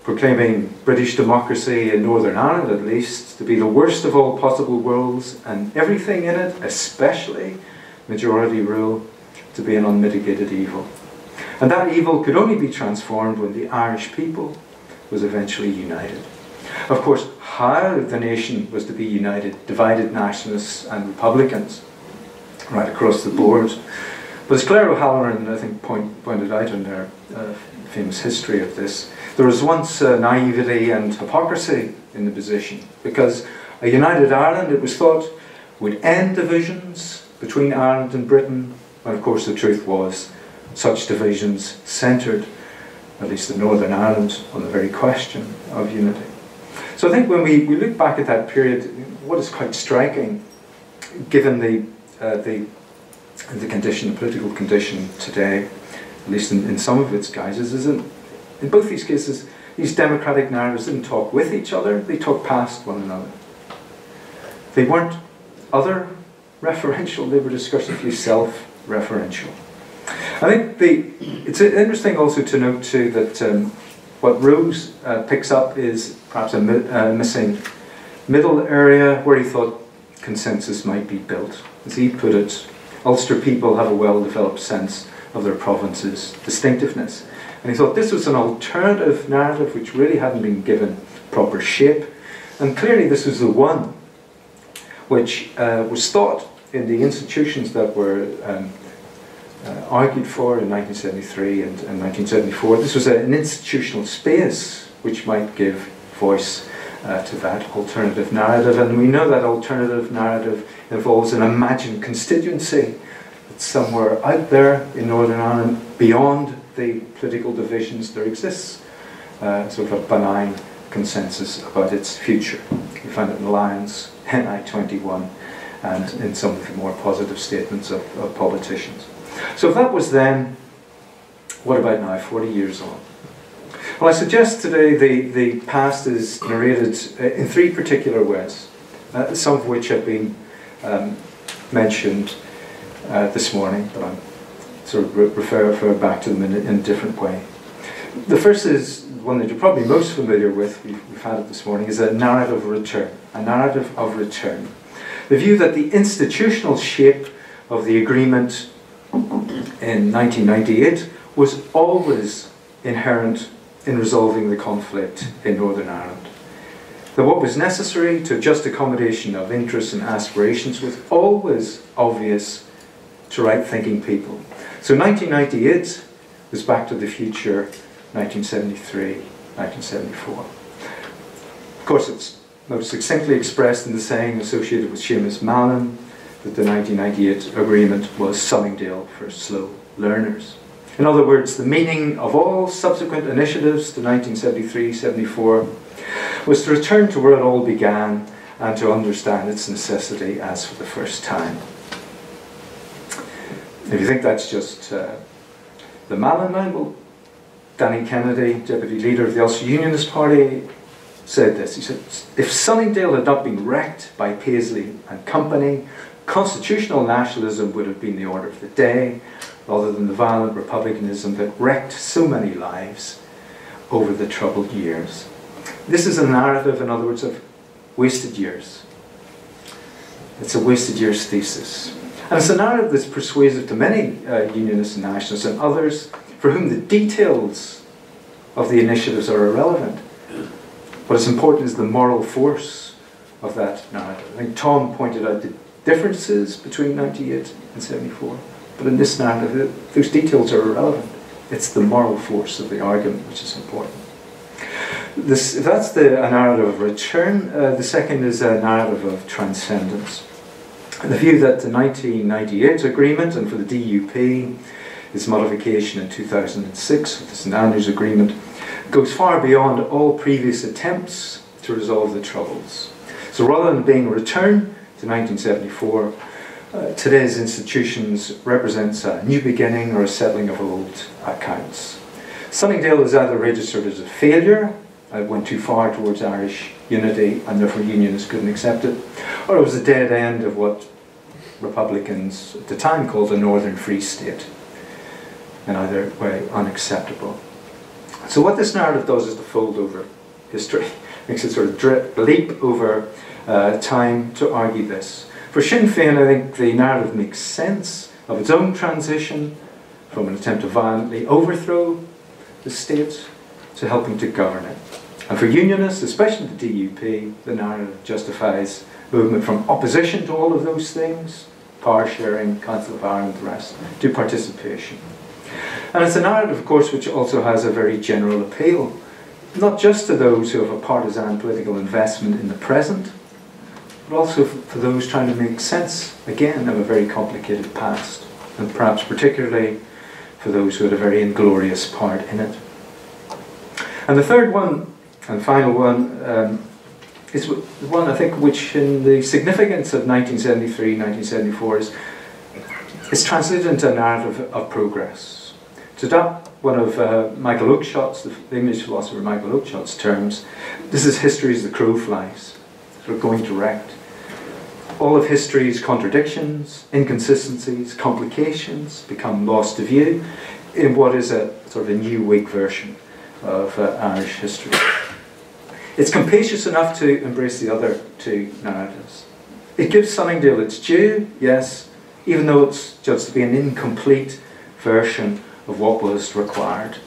proclaiming British democracy in Northern Ireland at least to be the worst of all possible worlds, and everything in it, especially majority rule, to be an unmitigated evil. And that evil could only be transformed when the Irish people was eventually united. Of course, how the nation was to be united divided nationalists and republicans right across the board. But as Claire O'Halloran, I think, pointed out in their famous history of this, there was once naivety and hypocrisy in the position, because a united Ireland, it was thought, would end divisions between Ireland and Britain, and of course the truth was such divisions centred, at least in Northern Ireland, on the very question of unity. So I think when we look back at that period, what is quite striking, given the condition, the political condition today, at least in some of its guises, is that in both these cases, these democratic narratives didn't talk with each other, they talked past one another. They weren't other-referential, they were discursively self-referential. I think it's interesting also to note too that What Rose picks up is perhaps a missing middle area where he thought consensus might be built. As he put it, Ulster people have a well-developed sense of their province's distinctiveness. And he thought this was an alternative narrative which really hadn't been given proper shape. And clearly this was the one which was thought in the institutions that were argued for in 1973 and 1974. This was an institutional space which might give voice to that alternative narrative. And we know that alternative narrative involves an imagined constituency that's somewhere out there in Northern Ireland beyond the political divisions. There exists sort of a benign consensus about its future. We find it in Lyons, NI21, and in some of the more positive statements of politicians. So if that was then, what about now, 40 years on? Well, I suggest today the past is narrated in three particular ways, some of which have been mentioned this morning, but I'm sort of refer back to them in a different way. The first is one that you're probably most familiar with, we've had it this morning, is a narrative of return. A narrative of return. The view that the institutional shape of the agreement in 1998 was always inherent in resolving the conflict in Northern Ireland. That what was necessary to just accommodation of interests and aspirations was always obvious to right-thinking people. So 1998 was Back to the Future, 1973, 1974. Of course, it's most succinctly expressed in the saying associated with Seamus Mallon that the 1998 agreement was Sunningdale for slow learners. In other words, the meaning of all subsequent initiatives to 1973-74 was to return to where it all began and to understand its necessity as for the first time. If you think that's just the Mallon line, well, Danny Kennedy, deputy leader of the Ulster Unionist Party, said this. He said, if Sunningdale had not been wrecked by Paisley and company, constitutional nationalism would have been the order of the day, rather than the violent republicanism that wrecked so many lives over the troubled years. This is a narrative, in other words, of wasted years. It's a wasted years thesis. And it's a narrative that's persuasive to many unionists and nationalists and others for whom the details of the initiatives are irrelevant. What is important is the moral force of that narrative. I think Tom pointed out the differences between 98 and 74. But in this narrative, those details are irrelevant. It's the moral force of the argument which is important. That's a narrative of return. The second is a narrative of transcendence. The view that the 1998 agreement, and for the DUP, its modification in 2006 with the St Andrews Agreement, goes far beyond all previous attempts to resolve the troubles. So rather than being a return to 1974, today's institutions represents a new beginning or a settling of old accounts. Sunningdale is either registered as a failure, it went too far towards Irish unity and therefore unionists couldn't accept it, or it was a dead end of what Republicans at the time called a Northern Free State, in either way unacceptable. So what this narrative does is to fold over history, makes it sort of leap over time to argue this. For Sinn Féin, I think the narrative makes sense of its own transition from an attempt to violently overthrow the state to helping to govern it. And for unionists, especially the DUP, the narrative justifies movement from opposition to all of those things, power sharing, Council of Ireland, the rest, to participation. And it's a narrative, of course, which also has a very general appeal, not just to those who have a partisan political investment in the present, but also for those trying to make sense, again, of a very complicated past, and perhaps particularly for those who had a very inglorious part in it. And the third one, and final one, is the one, I think, which in the significance of 1973, 1974 is translated into a narrative of progress. To adopt one of Michael Oakeshott's, the English philosopher Michael Oakeshott's terms, this is history as the crow flies, sort of going direct. All of history's contradictions, inconsistencies, complications become lost to view in what is a sort of a new, weak version of Irish history. It's capacious enough to embrace the other two narratives. It gives Sunningdale its due, yes, even though it's judged to be an incomplete version of what was required.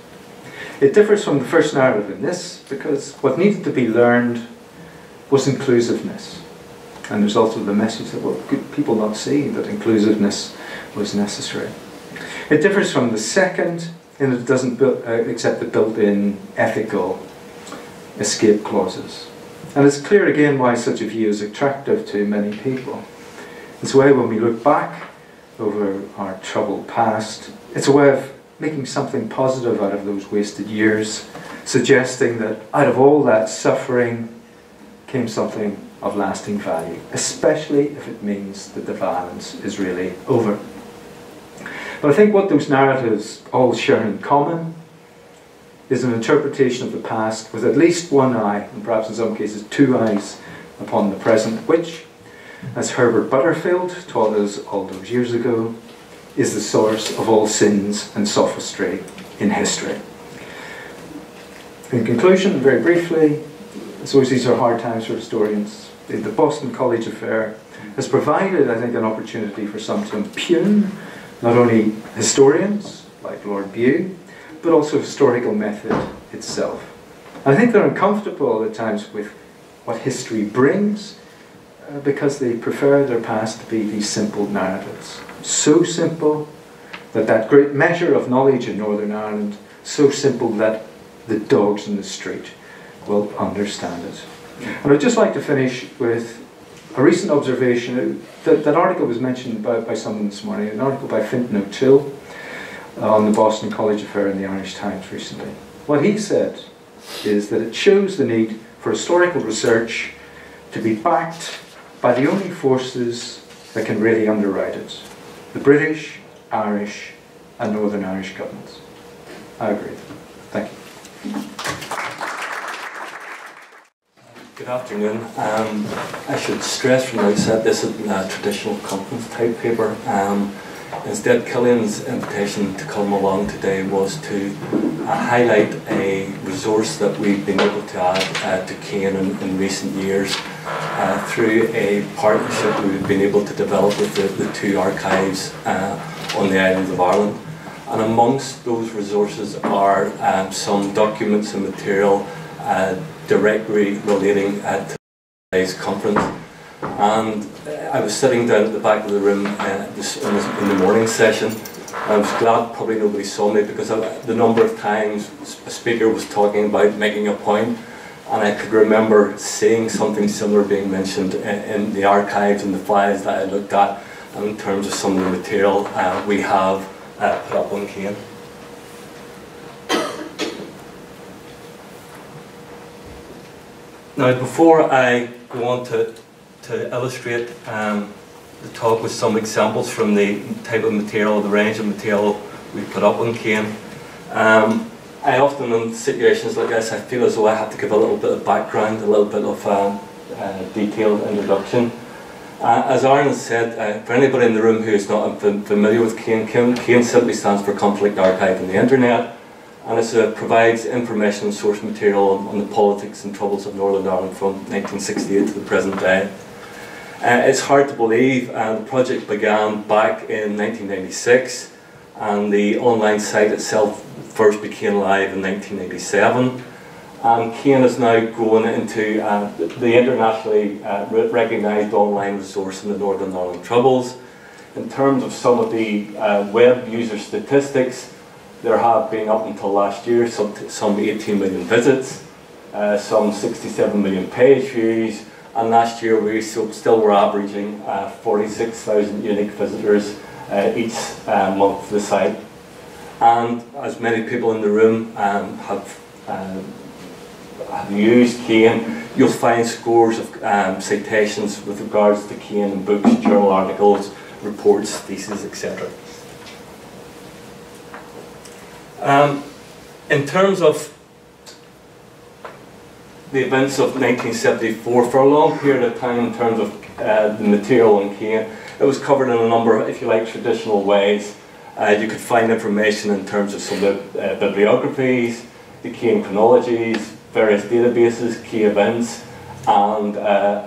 It differs from the first narrative in this because what needed to be learned was inclusiveness. And there's also the message that, well, could people not see that inclusiveness was necessary? It differs from the second in that it doesn't accept the built-in ethical escape clauses. And it's clear again why such a view is attractive to many people. It's a way when we look back over our troubled past, it's a way of making something positive out of those wasted years, suggesting that out of all that suffering came something of lasting value, especially if it means that the violence is really over. But I think what those narratives all share in common is an interpretation of the past with at least one eye, and perhaps in some cases two eyes, upon the present, which, as Herbert Butterfield taught us all those years ago, is the source of all sins and sophistry in history. In conclusion, very briefly, I suppose these are hard times for historians. The Boston College affair has provided, I think, an opportunity for some to impugn not only historians, like Lord Bew, but also historical method itself. I think they're uncomfortable at times with what history brings because they prefer their past to be these simple narratives. So simple that that great measure of knowledge in Northern Ireland, so simple that the dogs in the street will understand it. And I'd just like to finish with a recent observation. That article was mentioned by someone this morning, an article by Fintan O'Toole on the Boston College affair in the Irish Times recently. What he said is that it shows the need for historical research to be backed by the only forces that can really underwrite it: the British, Irish and Northern Irish governments. I agree. Thank you. Good afternoon. I should stress from the outset this isn't a traditional conference type paper. Instead, Killian's invitation to come along today was to highlight a resource that we've been able to add to Cain in recent years through a partnership we've been able to develop with the two archives on the islands of Ireland. And amongst those resources are some documents and material directly relating to today's conference. And I was sitting down at the back of the room in the morning session. I was glad probably nobody saw me because the number of times a speaker was talking about making a point, and I could remember seeing something similar being mentioned in the archives and the files that I looked at, and in terms of some of the material we have put up on Cain. Now, before I go on to illustrate the talk with some examples from the type of material, the range of material we put up on Cain, I often, in situations like this, I feel as though I have to give a little bit of background, a little bit of detailed introduction. As Aaron said, for anybody in the room who is not familiar with Cain, Cain simply stands for Conflict Archive on the Internet, and it provides information and source material on the politics and troubles of Northern Ireland from 1968 to the present day. It's hard to believe the project began back in 1996, and the online site itself first became live in 1987. And Cain is now grown into the internationally recognised online resource in the Northern Ireland Troubles. In terms of some of the web user statistics, there have been, up until last year, some 18 million visits, some 67 million page views, and last year we still were averaging 46,000 unique visitors each month to the site. And as many people in the room have used Cain, you'll find scores of citations with regards to Cain in books, journal articles, reports, theses, etc. In terms of the events of 1974, for a long period of time, in terms of the material on Cain, it was covered in a number of, if you like, traditional ways. You could find information in terms of some of the bibliographies, the key chronologies, various databases, key events, and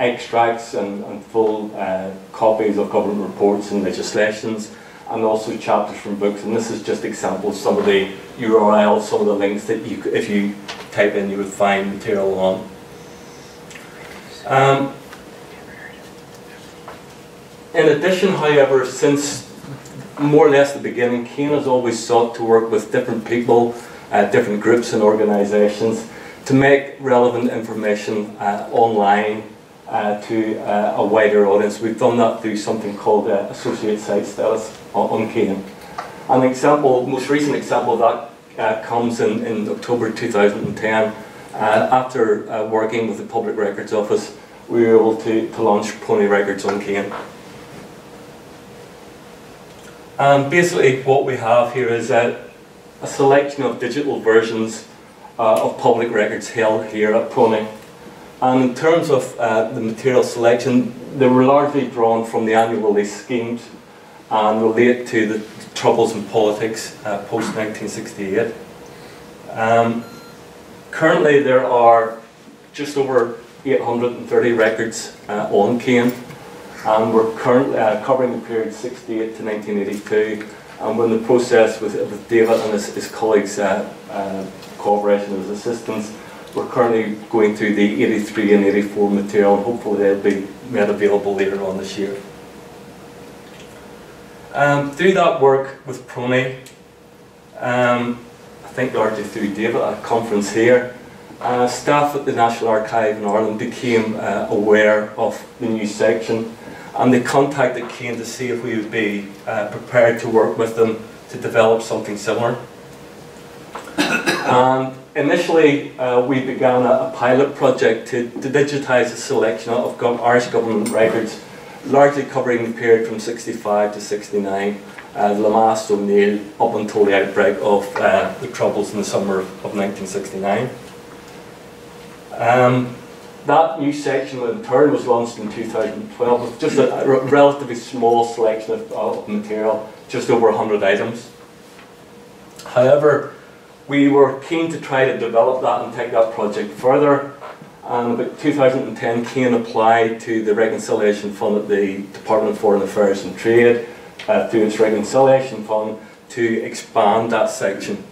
extracts and full copies of government reports and legislations, and also chapters from books. And this is just examples, some of the URLs, some of the links that you, if you type in, you would find material on. In addition, however, since more or less the beginning, CAIN has always sought to work with different people, different groups and organisations to make relevant information online to a wider audience. We've done that through something called associate site status on CAIN. An example, most recent example of that comes in October 2010. After working with the Public Records Office, we were able to launch PRONI records on CAIN. And basically what we have here is a selection of digital versions of public records held here at PRONI. And in terms of the material selection, they were largely drawn from the annual release schemes and relate to the troubles in politics post-1968. Currently there are just over 830 records on CAIN, and we're currently covering the period 68 to 1982, and we're in the process with David and his colleagues' cooperation and his assistance. We're currently going through the 83 and 84 material, and hopefully they'll be made available later on this year. Through that work with PRONI, I think largely through David at a conference here, staff at the National Archive in Ireland became aware of the new section, and they contacted CAIN to see if we would be prepared to work with them to develop something similar. And initially we began a pilot project to digitise a selection of Irish government records, largely covering the period from 65 to 69, Lamass O'Neill, up until the outbreak of the Troubles in the summer of 1969. That new section in turn was launched in 2012 with just a relatively small selection of material, just over 100 items. However, we were keen to try to develop that and take that project further, and about 2010 CAIN applied to the Reconciliation Fund at the Department of Foreign Affairs and Trade through its Reconciliation Fund to expand that section.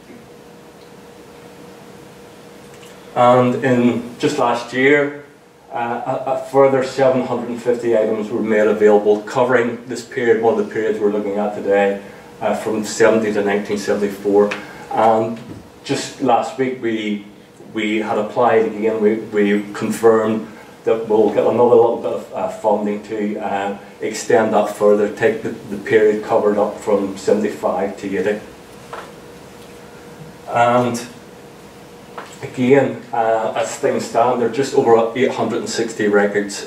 And in just last year, a further 750 items were made available, covering this period, one of the periods we're looking at today, from 70 to 1974. And just last week we had applied again. We confirmed that we'll get another little bit of funding to extend that further, take the period covered up from 75 to 80. And again, as things stand, there are just over 860 records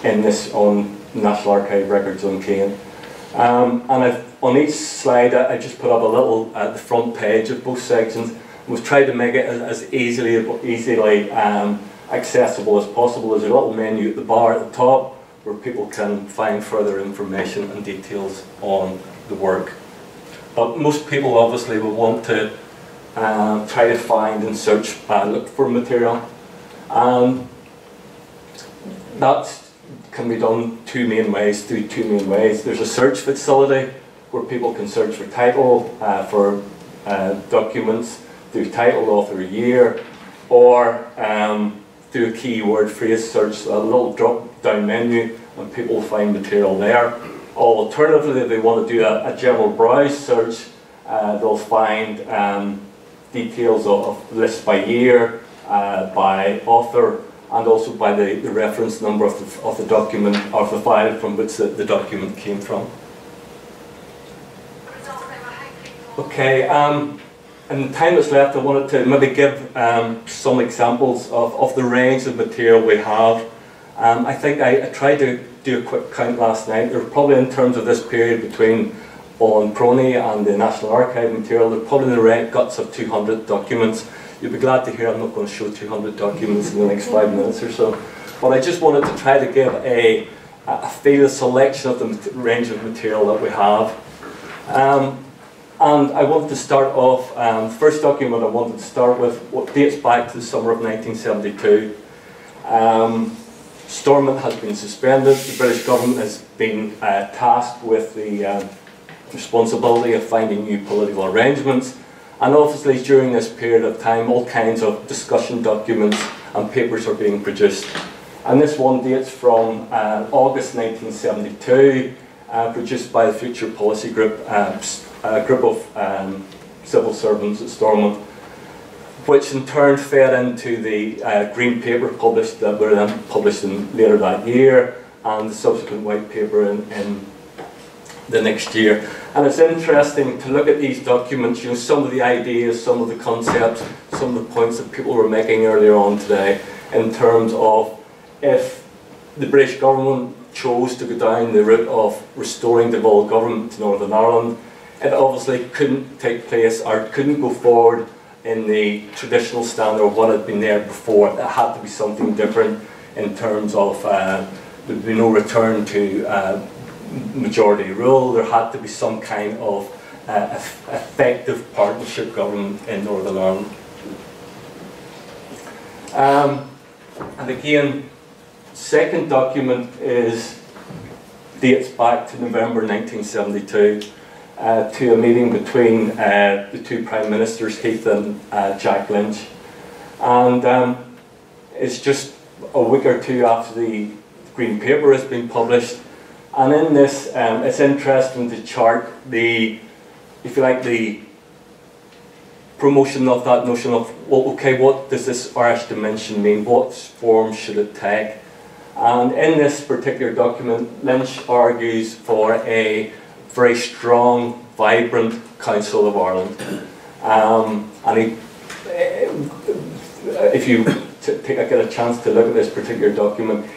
in this on National Archive records on CAIN. And on each slide I just put up a little the front page of both sections. We've tried to make it as easily accessible as possible. There's a little menu at the bar at the top where people can find further information and details on the work. But most people obviously will want to try to find and search, look for material. That can be done through two main ways. There's a search facility where people can search for title, for documents, through title, author, year, or through a keyword phrase search, a little drop down menu, and people will find material there. Alternatively, if they want to do a general browse search, they'll find details of lists by year, by author, and also by the reference number of the document, or the file from which the document came from. Okay, in the time that's left, I wanted to maybe give some examples of the range of material we have. I think I tried to do a quick count last night. There were probably, in terms of this period between on PRONI and the National Archive material, there are probably the guts of 200 documents. You'll be glad to hear I'm not going to show 200 documents in the next 5 minutes or so. But I just wanted to try to give a feel, a selection of the range of material that we have. And I wanted to start off, the first document I wanted to start with what dates back to the summer of 1972. Stormont has been suspended. The British government has been tasked with the responsibility of finding new political arrangements. And obviously during this period of time, all kinds of discussion documents and papers are being produced. And this one dates from August 1972, produced by the Future Policy Group, a group of civil servants at Stormont, which in turn fed into the Green Paper published that were then published later that year, and the subsequent White Paper in the next year. And it's interesting to look at these documents, you know, some of the ideas, some of the concepts, some of the points that people were making earlier on today in terms of if the British government chose to go down the route of restoring devolved government to Northern Ireland, it obviously couldn't take place or couldn't go forward in the traditional standard of what had been there before. It had to be something different in terms of there'd be no return to majority rule. There had to be some kind of effective partnership government in Northern Ireland. And again, second document dates back to November 1972 to a meeting between the two Prime Ministers, Heath and Jack Lynch. And it's just a week or two after the Green Paper has been published. And in this, it's interesting to chart the, if you like, the promotion of that notion of, well, okay, what does this Irish dimension mean? What form should it take? And in this particular document, Lynch argues for a very strong, vibrant Council of Ireland. And he, if you get a chance to look at this particular document,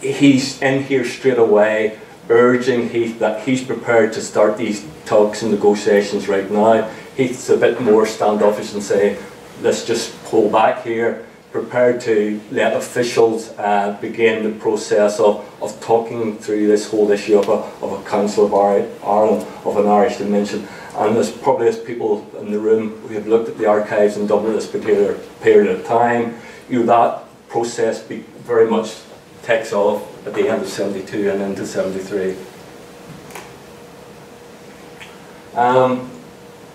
he's in here straight away urging Heath that he's prepared to start these talks and negotiations right now. Heath's a bit more standoffish and say, let's just pull back here, prepared to let officials begin the process of talking through this whole issue of a Council of Ireland, of an Irish dimension. And there's probably as people in the room who have looked at the archives in Dublin this particular period of time, you know, that process very much takes off at the end of 72 and into 73.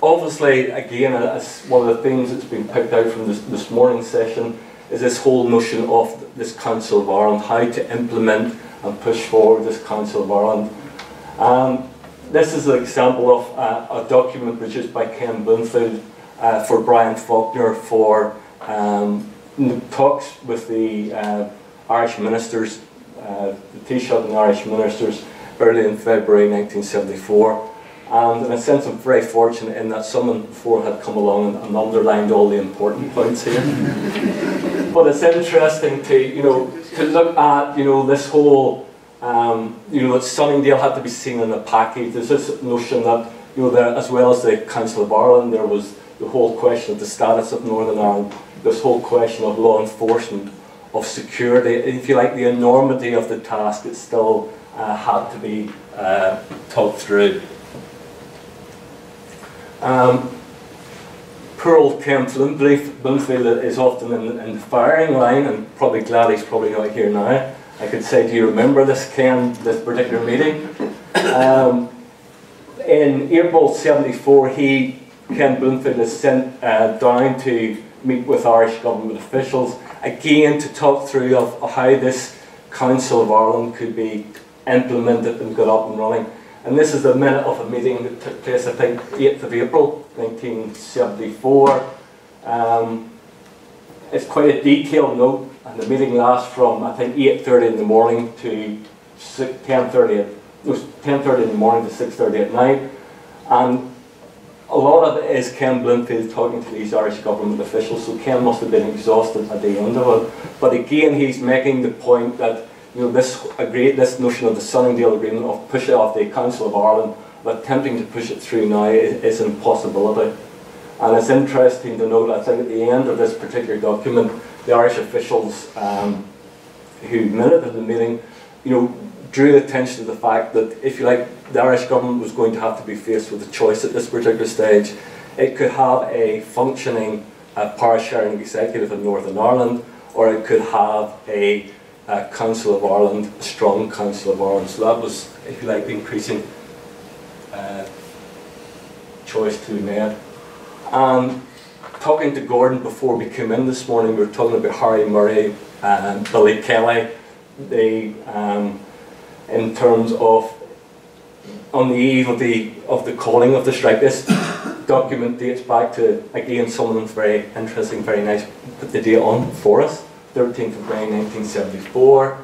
Obviously, again, as one of the themes that's been picked out from this morning's session is this whole notion of this Council of Ireland, how to implement and push forward this Council of Ireland. This is an example of a document produced by Ken Bloomfield for Brian Faulkner for talks with the Irish ministers, the Taoiseach and the Irish ministers early in February 1974. And in a sense, I'm very fortunate in that someone before had come along and underlined all the important points here. But it's interesting to look at this whole that Sunningdale had to be seen in a package. There's this notion that there, as well as the Council of Ireland, there was the whole question of the status of Northern Ireland, this whole question of law enforcement, of security, if you like, the enormity of the task. It still had to be talked through. Poor old Ken Bloomfield is often in the firing line, and probably glad he's probably not here now. I could say, do you remember this, Ken, this particular meeting? In April '74, Ken Bloomfield is sent down to meet with Irish government officials, again to talk through of how this Council of Ireland could be implemented and got up and running. And this is a minute of a meeting that took place, I think, 8th of April 1974. It's quite a detailed note, and the meeting lasts from, I think, 8:30 in the morning to 10:30 in the morning to 6:30 at night. And a lot of it is Ken Bloomfield talking to these Irish government officials, so Ken must have been exhausted at the end of it. But again, he's making the point that this notion of the Sunningdale Agreement, of pushing off the Council of Ireland, but attempting to push it through now is an impossibility. And it's interesting to note, I think at the end of this particular document, the Irish officials who minuted the meeting, drew attention to the fact that, if you like, the Irish government was going to have to be faced with a choice at this particular stage. It could have a functioning power-sharing executive in Northern Ireland, or it could have a Council of Ireland, a strong Council of Ireland. So that was, if you like, the increasing choice to be made. And talking to Gordon before we came in this morning, we were talking about Harry Murray and Billy Kelly. They, in terms of on the eve of the calling of the strike, this document dates back to, again, someone's very interesting, very nice, put the date on for us, 13th of May 1974.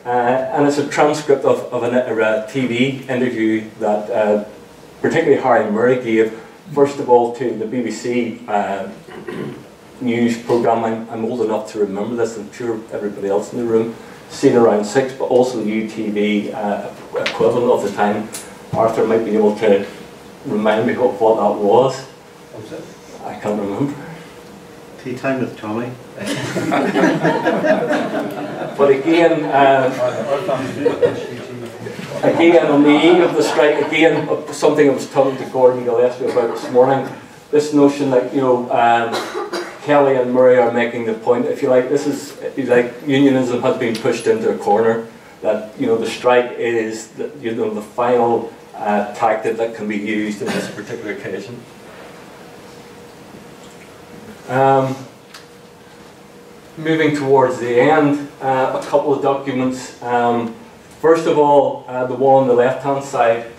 And it's a transcript of a TV interview that particularly Harry Murray gave, first of all, to the BBC news programme. I'm old enough to remember this, I'm sure everybody else in the room seen around 6, but also the UTV equivalent of the time. Arthur might be able to remind me of what that was. What was it? I can't remember. Tea Time with Tommy. But again, again, on the eve of the strike, again, something I was talking to Gordon Gillespie about this morning, this notion that, you know, Kelly and Murray are making the point, if you like, this is, if you like, unionism has been pushed into a corner, that, you know, the strike is, you know, the final tactic that can be used in this particular occasion. Moving towards the end, a couple of documents. First of all, the one on the left-hand side,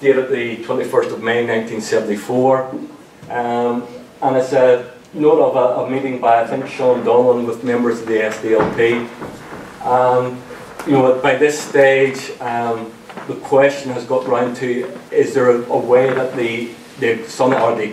dated the 21st of May 1974. And it's a note of a meeting by, I think, Sean Donlan with members of the SDLP. You know, by this stage, the question has got round to, is there a way that the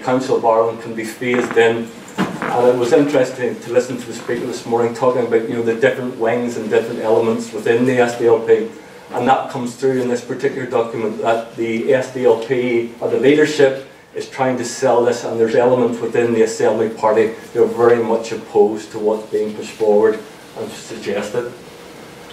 Council of Ireland can be phased in? And it was interesting to listen to the speaker this morning talking about, you know, the different wings and different elements within the SDLP. And that comes through in this particular document, that the SDLP, or the leadership, is trying to sell this, and there's elements within the Assembly Party who are very much opposed to what's being pushed forward and suggested.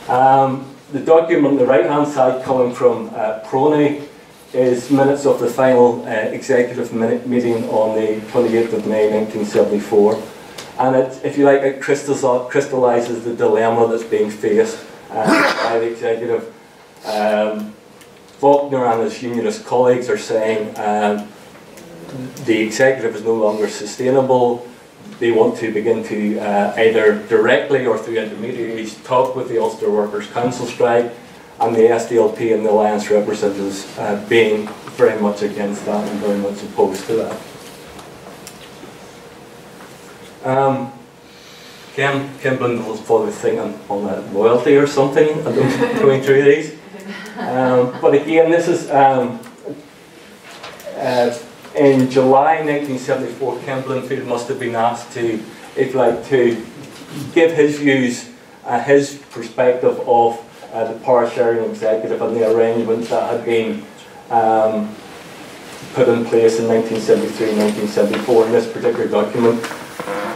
The document on the right-hand side, coming from PRONI, is minutes of the final executive meeting on the 28th of May 1974. And it, if you like, it crystallises the dilemma that's being faced by the executive. Faulkner and his unionist colleagues are saying the executive is no longer sustainable. They want to begin to either directly or through intermediaries talk with the Ulster Workers Council Strike, and the SDLP and the Alliance representatives being very much against that and very much opposed to that. Ken Blundell's probably thinking on that loyalty or something, I don't going through these. But again, this is in July 1974, Ken Bloomfield must have been asked to, if you like, to give his views, his perspective of the power sharing executive and the arrangements that had been put in place in 1973 and 1974 in this particular document.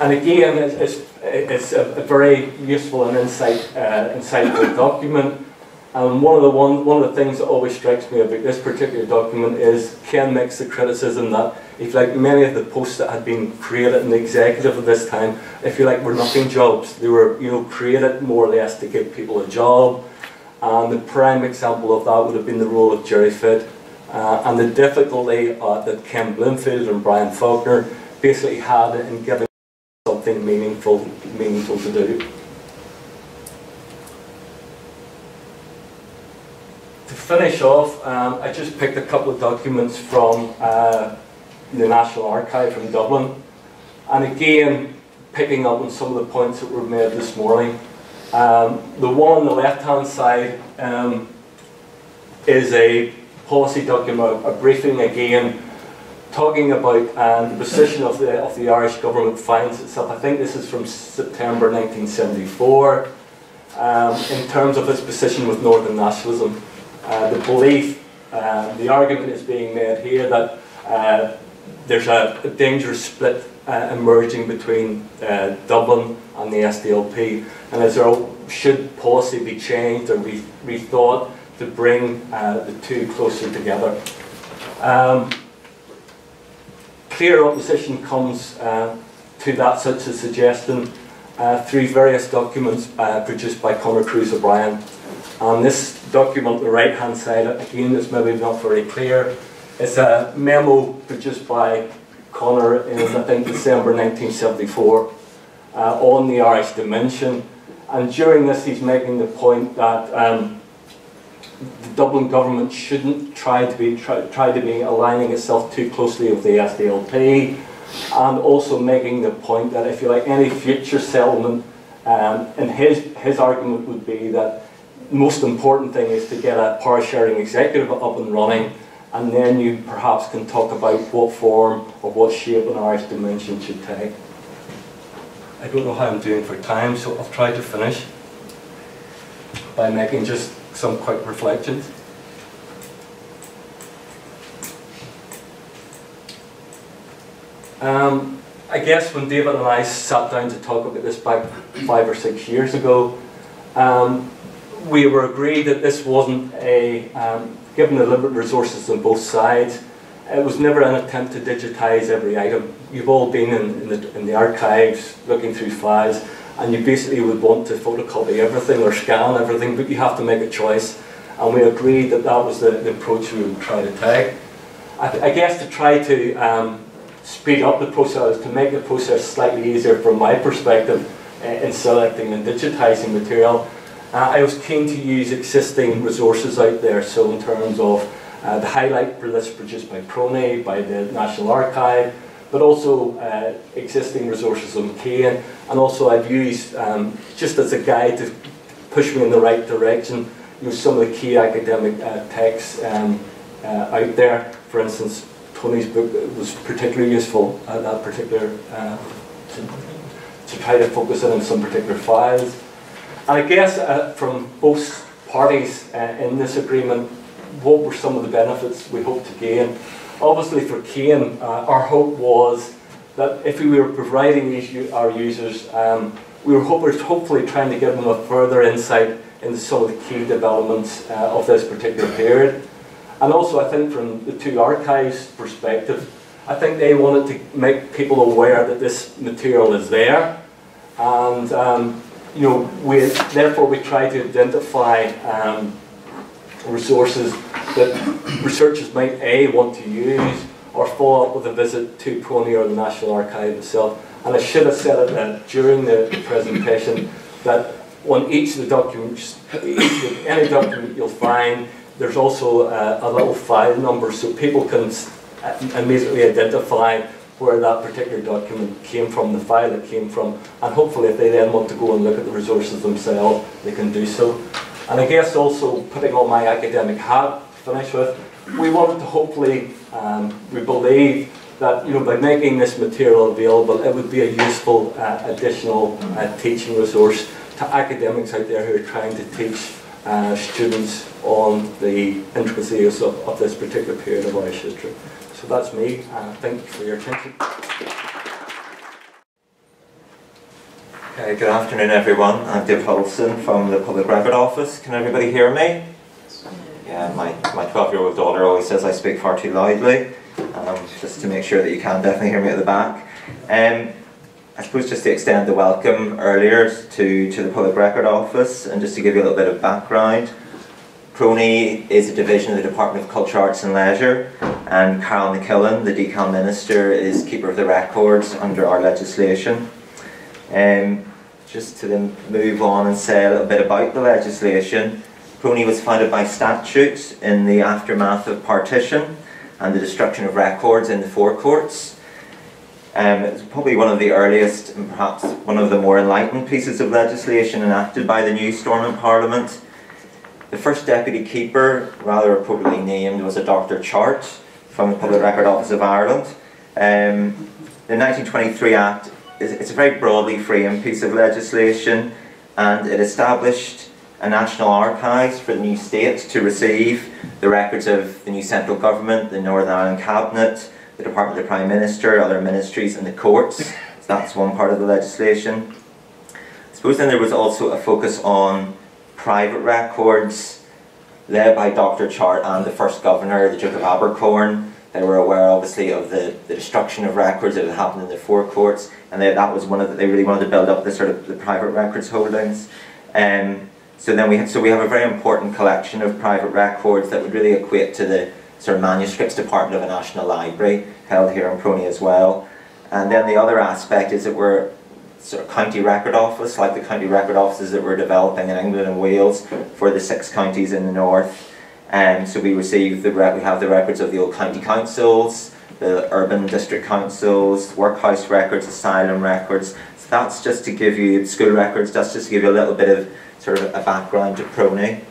And again, it's a very useful and insightful document. And one of the things that always strikes me about this particular document is Ken makes the criticism that, if you like, many of the posts that had been created in the executive at this time, if you like, were nothing jobs. They were, you know, created more or less to give people a job. And the prime example of that would have been the role of Jerry Fitt, and the difficulty that Ken Bloomfield and Brian Faulkner basically had in giving something meaningful to do. To finish off, I just picked a couple of documents from the National Archive from Dublin, and again, picking up on some of the points that were made this morning. The one on the left-hand side is a policy document, a briefing again, talking about the position of the Irish government finds itself. I think this is from September 1974, in terms of its position with Northern nationalism. The belief, the argument is being made here that there's a dangerous split emerging between Dublin and the SDLP, and as there should policy be changed or rethought to bring the two closer together? Clear opposition comes to that such a suggestion through various documents produced by Conor Cruise O'Brien. And this document on the right hand side, again, is maybe not very clear. It's a memo produced by Conor in, I think, December 1974 on the Irish dimension. And during this, he's making the point that the Dublin government shouldn't try to be aligning itself too closely with the SDLP, and also making the point that, if you like, any future settlement, and his argument would be that the most important thing is to get a power sharing executive up and running, and then you perhaps can talk about what form or what shape an Irish dimension should take. I don't know how I'm doing for time, so I'll try to finish by making just some quick reflections. I guess when David and I sat down to talk about this back 5 or 6 years ago, we were agreed that this wasn't a, given the limited resources on both sides, it was never an attempt to digitise every item. You've all been in the archives looking through files, and you basically would want to photocopy everything or scan everything, but you have to make a choice. And we agreed that that was the approach we would try to take. I guess to try to speed up the process, to make the process slightly easier from my perspective in selecting and digitising material, I was keen to use existing resources out there. So in terms of the highlight list produced by PRONI, by the National Archive, but also existing resources on Cain, and also I've used, just as a guide to push me in the right direction, some of the key academic texts out there. For instance, Tony's book was particularly useful at that particular, to try to focus in on some particular files. And I guess from both parties in this agreement, what were some of the benefits we hoped to gain? Obviously for Cain, our hope was that if we were providing our users, we were hopefully trying to give them a further insight into some of the key developments of this particular period. And also I think from the two archives' perspective, I think they wanted to make people aware that this material is there. And therefore we tried to identify resources that researchers might want to use, or follow up with a visit to PRONI or the National Archive itself. And I should have said it during the presentation that on each of the documents, any document you'll find, there's also a little file number, so people can immediately identify where that particular document came from, the file it came from, and hopefully if they then want to go and look at the resources themselves, they can do so. And I guess also, putting on my academic hat, finish with, we wanted to hopefully, we believe that by making this material available, it would be a useful additional teaching resource to academics out there who are trying to teach students on the intricacies of this particular period of Irish history. So that's me. Thank you for your attention. Okay, good afternoon everyone. I'm Dave Huddleston from the Public Record Office. Can everybody hear me? Yeah, my 12-year-old daughter always says I speak far too loudly, just to make sure that you can definitely hear me at the back. I suppose just to extend the welcome earlier to the Public Record Office, and just to give you a little bit of background. PRONI is a division of the Department of Culture, Arts and Leisure, and Carol McKillen, the Decal Minister, is Keeper of the Records under our legislation. Just to then move on and say a little bit about the legislation. PRONI was founded by statute in the aftermath of partition and the destruction of records in the forecourts. It was probably one of the earliest and perhaps one of the more enlightened pieces of legislation enacted by the new Stormont Parliament. The first deputy keeper, rather appropriately named, was a Dr. Chart from the Public Record Office of Ireland. The 1923 Act it's a very broadly framed piece of legislation, and it established a national archives for the new state to receive the records of the new central government, the Northern Ireland Cabinet, the Department of the Prime Minister, other ministries and the courts. So that's one part of the legislation. suppose then there was also a focus on private records, led by Dr. Chart and the first governor, the Duke of Abercorn. They were aware, obviously, of the destruction of records that had happened in the forecourts, and that was they really wanted to build up the sort of the private records holdings. So then we have a very important collection of private records that would really equate to the sort of manuscripts department of a national library held here in PRONI as well. And then the other aspect is that we're sort of county record office, like the county record offices that we're developing in England and Wales for the 6 counties in the north. So we receive we have the records of the old county councils, the urban district councils, workhouse records, asylum records. So that's just to give you school records. That's just to give you a little bit of sort of a background to PRONI.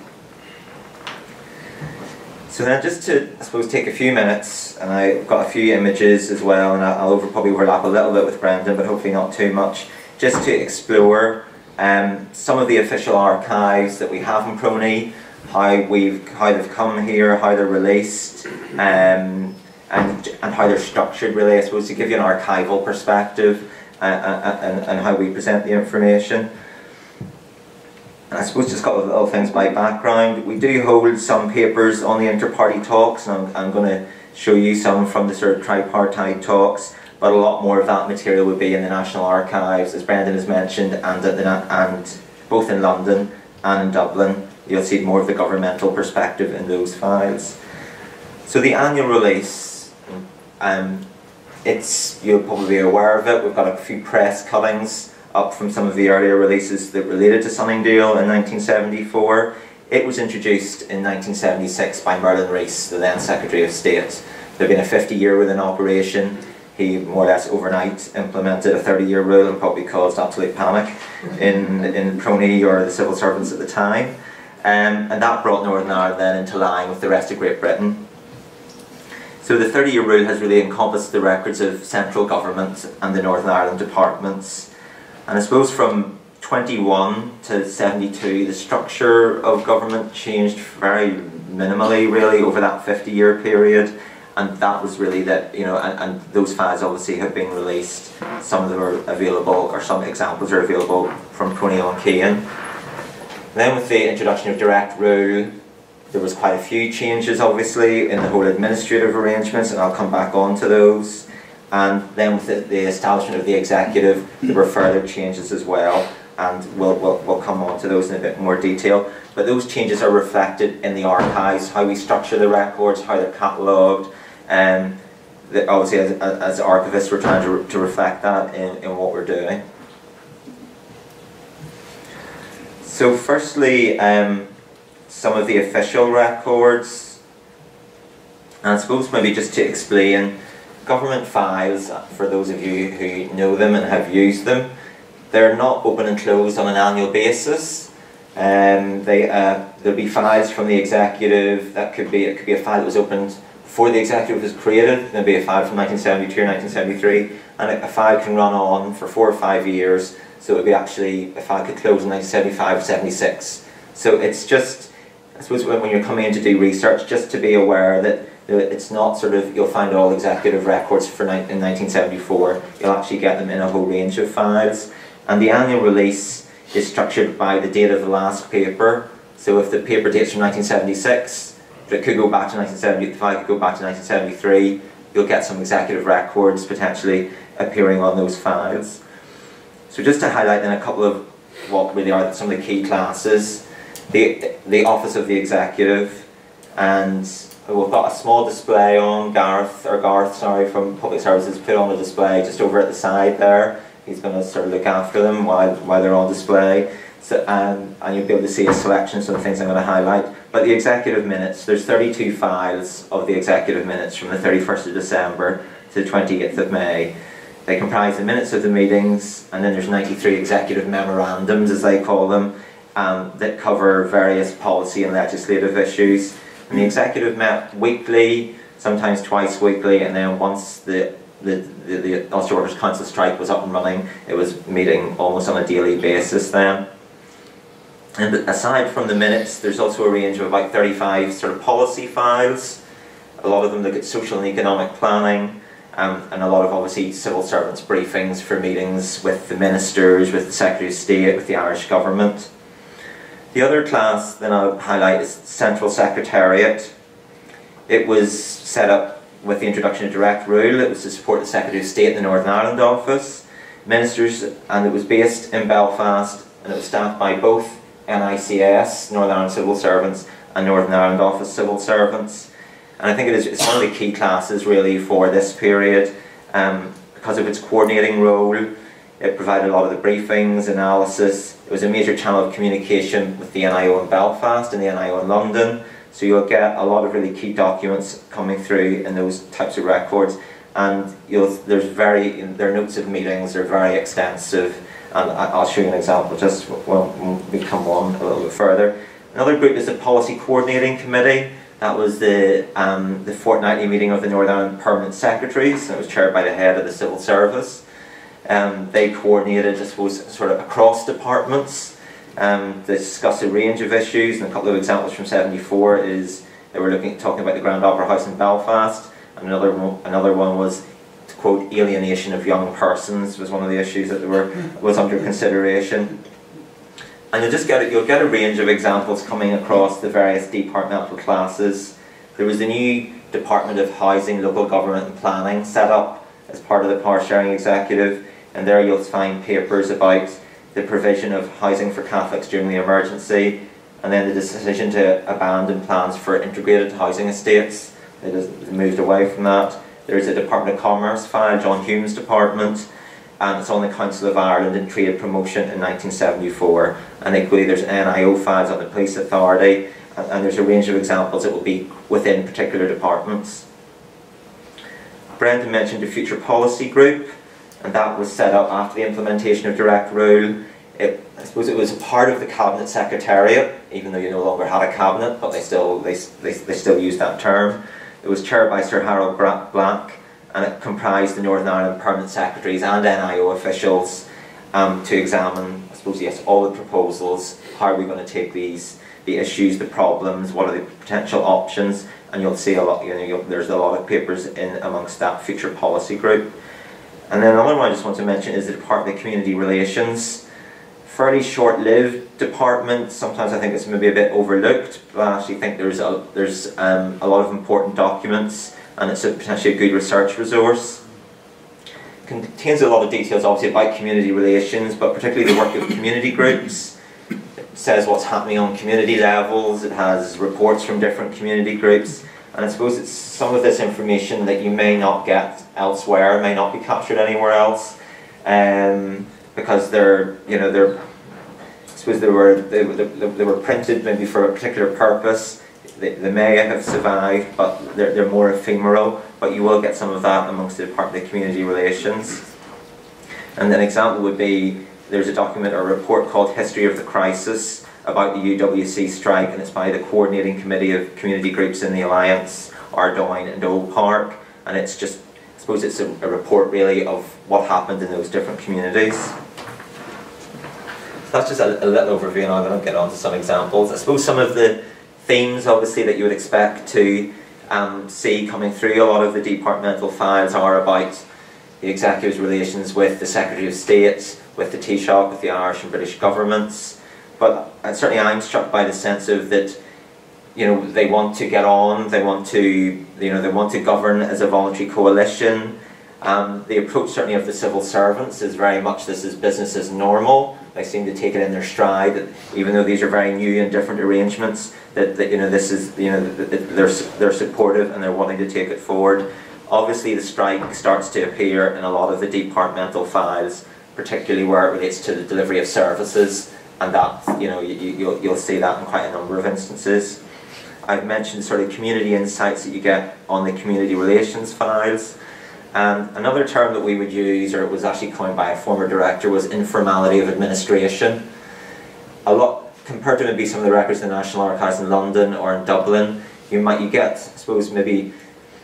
So then just to, I suppose, take a few minutes, and I've got a few images as well, and I'll probably overlap a little bit with Brendan, but hopefully not too much, just to explore some of the official archives that we have in PRONI, how they've come here, how they're released, and how they're structured, really, I suppose, to give you an archival perspective and how we present the information. And I suppose just a couple of little things by background. We do hold some papers on the inter-party talks, and I'm going to show you some from the sort of tripartite talks, but a lot more of that material would be in the National Archives, as Brendan has mentioned, and both in London and in Dublin. You'll see more of the governmental perspective in those files. So the annual release, you'll probably be aware of it. We've got a few press cuttings up from some of the earlier releases that related to Sunningdale in 1974. It was introduced in 1976 by Merlin Rees, the then Secretary of State. There had been a 50-year within operation. He more or less overnight implemented a 30-year rule and probably caused absolute panic in PRONI or the civil servants at the time. And that brought Northern Ireland then into line with the rest of Great Britain. So the 30-year rule has really encompassed the records of central government and the Northern Ireland departments. And I suppose from 21 to 72, the structure of government changed very minimally, really, over that 50-year period. And that was really that, you know, and those files obviously have been released. Some of them are available, or some examples are available from PRONI on Keane. Then with the introduction of direct rule, there was quite a few changes, obviously, in the whole administrative arrangements, and I'll come back on to those. And then with the establishment of the executive, there were further changes as well, and we'll come on to those in a bit more detail. But those changes are reflected in the archives, how we structure the records, how they're catalogued, and obviously as archivists we're trying to reflect that in what we're doing. So firstly, some of the official records, and I suppose maybe just to explain, government files, for those of you who know them and have used them, they're not open and closed on an annual basis. There'll be files from the executive. It could be a file that was opened before the executive was created. There'll be a file from 1972 or 1973, and a file can run on for 4 or 5 years. So it would be actually, a file could close in 1975, 76. So it's just, I suppose when you're coming in to do research, just to be aware that it's not sort of, you'll find all executive records in 1974, you'll actually get them in a whole range of files. And the annual release is structured by the date of the last paper. So if the paper dates from 1976, it could go back to 1970, the file could go back to 1973, you'll get some executive records potentially appearing on those files. So just to highlight then a couple of what really are some of the key classes, the Office of the Executive, and we've got a small display on Garth from Public Services put on a display just over at the side there. He's going to sort of look after them while they're on display. So, and you'll be able to see a selection of some of the things I'm going to highlight. But the executive minutes, there's 32 files of the executive minutes from the 31st of December to the 28th of May. They comprise the minutes of the meetings, and then there's 93 executive memorandums, as they call them, that cover various policy and legislative issues. And the executive met weekly, sometimes twice weekly, and then once the Ulster Workers Council Strike was up and running, it was meeting almost on a daily basis then. And aside from the minutes, there's also a range of about 35 sort of policy files. A lot of them look at social and economic planning, and a lot of obviously civil servants briefings for meetings with the ministers, with the Secretary of State, with the Irish government. The other class that I'll highlight is Central Secretariat. It was set up with the introduction of direct rule. It was to support the Secretary of State in the Northern Ireland office, ministers, and it was based in Belfast, and it was staffed by both NICS, Northern Ireland Civil Servants, and Northern Ireland Office Civil Servants. And I think it's one of the key classes really for this period, because of its coordinating role. It provided a lot of the briefings, analysis. It was a major channel of communication with the NIO in Belfast and the NIO in London. So you'll get a lot of really key documents coming through in those types of records. And their notes of meetings are very extensive. And I'll show you an example just when we come on a little bit further. Another group is the Policy Coordinating Committee. That was the fortnightly meeting of the Northern Ireland Permanent Secretaries, and it was chaired by the head of the Civil Service. They coordinated, I suppose, sort of across departments. They discussed a range of issues, and a couple of examples from '74 is they were talking about the Grand Opera House in Belfast, and another one was, to quote, alienation of young persons was one of the issues that was under consideration. And you'll get a range of examples coming across the various departmental classes. There was the new Department of Housing, Local Government and Planning set up as part of the Power Sharing Executive, and there you'll find papers about the provision of housing for Catholics during the emergency, and then the decision to abandon plans for integrated housing estates. They moved away from that. There's a Department of Commerce file, John Hume's department, and it's on the Council of Ireland in Trade Promotion in 1974. And equally there's NIO files on the Police Authority, and there's a range of examples that will be within particular departments. Brendan mentioned a Future Policy Group, and that was set up after the implementation of direct rule. I suppose it was a part of the Cabinet Secretariat, even though you no longer had a cabinet, but they still used that term. It was chaired by Sir Harold Black, and it comprised the Northern Ireland Permanent Secretaries and NIO officials to examine, I suppose, yes, all the proposals. How are we going to take the issues, the problems, what are the potential options, and you'll see a lot, there's a lot of papers in amongst that Future Policy Group. And then another one I just want to mention is the Department of Community Relations. Fairly short-lived department. Sometimes I think it's maybe a bit overlooked, but I actually think there's a lot of important documents, and it's potentially a good research resource. It contains a lot of details obviously about community relations, but particularly the work of community groups. It says what's happening on community levels. It has reports from different community groups. And I suppose it's some of this information that you may not get elsewhere, may not be captured anywhere else, because I suppose they were printed maybe for a particular purpose. They may have survived, but they're more ephemeral. But you will get some of that amongst the Department of Community Relations. And an example would be there's a document or report called History of the Crisis about the UWC strike, and it's by the Coordinating Committee of Community Groups in the Alliance, Ardoyne and Old Park, and it's just, I suppose it's a report really of what happened in those different communities. So that's just a little overview, and I'm going to get on to some examples. I suppose some of the themes obviously that you would expect to see coming through a lot of the departmental files are about the Executive's relations with the Secretary of State, with the Taoiseach, with the Irish and British governments. But certainly I'm struck by the sense of that, they want to get on, they want to govern as a voluntary coalition. The approach certainly of the civil servants is very much this is business as normal. They seem to take it in their stride, that even though these are very new and different arrangements, that this is, they're supportive and they're wanting to take it forward. Obviously the strike starts to appear in a lot of the departmental files, particularly where it relates to the delivery of services. And that, you'll see that in quite a number of instances. I've mentioned sort of community insights that you get on the community relations files. And another term that we would use, or it was actually coined by a former director, was informality of administration. A lot, compared to maybe some of the records in the National Archives in London or in Dublin, you get, I suppose, maybe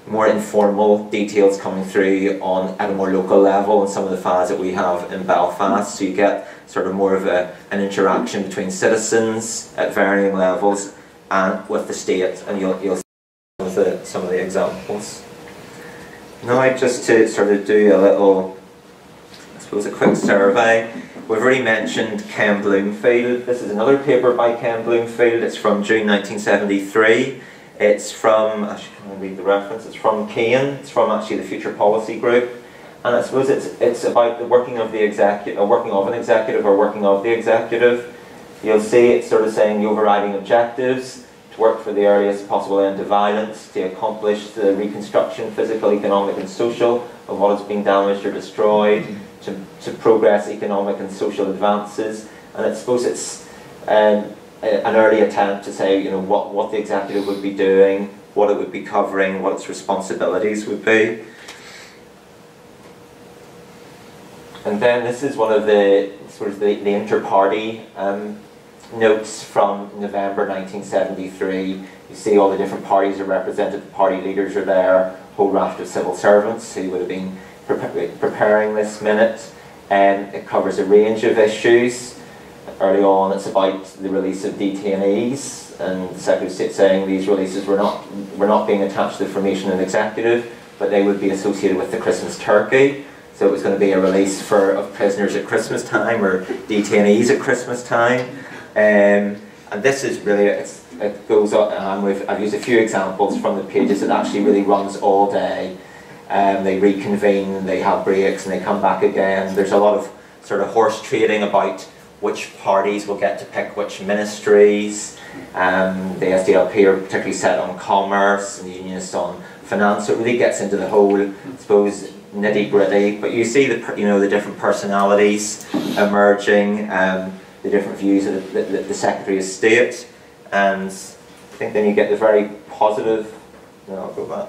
more informal details coming through at a more local level in some of the files that we have in Belfast. So you get sort of more of an interaction between citizens at varying levels and with the state, and you'll see some of the examples. Now, just to sort of do a little, I suppose, a quick survey. We've already mentioned Ken Bloomfield. This is another paper by Ken Bloomfield. It's from June 1973. It's from, actually, can I read the reference? It's from Kane. It's from actually the Future Policy Group. And I suppose it's about the working of the executive, working of an executive, or working of the executive. You'll see it's sort of saying the overriding objectives: to work for the earliest possible end to violence, to accomplish the reconstruction, physical, economic and social, of what has been damaged or destroyed, to progress economic and social advances. And I suppose it's an early attempt to say, you know, what the executive would be doing, what it would be covering, what its responsibilities would be. And then this is one of the sort of the inter-party notes from November 1973. You see all the different parties are represented, the party leaders are there, a whole raft of civil servants who would have been preparing this minute. And it covers a range of issues. Early on it's about the release of detainees, and the Secretary of State saying these releases were not being attached to the formation of an executive, but they would be associated with the Christmas turkey. So it was going to be a release of prisoners at Christmas time, or detainees at Christmas time. And this is really, it goes on, I've used a few examples from the pages. It actually really runs all day. They reconvene, they have breaks, and they come back again. There's a lot of sort of horse trading about which parties will get to pick which ministries. The SDLP are particularly set on commerce, and the Unionists on finance. So it really gets into the whole, I suppose, nitty-gritty. But you see the different personalities emerging, the different views of the Secretary of State, and I think then you get the very positive. No, I'll go back.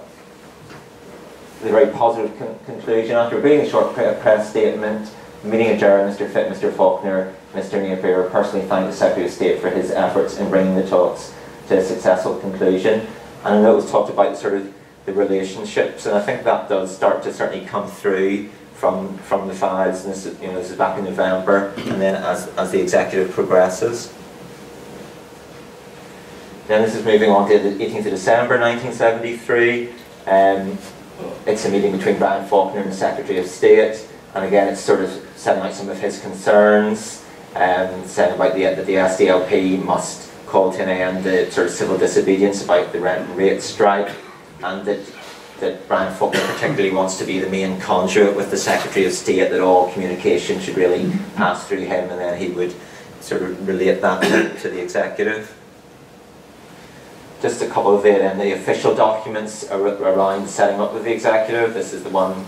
The very positive conclusion after reading a short press statement. Meeting adjourned, Mr. Fitt, Mr. Faulkner, Mr. Napier personally thanked the Secretary of State for his efforts in bringing the talks to a successful conclusion. And I know it was talked about sort of the relationships, and I think that does start to certainly come through from the files. And this is back in November, and then as the executive progresses. Then this is moving on to the 18th of December 1973. It's a meeting between Brian Faulkner and the Secretary of State. And again, it's sort of setting out some of his concerns, saying about that the SDLP must call to an end the sort of civil disobedience about the rent and rate strike, and that Brian Faulkner particularly wants to be the main conduit with the Secretary of State, that all communication should really pass through him, and then he would sort of relate that to the executive. Just a couple of the official documents around setting up with the executive. This is the one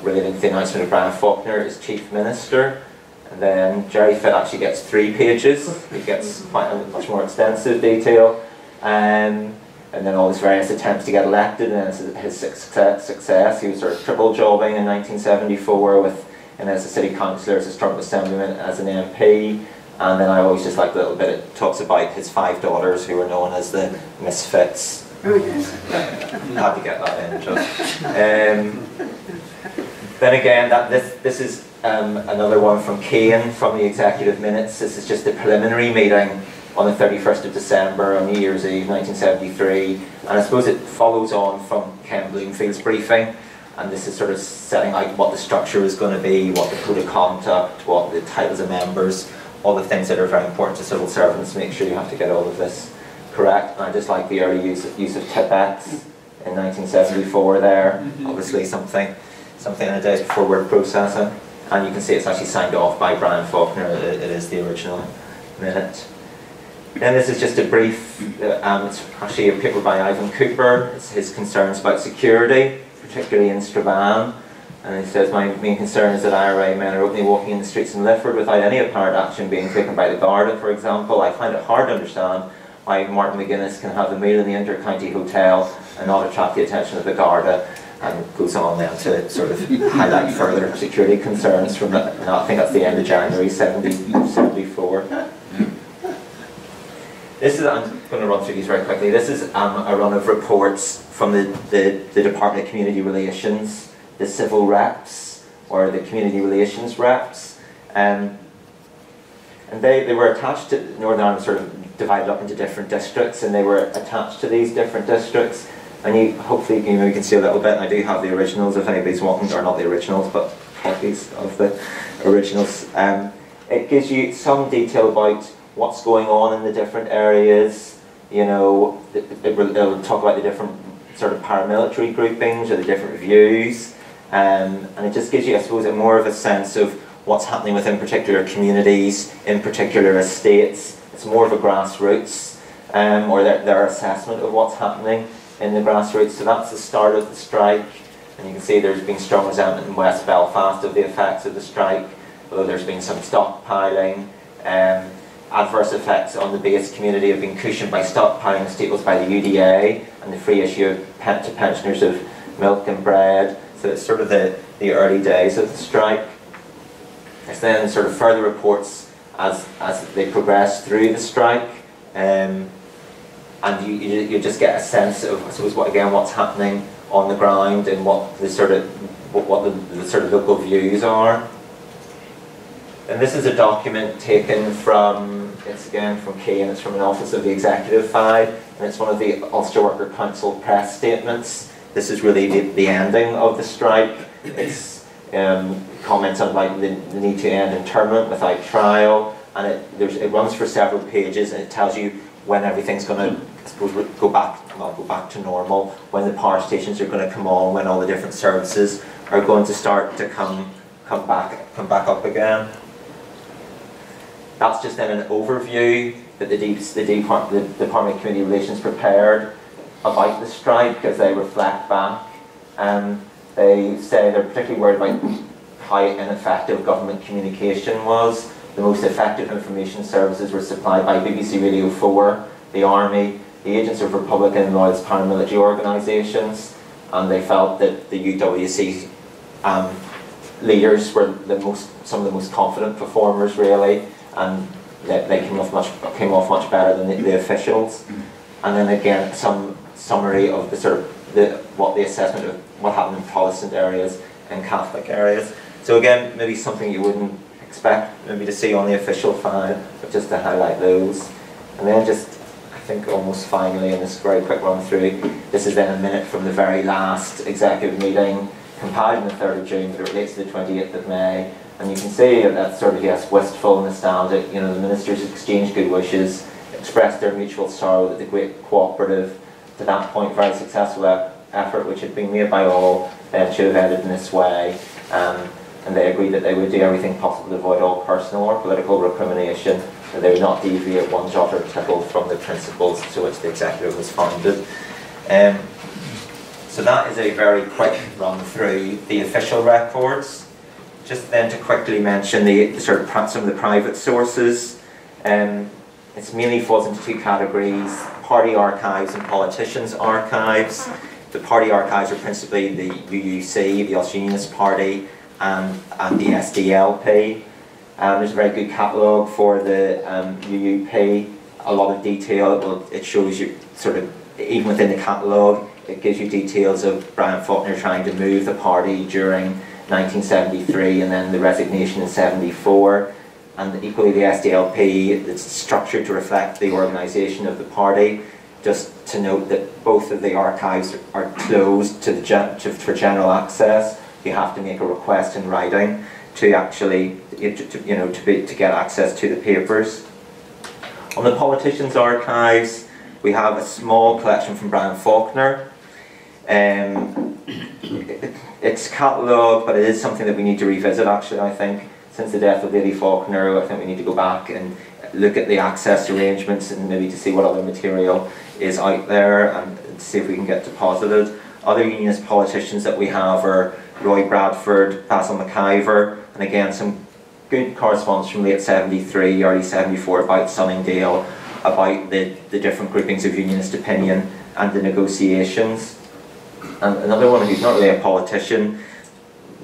relating to the announcement of Brian Faulkner as Chief Minister. And then Jerry Fitt actually gets 3 pages. He gets quite a much more extensive detail. And then all his various attempts to get elected, and then his success. He was sort of triple jobbing in 1974 as a city councillor, as a Strumpet Assemblyman, as an MP. And then I always just like the little bit it talks about his 5 daughters who were known as the misfits. Oh yes. Had to get that in, just. Then again, this is another one from Kane from the executive minutes. This is just the preliminary meeting on the 31st of December on New Year's Eve 1973, and I suppose it follows on from Ken Bloomfield's briefing, and this is sort of setting out what the structure is going to be, what the code of conduct, what the titles of members, all the things that are very important to civil servants. Make sure you have to get all of this correct. And I just like the early use of tippets in 1974 there, obviously something in the days before word processing, and you can see it's actually signed off by Brian Faulkner. It is the original minute. Then this is just a brief, it's actually a paper by Ivan Cooper. It's his concerns about security, particularly in Strabane. And he says, my main concern is that IRA men are openly walking in the streets in Lifford without any apparent action being taken by the Garda, for example. I find it hard to understand why Martin McGuinness can have a meal in the Inter-County Hotel and not attract the attention of the Garda, and goes on then to sort of highlight further security concerns from that. And I think that's the end of January 74. This is, I'm going to run through these very quickly. This is a run of reports from the Department of Community Relations, the civil reps, or the community relations reps. And they were attached to Northern Ireland, sort of divided up into different districts, and they were attached to these different districts. And you hopefully you can see a little bit, and I do have the originals if anybody's wanting, or not the originals, but copies of the originals. It gives you some detail about what's going on in the different areas. It'll talk about the different sort of paramilitary groupings or the different views, and it just gives you, I suppose, more of a sense of what's happening within particular communities, in particular estates. It's more of a grassroots, or their assessment of what's happening in the grassroots. So that's the start of the strike, and you can see there's been strong resentment in West Belfast of the effects of the strike, although there's been some stockpiling. Adverse effects on the base community have been cushioned by stockpiling staples by the UDA and the free issue to pensioners of milk and bread. So it's sort of the early days of the strike. There's then sort of further reports as they progress through the strike, and you just get a sense of, I suppose, what's happening on the ground and what the sort of local views are. And this is a document taken from, it's again from Key, and it's from an Office of the Executive file, and it's one of the Ulster Workers Council press statements. This is really the ending of the strike. It's comments on like the need to end internment without trial, and it runs for several pages, and it tells you when everything's going to, I suppose, go back to normal, when the power stations are going to come on, when all the different services are going to start to come back up again. That's just then an overview that the Department of Community Relations prepared about the strike as they reflect back. They say they're particularly worried about how ineffective government communication was. The most effective information services were supplied by BBC Radio 4, the Army, the agents of Republican and Loyalist paramilitary organisations, and they felt that the UWC leaders were some of the most confident performers, really, and they came off much better than the officials. And then again, some summary of the assessment of what happened in Protestant areas and Catholic areas. So again, maybe something you wouldn't expect maybe to see on the official file, but just to highlight those. And then just, I think almost finally, in this very quick run through, this is then a minute from the very last executive meeting, compiled on the 3rd of June, but it relates to the 28th of May. And you can see that sort of, yes, wistful, nostalgic, the ministers exchanged good wishes, expressed their mutual sorrow that the great cooperative, to that point very successful effort which had been made by all, should have ended in this way. And they agreed that they would do everything possible to avoid all personal or political recrimination, and they would not deviate one jot or tittle from the principles to which the executive was founded. So that is a very quick run through the official records. Just then to quickly mention some of the private sources. It mainly falls into two categories: party archives and politicians' archives. The party archives are principally the UUC, the Ulster Unionist Party, and the SDLP. There's a very good catalogue for the UUP, a lot of detail. It shows you even within the catalogue, it gives you details of Brian Faulkner trying to move the party during 1973 and then the resignation in 74. And equally the SDLP, it's structured to reflect the organisation of the party. Just to note that both of the archives are closed for general access. You have to make a request in writing to actually, to get access to the papers. On the politicians' archives, we have a small collection from Brian Faulkner. It's catalogued, but it is something that we need to revisit, actually, I think. Since the death of Lady Faulkner, I think we need to go back and look at the access arrangements and maybe to see what other material is out there and see if we can get deposited. Other unionist politicians that we have are Roy Bradford, Basil McIver, and again some good correspondence from late 73, early 74 about Sunningdale, about the different groupings of unionist opinion and the negotiations. And another one who's not really a politician,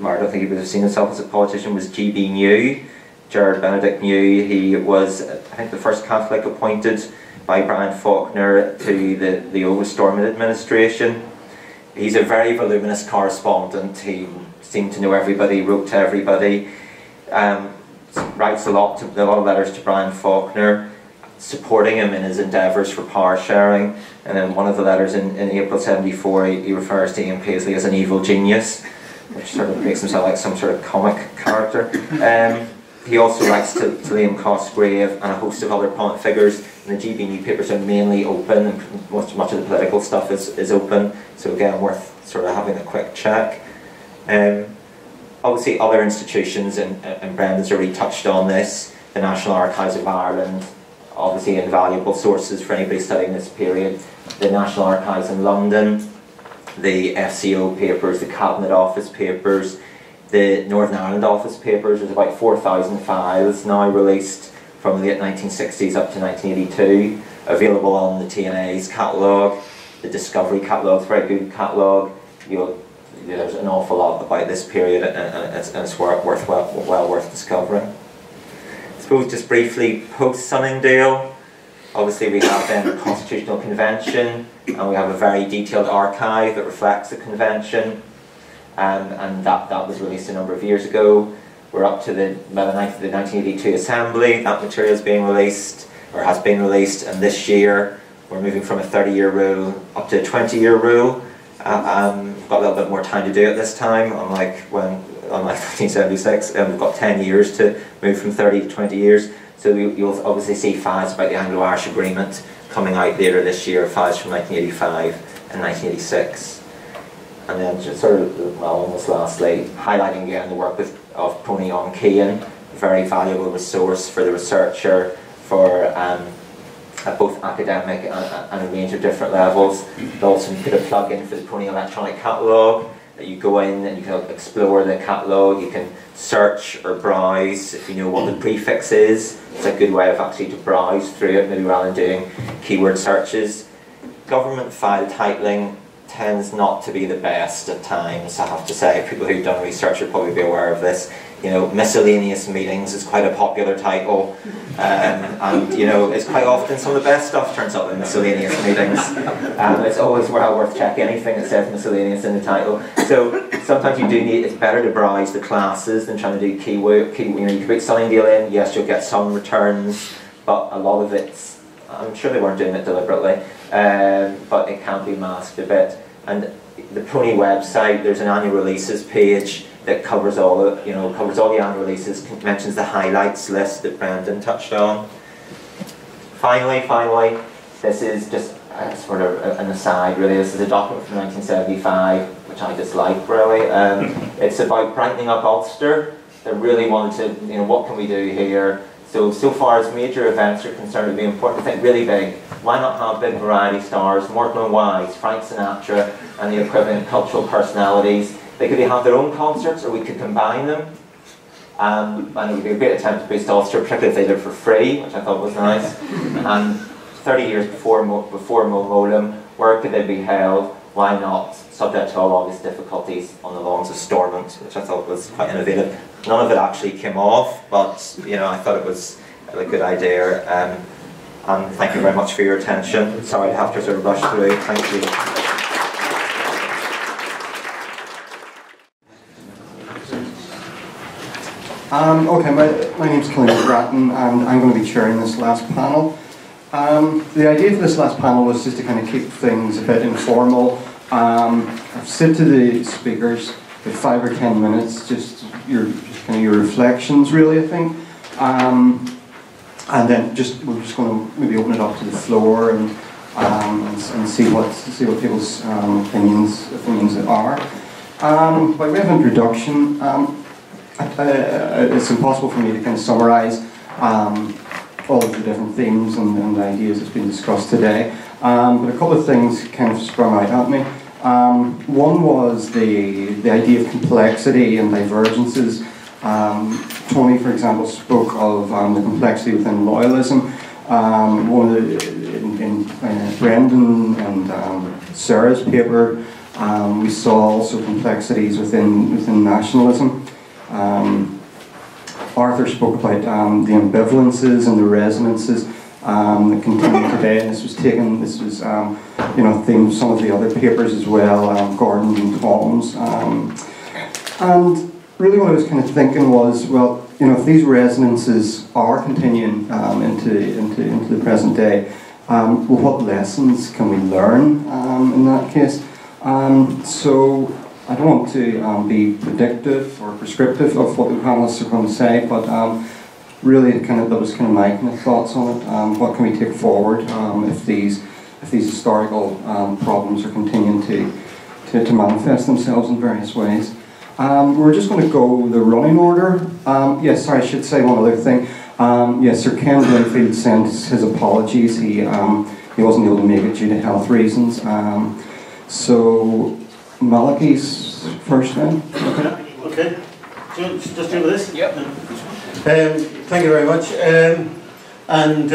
I don't think he would have seen himself as a politician, was G.B. New, Gerard Benedict New. He was, I think, the first Catholic appointed by Brian Faulkner to the Old Stormont administration. He's a very voluminous correspondent. He seemed to know everybody, wrote to everybody, writes a lot of letters to Brian Faulkner. supporting him in his endeavours for power sharing. And in one of the letters in April '74, he refers to Ian Paisley as an evil genius, which sort of makes him sound like some sort of comic character. He also writes to Liam Cosgrave and a host of other prominent figures, and the GB newspapers are mainly open, and much of the political stuff is open, so again, worth sort of having a quick check. Obviously other institutions, and Brendan's already touched on this, the National Archives of Ireland, obviously invaluable sources for anybody studying this period, the National Archives in London, the FCO papers, the Cabinet Office papers, the Northern Ireland Office papers. There's about 4,000 files now released from the late 1960s up to 1982, available on the TNA's catalogue, the Discovery catalogue, very good catalogue. There's an awful lot about this period, and it's well worth discovering. I suppose just briefly, post-Sunningdale, obviously we have then the Constitutional Convention, and we have a very detailed archive that reflects the convention, and that was released a number of years ago. We're up to the 1982 Assembly. That material is being released, or has been released, and this year we're moving from a 30-year rule up to a 20-year rule. We've got a little bit more time to do it this time, unlike 1976. We've got 10 years to move from 30 to 20 years. So you'll obviously see files about the Anglo-Irish Agreement coming out later this year, files from 1985 and 1986. And then just sort of, well, almost lastly, highlighting again the work of PRONI on Keane, a very valuable resource for the researcher, for both academic and a range of different levels. But also you put a plug in for the PRONI electronic catalogue, that you go in and you can explore the catalogue, you can search or browse if you know what the prefix is. It's a good way of actually to browse through it, maybe rather than doing keyword searches. Government file titling tends not to be the best at times, I have to say. People who've done research will probably be aware of this. You know, miscellaneous meetings is quite a popular title, and you know, it's quite often some of the best stuff turns up in miscellaneous meetings. It's always well worth checking anything that says miscellaneous in the title. So sometimes you do need, it's better to browse the classes than trying to do keyword. You know, you can put Sunningdale in, yes, you'll get some returns, but a lot of it's, I'm sure they weren't doing it deliberately, but it can be masked a bit. And the PRONI website, there's an annual releases page that covers all the, covers all the annual releases, mentions the highlights list that Brendan touched on. Finally, this is just sort of an aside really. This is a document from 1975, which I dislike really. It's about brightening up Ulster. They really wanted to, what can we do here? So far as major events are concerned, it would be important to think really big. Why not have big variety stars, Morton and Wise, Frank Sinatra, and the equivalent cultural personalities? They could have their own concerts, or we could combine them. And it would be a great attempt to boost Ulster, particularly if they did it for free, which I thought was nice. And 30 years before Mulholland, where could they be held? Why not? Subject to all obvious difficulties on the lawns of Stormont, which I thought was quite innovative. None of it actually came off, but I thought it was a good idea. And thank you very much for your attention. Sorry to have to sort of rush through. Thank you. Okay, my name's Killian Grattan, and I'm going to be chairing this last panel. The idea for this last panel was just to kind of keep things a bit informal. I've said to the speakers for 5 or 10 minutes, just kind of your reflections, really, I think. And then we're just going to maybe open it up to the floor and see what people's opinions are. By way of introduction. It's impossible for me to kind of summarise all of the different themes and ideas that's been discussed today, but a couple of things kind of sprung out at me. One was the idea of complexity and divergences. Tony, for example, spoke of the complexity within loyalism. In Brendan and Sarah's paper, we saw also complexities within nationalism. Arthur spoke about the ambivalences and the resonances that continue today, and this was theme of some of the other papers as well, Gordon and Tom's. And really what I was kind of thinking was, well, you know, if these resonances are continuing into the present day, well, what lessons can we learn in that case? So I don't want to be predictive or prescriptive of what the panelists are going to say, but really that was kind of my kind of thoughts on it. What can we take forward if these historical problems are continuing to manifest themselves in various ways? We're just going to go the running order. Yes, sorry, I should say one other thing. Yes, Sir Ken Winfield sent his apologies. He wasn't able to make it due to health reasons. So Malachi's first then. Okay. So just do this? Yep. Thank you very much. And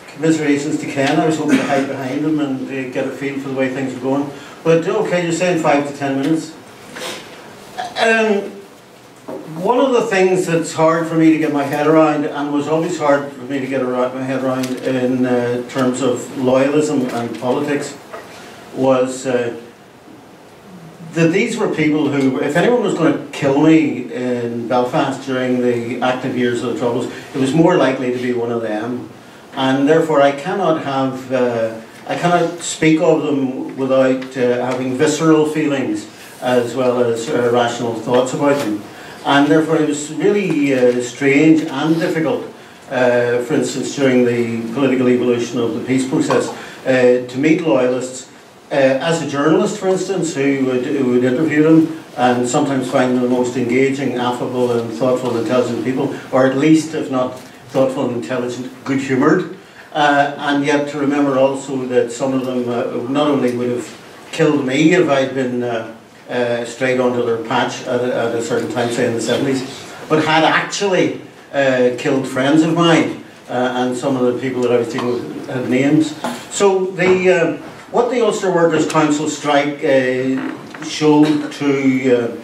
commiserations to Ken. I was hoping to hide behind him and get a feel for the way things are going. But okay, you're saying 5 to 10 minutes. One of the things that's hard for me to get my head around, and was always hard for me to get my head around in terms of loyalism and politics, was that these were people who, if anyone was going to kill me in Belfast during the active years of the Troubles, it was more likely to be one of them. And therefore I cannot speak of them without having visceral feelings as well as rational thoughts about them. And therefore it was really strange and difficult, for instance, during the political evolution of the peace process, to meet loyalists as a journalist, for instance, who would interview them and sometimes find them the most engaging, affable and thoughtful and intelligent people, or at least, if not thoughtful and intelligent, good-humoured. And yet to remember also that some of them not only would have killed me if I'd been straight onto their patch at a certain time, say in the 70s, but had actually killed friends of mine, and some of the people that I was dealing with had names. So what the Ulster Workers Council Strike showed to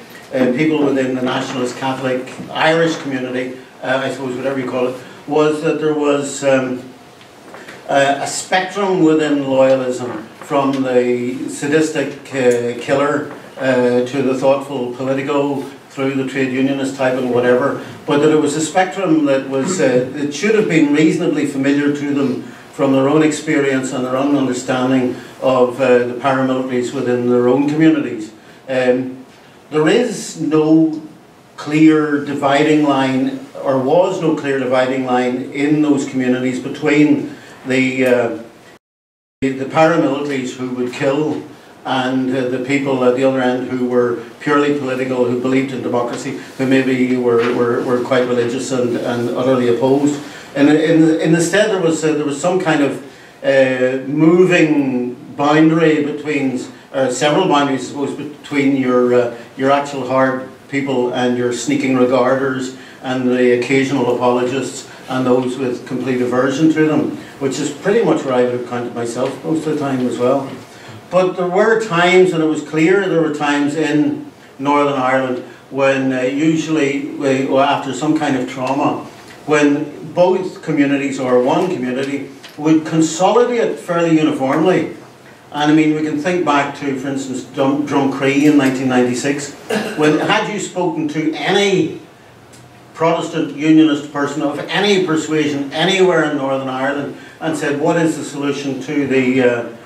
people within the Nationalist Catholic Irish community, I suppose whatever you call it, was that there was a spectrum within loyalism, from the sadistic killer to the thoughtful politico, through the trade unionist type and whatever, but that it was a spectrum that was it should have been reasonably familiar to them from their own experience and their own understanding of the paramilitaries within their own communities. There is no clear dividing line, or was no clear dividing line in those communities between the paramilitaries who would kill and the people at the other end who were purely political, who believed in democracy, who maybe were quite religious and utterly opposed. And instead there was some kind of moving boundary between, several boundaries I suppose, between your actual hard people and your sneaking regarders and the occasional apologists and those with complete aversion to them, which is pretty much where I would have counted myself most of the time as well. But there were times, and it was clear there were times in Northern Ireland when usually after some kind of trauma, when both communities or one community would consolidate fairly uniformly. And I mean, we can think back to, for instance, Drumcree in 1996, when had you spoken to any Protestant unionist person of any persuasion anywhere in Northern Ireland and said, what is the solution to the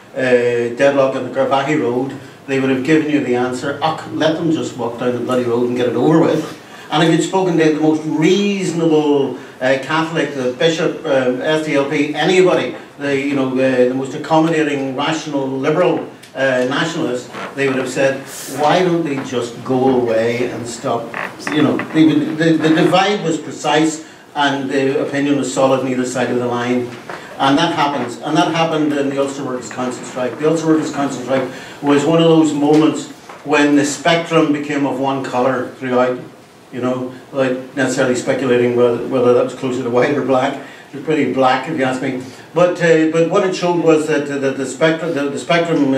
deadlock on the Garvaghey Road, they would have given you the answer, let them just walk down the bloody road and get it over with. And if you'd spoken to the most reasonable Catholic, the Bishop, SDLP, anybody, the most accommodating, rational, liberal nationalist, they would have said, why don't they just go away and stop? The divide was precise and the opinion was solid on either side of the line. And that happens. And that happened in the Ulster Workers Council Strike. The Ulster Workers Council Strike was one of those moments when the spectrum became of one colour throughout, without necessarily speculating whether that was closer to white or black. It was pretty black, if you ask me. But what it showed was that the spectrum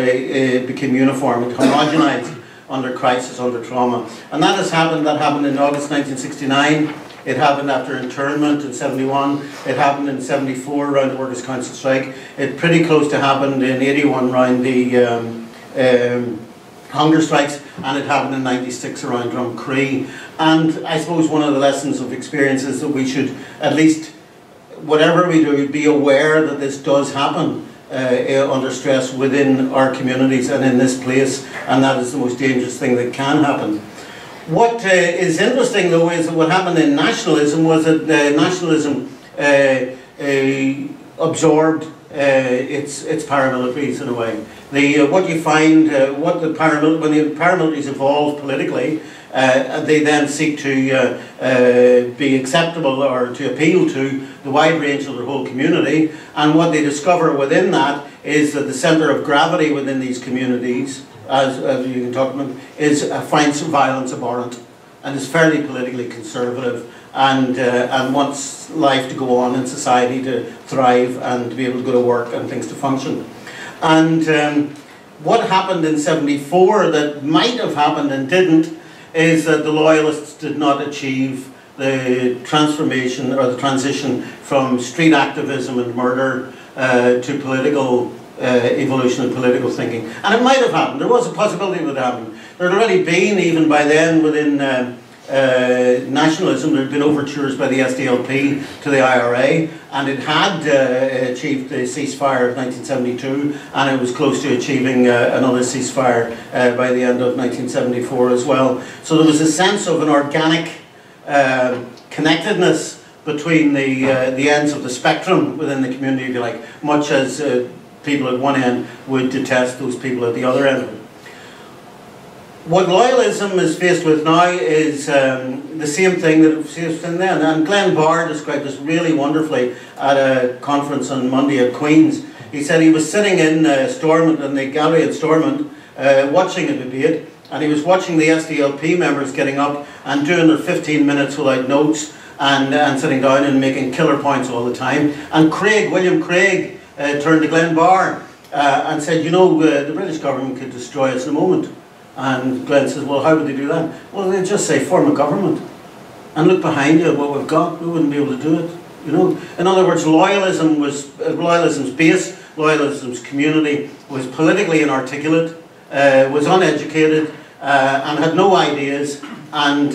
became uniform. It homogenised under crisis, under trauma. And that has happened. That happened in August 1969. It happened after internment in 71. It happened in 74 around the Workers' Council Strike. It pretty close to happened in 81 around the hunger strikes, and it happened in '96 around Drumcree. And I suppose one of the lessons of experience is that we should, at least, whatever we do, be aware that this does happen under stress within our communities and in this place, and that is the most dangerous thing that can happen. What is interesting, though, is that what happened in nationalism was that nationalism absorbed its paramilitaries in a way. What you find, when the paramilitaries evolve politically, they then seek to be acceptable or to appeal to the wide range of the whole community, and what they discover within that is that the centre of gravity within these communities, as you can talk about, finds violence abhorrent and is fairly politically conservative, and wants life to go on in society, to thrive and to be able to go to work and things to function. And what happened in '74 that might have happened and didn't is that the Loyalists did not achieve the transformation or the transition from street activism and murder to political evolution of political thinking. And it might have happened. There was a possibility it would happen. There had already been, even by then, within nationalism, there had been overtures by the SDLP to the IRA, and it had achieved the ceasefire of 1972, and it was close to achieving another ceasefire by the end of 1974 as well. So there was a sense of an organic connectedness between the ends of the spectrum within the community, if you like, much as people at one end would detest those people at the other end of it. What loyalism is faced with now is the same thing that it was faced in then. And Glenn Barr described this really wonderfully at a conference on Monday at Queen's. He said he was sitting in Stormont, in the gallery at Stormont, watching a debate, and he was watching the SDLP members getting up and doing their 15 minutes without notes and sitting down and making killer points all the time. And William Craig, turned to Glenn Barr and said, you know, the British government could destroy us in a moment. And Glenn says, well, how would they do that? Well, they'd just say, form a government. And look behind you at what we've got. We wouldn't be able to do it. You know? In other words, loyalism's base, loyalism's community was politically inarticulate, was uneducated, and had no ideas. And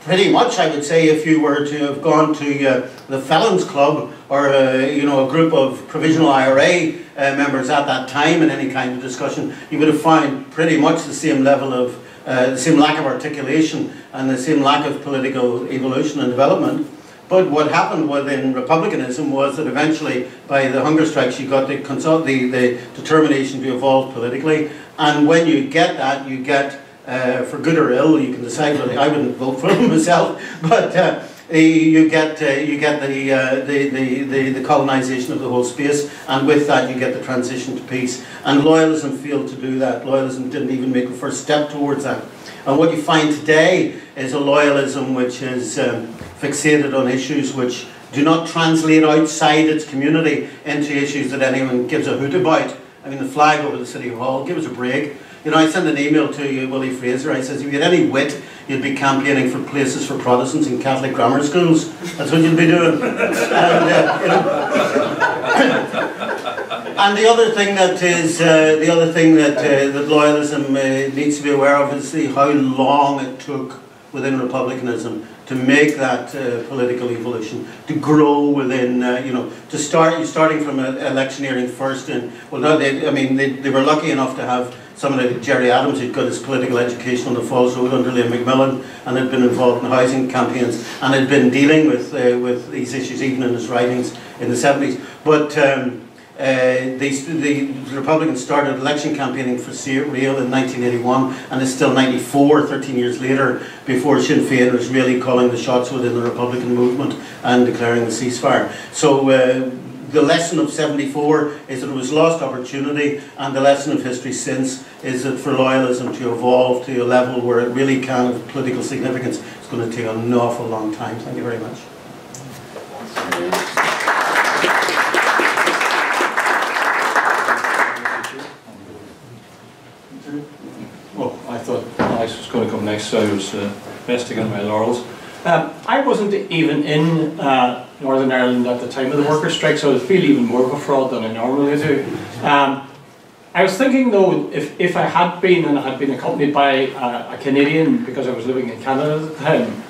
pretty much, I would say, if you were to have gone to the Felons Club or you know, a group of provisional IRA members at that time in any kind of discussion, you would have found pretty much the same level of, the same lack of articulation and the same lack of political evolution and development. But what happened within republicanism was that eventually, by the hunger strikes, you got the determination to evolve politically, and when you get that, you get for good or ill, you can decide whether. I wouldn't vote for them myself, but you get the colonisation of the whole space, and with that you get the transition to peace. And loyalism failed to do that. Loyalism didn't even make the first step towards that. And what you find today is a loyalism which is fixated on issues which do not translate outside its community into issues that anyone gives a hoot about. I mean, the flag over the City Hall, give us a break. You know, I sent an email to Willie Fraser. I says, if you had any wit, you'd be campaigning for places for Protestants in Catholic grammar schools. That's what you'd be doing. And, you know. And the other thing that loyalism needs to be aware of is how long it took within republicanism to make that political evolution, to grow within, you know, starting from electioneering first. And well, no, they were lucky enough to have someone like Jerry Adams, who'd got his political education on the Falls Road under Liam Macmillan, and had been involved in housing campaigns, and had been dealing with these issues even in his writings in the 70s. But the Republicans started election campaigning for real in 1981, and it's still 94, 13 years later, before Sinn Féin was really calling the shots within the Republican movement and declaring the ceasefire. So the lesson of 74 is that it was lost opportunity, and the lesson of history since is that for loyalism to evolve to a level where it really can have political significance, it's going to take an awful long time. Thank you very much. Well, I thought Alex was going to come next, so I was resting on my laurels. I wasn't even in Northern Ireland at the time of the workers' strike, so I feel even more of a fraud than I normally do. I was thinking though, if I had been, and I had been accompanied by a Canadian, because I was living in Canada at the time,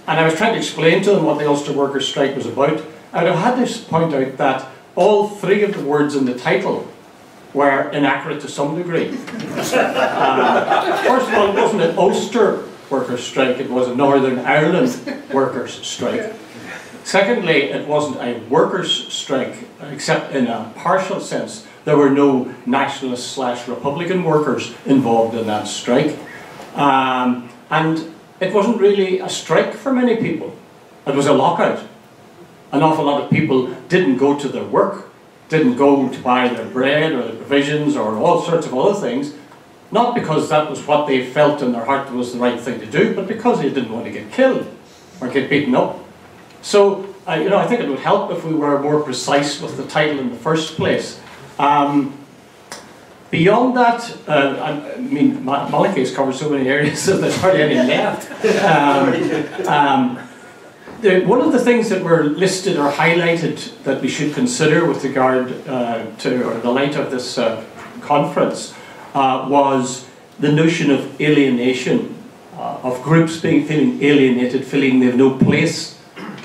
and I was trying to explain to them what the Ulster Workers Strike was about, I would have had to point out that all three of the words in the title were inaccurate to some degree. First of all, it wasn't an Ulster Workers Strike, it was a Northern Ireland Workers Strike. Secondly, it wasn't a workers' strike, except in a partial sense. There were no nationalist / Republican workers involved in that strike. And it wasn't really a strike for many people. It was a lockout. An awful lot of people didn't go to their work, didn't go to buy their bread or their provisions or all sorts of other things, not because that was what they felt in their heart was the right thing to do, but because they didn't want to get killed or get beaten up. So, you know, I think it would help if we were more precise with the title in the first place. Beyond that, I mean, Malachy has covered so many areas that there's hardly any left. One of the things that were listed or highlighted that we should consider with regard to, or the light of this conference, was the notion of alienation, of groups feeling alienated, feeling they have no place,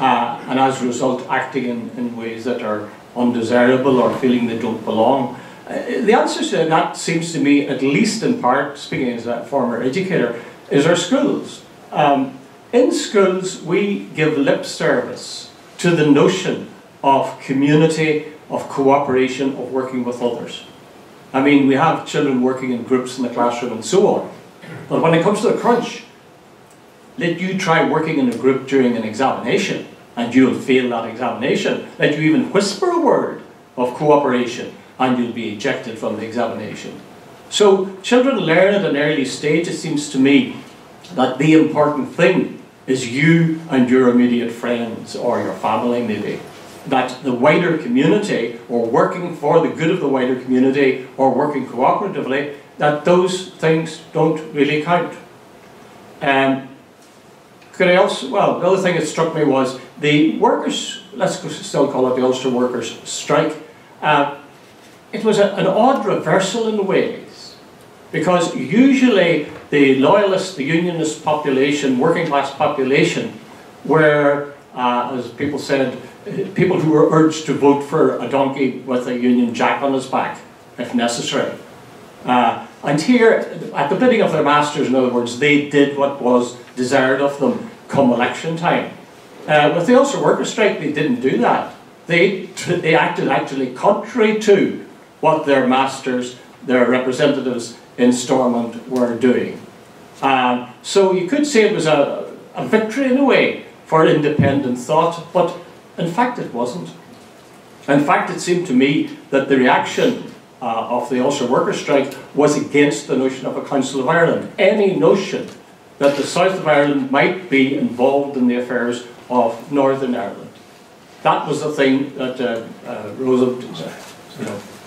and as a result acting in ways that are undesirable or feeling they don't belong. The answer to that seems to me, at least in part, speaking as a former educator, is our schools. In schools, we give lip service to the notion of community, of cooperation, of working with others. I mean, we have children working in groups in the classroom and so on. But when it comes to the crunch, let you try working in a group during an examination, and you'll fail that examination. Let you even whisper a word of cooperation, and you'll be ejected from the examination. So children learn at an early stage, it seems to me, that the important thing is you and your immediate friends, or your family maybe. That the wider community, or working for the good of the wider community, or working cooperatively, that those things don't really count. Could I also, well, the other thing that struck me was the workers, let's still call it the Ulster Workers Strike. It was an odd reversal in ways, because usually the loyalist, the unionist population, working class population, were, as people said, people who were urged to vote for a donkey with a Union Jack on his back, if necessary. And here, at the bidding of their masters, in other words, they did what was desired of them come election time. With the Ulster Workers' Strike, they didn't do that. They acted actually contrary to what their masters, their representatives in Stormont were doing. So you could say it was a victory in a way for independent thought, but in fact it wasn't. In fact, it seemed to me that the reaction of the Ulster Workers' Strike was against the notion of a Council of Ireland. Any notion that the south of Ireland might be involved in the affairs of Northern Ireland. That was the thing that rose up,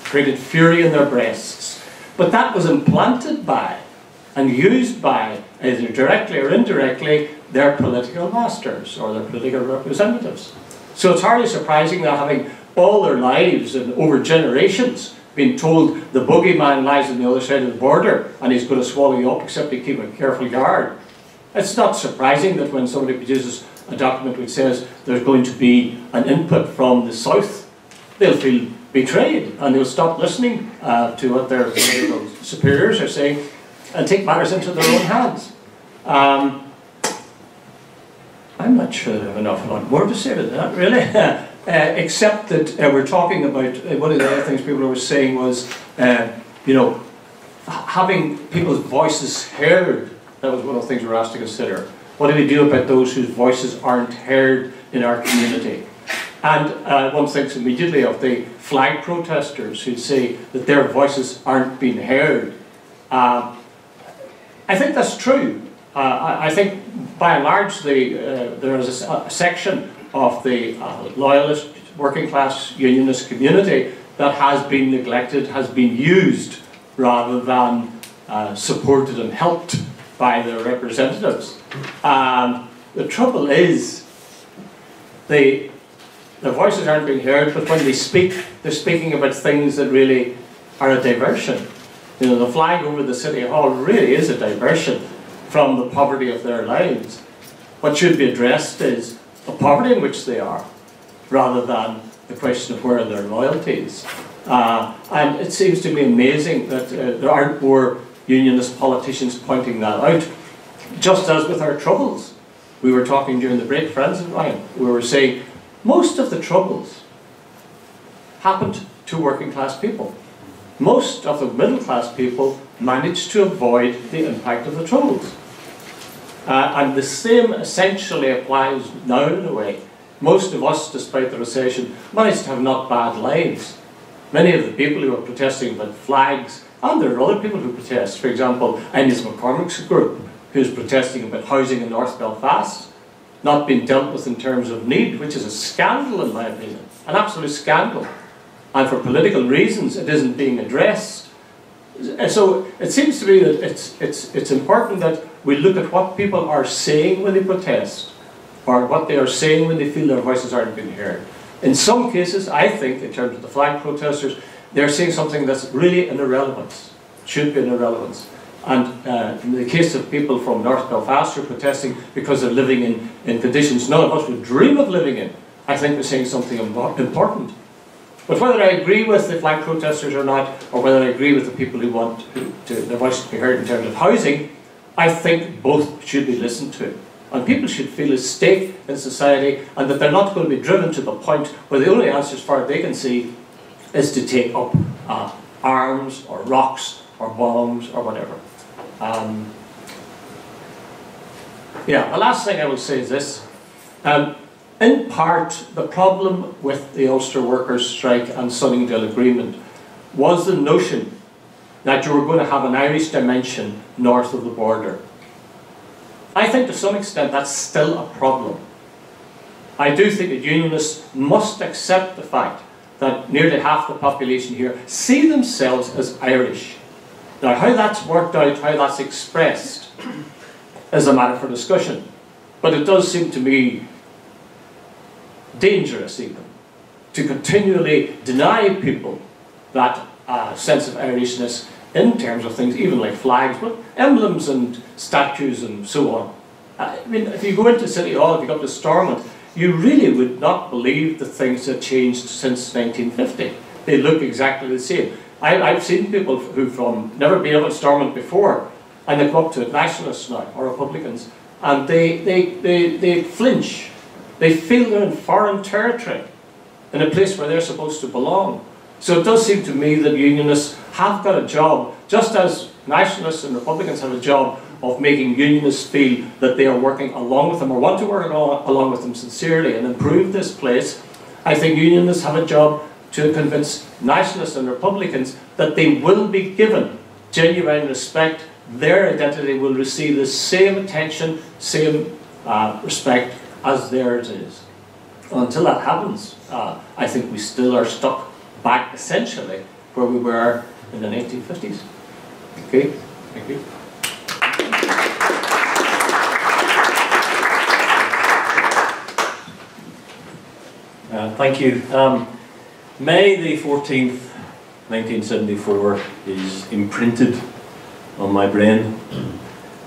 created fury in their breasts. But that was implanted by and used by, either directly or indirectly, their political masters or their political representatives. So it's hardly surprising that, having all their lives and over generations been told the boogeyman lies on the other side of the border and he's going to swallow you up except you keep a careful guard. It's not surprising that when somebody produces a document which says there's going to be an input from the south, they'll feel betrayed and they'll stop listening to what their political superiors are saying and take matters into their own hands. I'm not sure I have an awful lot more to say to that, really. Except that we're talking about, one of the other things people were saying was, having people's voices heard. That was one of the things we were asked to consider. What do we do about those whose voices aren't heard in our community? And one thinks immediately of the flag protesters who say that their voices aren't being heard. I think that's true. I think by and large there is a section of the loyalist, working class, unionist community that has been neglected, has been used rather than supported and helped by their representatives. The trouble is their voices aren't being heard, but when they speak, they're speaking about things that really are a diversion. You know, the flag over the City Hall really is a diversion from the poverty of their lives. What should be addressed is the poverty in which they are, rather than the question of where are their loyalties. And it seems to me amazing that there aren't more unionist politicians pointing that out. Just as with our troubles. We were talking during the break, friends of mine, we were saying most of the troubles happened to working class people. Most of the middle class people managed to avoid the impact of the troubles. And the same essentially applies now in a way. Most of us, despite the recession, managed to have not bad lives. Many of the people who are protesting about flags, and there are other people who protest. For example, Innes McCormick's group, who's protesting about housing in North Belfast, not being dealt with in terms of need, which is a scandal in my opinion, an absolute scandal. And for political reasons, it isn't being addressed. So it seems to me that it's important that we look at what people are saying when they protest, or what they are saying when they feel their voices aren't being heard. In some cases, I think, in terms of the flag protesters, they're saying something that's really an irrelevance, should be an irrelevance. And in the case of people from North Belfast who are protesting because they're living in conditions none of us would dream of living in, I think they're saying something important. But whether I agree with the flag protesters or not, or whether I agree with the people who want their voices to be heard in terms of housing, I think both should be listened to. And people should feel a stake in society, and that they're not going to be driven to the point where the only answer, as far as they can see, is to take up arms or rocks or bombs or whatever. Yeah, the last thing I will say is this. In part, the problem with the Ulster Workers Strike and Sunningdale Agreement was the notion that you were going to have an Irish dimension north of the border. I think to some extent that's still a problem. I do think that unionists must accept the fact that nearly half the population here see themselves as Irish. Now, how that's worked out, how that's expressed, is a matter for discussion. But it does seem to me dangerous even to continually deny people that sense of Irishness in terms of things, even like flags, but emblems and statues and so on. I mean, if you go into City Hall, if you go up to Stormont, you really would not believe the things that changed since 1950. They look exactly the same. I've seen people who've never been up at Stormont before, and they go up to Nationalists now, or Republicans, and they flinch. They feel they're in foreign territory, in a place where they're supposed to belong. So it does seem to me that unionists have got a job, just as Nationalists and Republicans have a job of making unionists feel that they are working along with them, or want to work along with them sincerely and improve this place. I think unionists have a job to convince Nationalists and Republicans that they will be given genuine respect. Their identity will receive the same attention, same respect as theirs is. Until that happens, I think we still are stuck back essentially where we were in the 1950s. Okay, thank you. Thank you. May the 14th, 1974 is imprinted on my brain.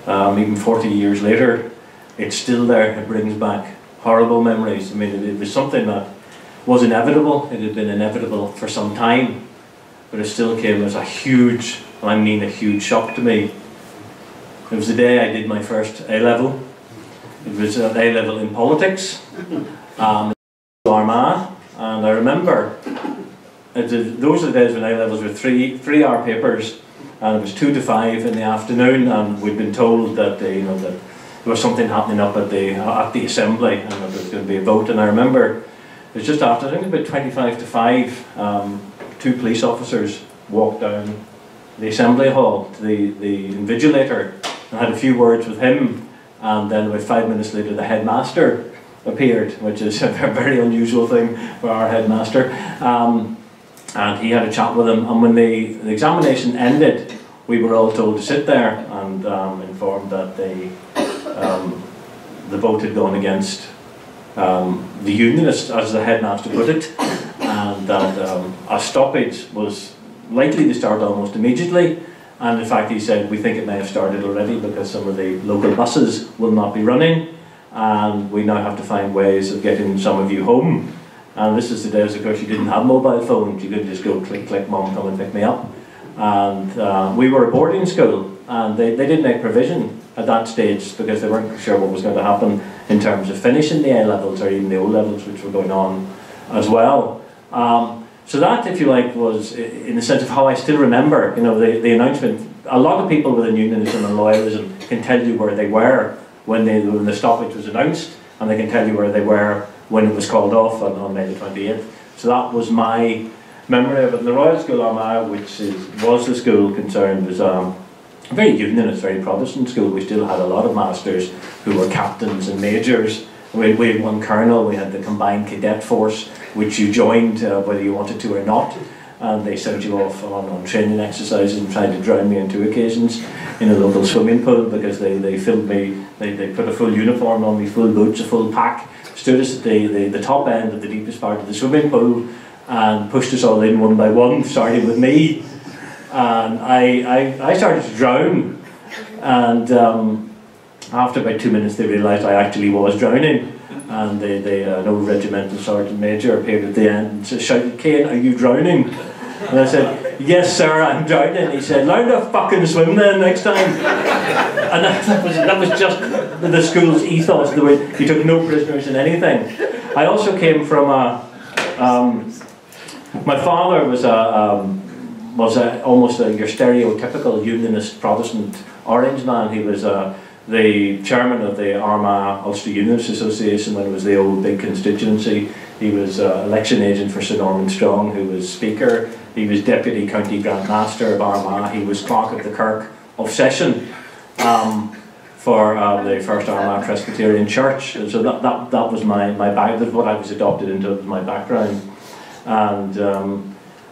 Even 40 years later, it's still there. It brings back horrible memories. I mean, it was something that was inevitable. It had been inevitable for some time, but it still came as a huge, I mean a huge shock to me. It was the day I did my first A-level. It was an A-level in politics, Armagh, and I remember those are the days when A-levels were three-hour papers, and it was 2 to 5 in the afternoon, and we'd been told that that there was something happening up at the assembly, and that there was going to be a vote. And I remember it was just after, I think about 25 to 5, 2 police officers walked down the assembly hall to the invigilator and had a few words with him, and then about 5 minutes later the headmaster appeared, which is a very unusual thing for our headmaster, and he had a chat with him, and when the examination ended, we were all told to sit there, and informed that the vote had gone against the unionists, as the headmaster put it, and that a stoppage was likely to start almost immediately. And in fact, he said, we think it may have started already because some of the local buses will not be running. And we now have to find ways of getting some of you home. And this is the days, of course, you didn't have mobile phones. You could just go click, click, mum, come and pick me up. And we were a boarding school, and they did make provision at that stage because they weren't sure what was going to happen in terms of finishing the A-levels or even the O-levels, which were going on as well. So that, if you like, was in the sense of how I still remember, you know, the announcement. A lot of people within unionism and loyalism can tell you where they were when the stoppage was announced, and they can tell you where they were when it was called off on May the 28th. So that was my memory of it. And the Royal School Armagh, which was the school concerned, was a very unionist, very Protestant school. We still had a lot of masters who were captains and majors. We had one colonel. We had the combined cadet force, which you joined whether you wanted to or not. And they sent you off on training exercises and tried to drown me on 2 occasions in a local swimming pool because they filled me, they put a full uniform on me, full boots, a full pack, stood us at the top end of the deepest part of the swimming pool and pushed us all in one by one, starting with me. And I started to drown, and after about 2 minutes they realised I actually was drowning, and an old regimental sergeant major appeared at the end and shouted, "Kane, are you drowning?" And I said, "Yes sir, I'm drowning." He said, "Learn to fucking swim then next time." And that was just the school's ethos. You took no prisoners in anything. I also came from my father was almost your stereotypical unionist Protestant Orange man. He was the chairman of the Armagh Ulster Unionist Association when it was the old big constituency. He was election agent for Sir Norman Strong, who was speaker. He was deputy county grand master of Armagh. He was clerk of the Kirk of Session for the first Armagh Presbyterian Church. And so that was my background. That's what I was adopted into, was my background. And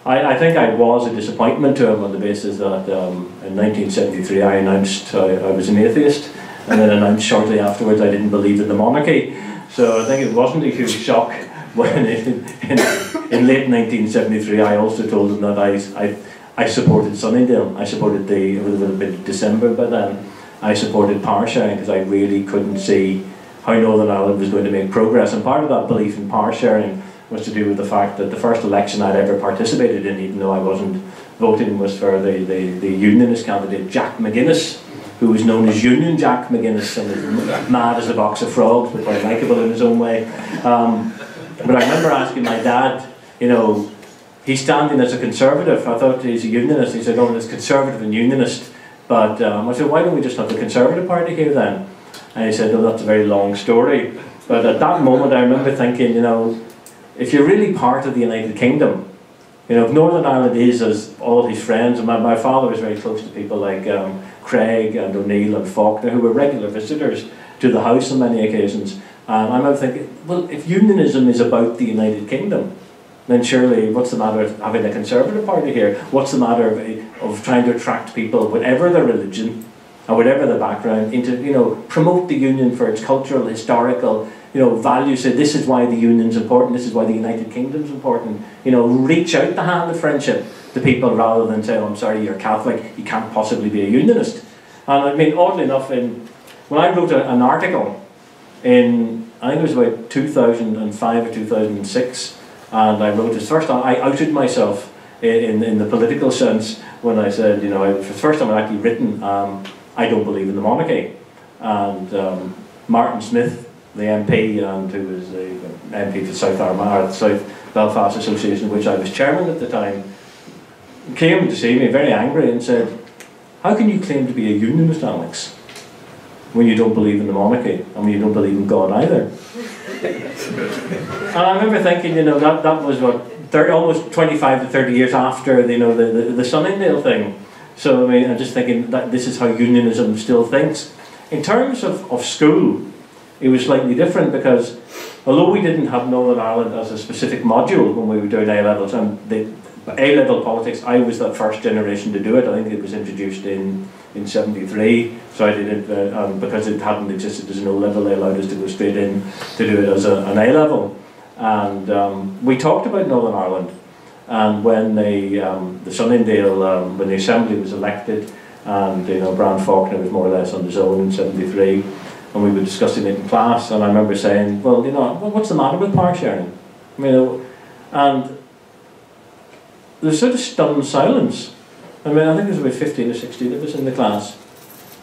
I think I was a disappointment to him on the basis that in 1973 I announced I was an atheist, and then announced shortly afterwards I didn't believe in the monarchy. So I think it wasn't a huge shock when in late 1973 I also told him that I supported Sunningdale. I supported it would have been December by then. I supported power sharing because I really couldn't see how Northern Ireland was going to make progress, and part of that belief in power sharing was to do with the fact that the first election I'd ever participated in, even though I wasn't voting, was for the unionist candidate Jack McGuinness, who was known as Union Jack McGuinness, and was mad as a box of frogs, but quite likeable in his own way. But I remember asking my dad, you know, he's standing as a conservative. I thought he's a unionist. He said, "Oh, it's conservative and unionist." But I said, "Why don't we just have the Conservative Party here then?" And he said, "Oh, that's a very long story." But at that moment I remember thinking, you know, if you're really part of the United Kingdom, you know, if Northern Ireland is as all his friends, and my father was very close to people like Craig and O'Neill and Faulkner, who were regular visitors to the house on many occasions, and I remember thinking, well, if unionism is about the United Kingdom, then surely what's the matter of having a Conservative Party here? What's the matter of trying to attract people, whatever their religion or whatever their background, into, you know, promote the union for its cultural, historical, you know, values, say this is why the union's important, this is why the United Kingdom's important. You know, reach out the hand of friendship to people rather than say, "Oh, I'm sorry, you're Catholic, you can't possibly be a unionist." And I mean, oddly enough, when I wrote an article in, I think it was about 2005 or 2006, and I wrote this first time, I outed myself in the political sense when I said, you know, for the first time I'd actually written, I don't believe in the monarchy. And Martin Smith, the MP, and who was the MP for South Armagh, the South Belfast Association, which I was chairman at the time, came to see me very angry and said, "How can you claim to be a unionist, Alex, when you don't believe in the monarchy and when you don't believe in God either?" And I remember thinking, you know, that was what, almost 25 to 30 years after, you know, the Sunningdale thing. So I mean, I'm just thinking that this is how unionism still thinks. In terms of school, it was slightly different because although we didn't have Northern Ireland as a specific module when we were doing A-levels, and the A-level politics, I was that first generation to do it. I think it was introduced in 73, so I did it, because it hadn't existed as an O-level, they allowed us to go straight in to do it as an A-level. And we talked about Northern Ireland, And when the Sunningdale, when the Assembly was elected, and Brian Faulkner was more or less on his own in '73, and we were discussing it in class, and I remember saying, well, what's the matter with power sharing? And there's sort of stunned silence. I think there was about 15 or 16 of us in the class.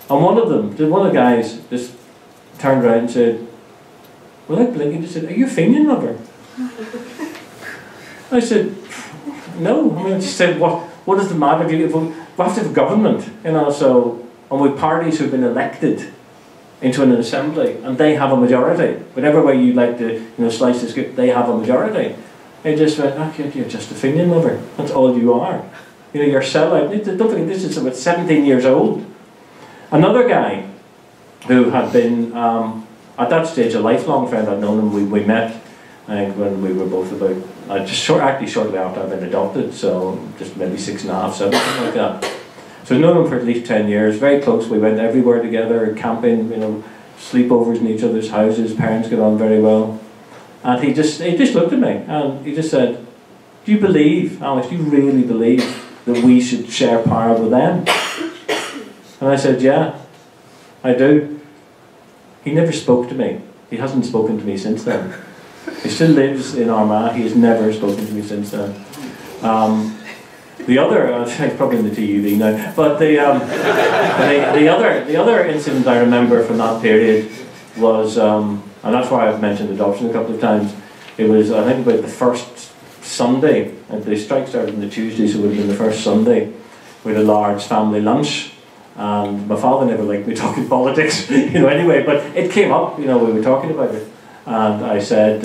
And one of the guys just turned around and said, without blinking, just said, "Are you a Fenian lover?" I said, "No." I just said, what does the matter? We have to have a government, so, and with parties who've been elected into an assembly, and they have a majority. Whatever way you like to slice the script, they have a majority. I just went, you're just a Fenian lover. That's all you are. You're sellout. Don't forget, this is about 17 years old. Another guy who had been, at that stage, a lifelong friend. I'd known him. We met when we were both about, shortly after I'd been adopted, so just maybe 6.5, 7, something like that. So I've known him for at least 10 years, very close. We went everywhere together, camping, sleepovers in each other's houses. Parents got on very well. And he just looked at me and he just said, "Do you believe, Alex, do you really believe that we should share power with them?" And I said, "Yeah, I do." He never spoke to me. He hasn't spoken to me since then. He still lives in Armagh. He has never spoken to me since then. The other, he's probably in the TUV now, but the other incident I remember from that period was, and that's why I've mentioned adoption a couple of times. It was, I think, about the first Sunday, and the strike started on the Tuesday, so it would have been the first Sunday. We had a large family lunch, and my father never liked me talking politics, anyway, but it came up, we were talking about it, and I said,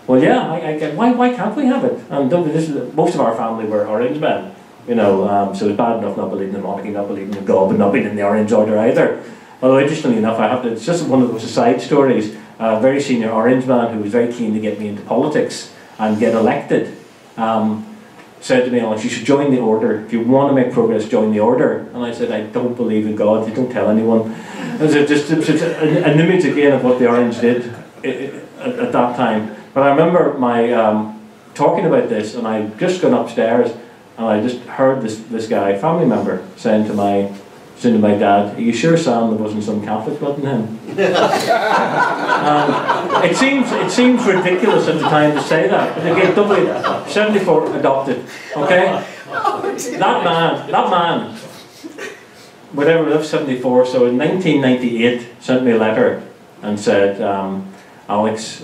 well, yeah, I get, why can't we have it? And most of our family were Orange men, so it's bad enough not believing in the monarchy, not believing in God, but not being in the Orange Order either. Although interestingly enough, it's just one of those side stories. A very senior Orange man who was very keen to get me into politics and get elected said to me, "Alex, you should join the order. If you want to make progress, join the order." And I said, "I don't believe in God. You don't tell anyone." It was just an image again of what the Orange did at that time. But I remember my talking about this, and I just gone upstairs, and I just heard this guy, family member, saying to my dad, "Are you sure, Sam, there wasn't some Catholic blood in him?" It seems ridiculous at the time to say that, but again, 74 adopted, okay? That man, whatever, lived 74, so in 1998 sent me a letter and said, "Alex,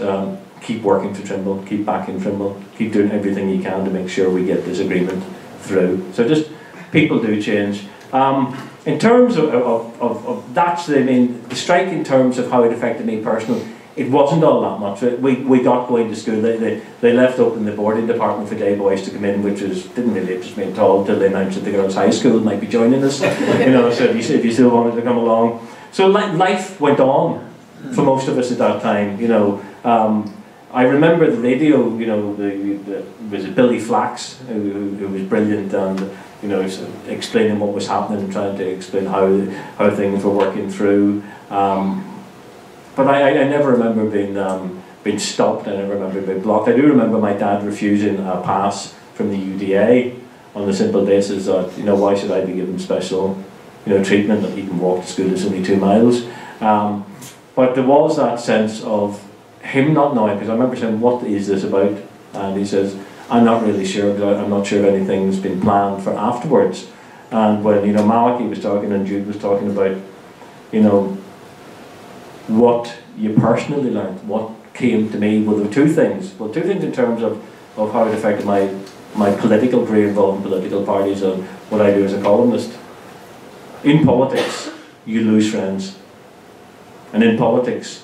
keep working for Trimble, keep backing Trimble, keep doing everything you can to make sure we get this agreement through." So just, people do change. In terms of that's the strike, in terms of how it affected me personally, it wasn't all that much. We got going to school. They left open the boarding department for day boys to come in, which didn't really interest me at all until they announced that the girls' high school might be joining us. So if you still wanted to come along. So life went on for most of us at that time. I remember the radio. Was it Billy Flax who was brilliant, and explaining what was happening and trying to explain how things were working through. But I never remember being stopped. I never remember being blocked. I do remember my dad refusing a pass from the UDA on the simple basis that, why should I be given special, treatment that he can walk to school, it's only 2 miles. But there was that sense of him not knowing, because I remember saying, "What is this about?" And he says, "I'm not really sure, but I'm not sure if anything's been planned for afterwards." And when Malachi was talking and Jude was talking about what you personally learned, what came to me, well, there were two things. Well, two things in terms of how it affected my political career involved in political parties and what I do as a columnist. In politics, you lose friends. And in politics,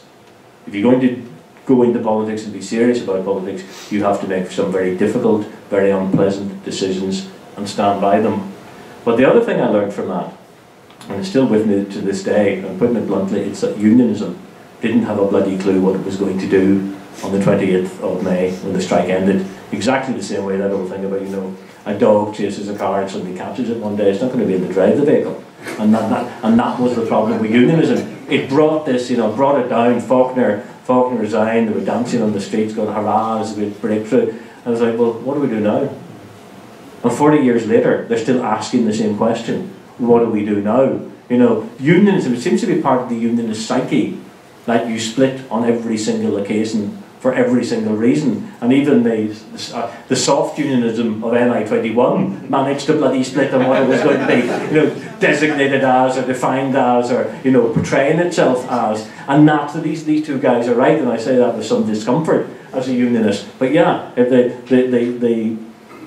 if you're going to go into politics and be serious about politics, you have to make some very difficult, very unpleasant decisions and stand by them. But the other thing I learned from that, and it's still with me to this day, and putting it bluntly, it's that unionism didn't have a bloody clue what it was going to do on the 28th of May when the strike ended. Exactly the same way that old thing about, a dog chases a car and suddenly catches it one day, it's not going to be able to drive the vehicle. And that was the problem with unionism. It brought this, brought it down. Faulkner resigned, they were dancing on the streets going, hurrah, it's a big breakthrough. I was like, well, what do we do now? And 40 years later, they're still asking the same question. What do we do now? You know, unionism, it seems to be part of the unionist psyche, that you split on every single occasion for every single reason. And even the soft unionism of NI21 managed to bloody split on what it was going to be, you know, designated as or defined as, or, you know, portraying itself as. And naturally, these two guys are right, and I say that with some discomfort as a unionist. But yeah, the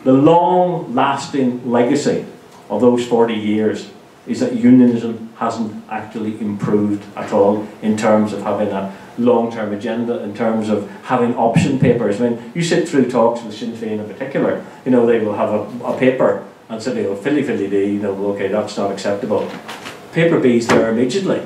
long-lasting legacy of those 40 years is that unionism hasn't actually improved at all in terms of having a long-term agenda, in terms of having option papers. I mean, you sit through talks with Sinn Féin in particular, you know, they will have a paper and say, oh, filly-filly-dee, you know, okay, that's not acceptable. Paper B's there immediately.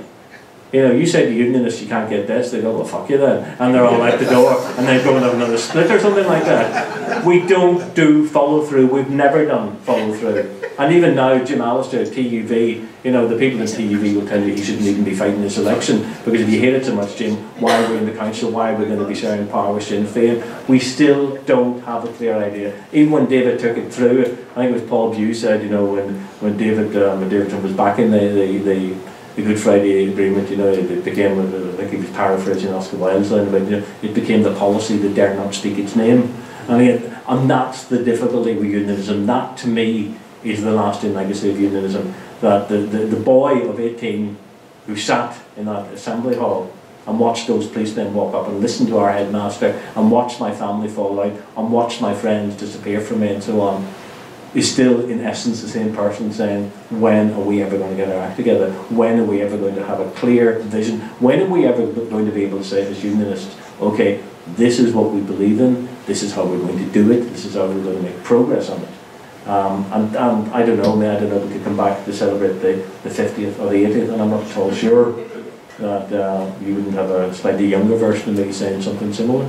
You know, you say to unionists you can't get this, they go, well, fuck you then. And they're all out the door, and they go and have another split or something like that. We don't do follow-through, we've never done follow-through. And even now, Jim Allister at TUV, you know, the people in TUV will tell you he shouldn't even be fighting this election, because if you hate it so much, Jim, why are we in the council, why are we going to be sharing power with Sinn Féin? We still don't have a clear idea. Even when David took it through, I think it was Paul Bew said, you know, when David Trump was back in the Good Friday Agreement, you know, it became, I think he was paraphrasing Oscar Wilde's line, but, you know, it became the policy that dare not speak its name. And that's the difficulty with unionism. That, to me, is the lasting legacy of unionism. That the boy of 18 who sat in that assembly hall and watched those policemen walk up and listened to our headmaster and watched my family fall out and watched my friends disappear from me and so on, is still in essence the same person saying, when are we ever going to get our act together? When are we ever going to have a clear vision? When are we ever going to be able to say as unionists, okay, this is what we believe in, this is how we're going to do it, this is how we're going to make progress on it. And I don't know, I don't know if we could come back to celebrate the 50th or the 80th, and I'm not at all sure that you wouldn't have a slightly younger version of me saying something similar.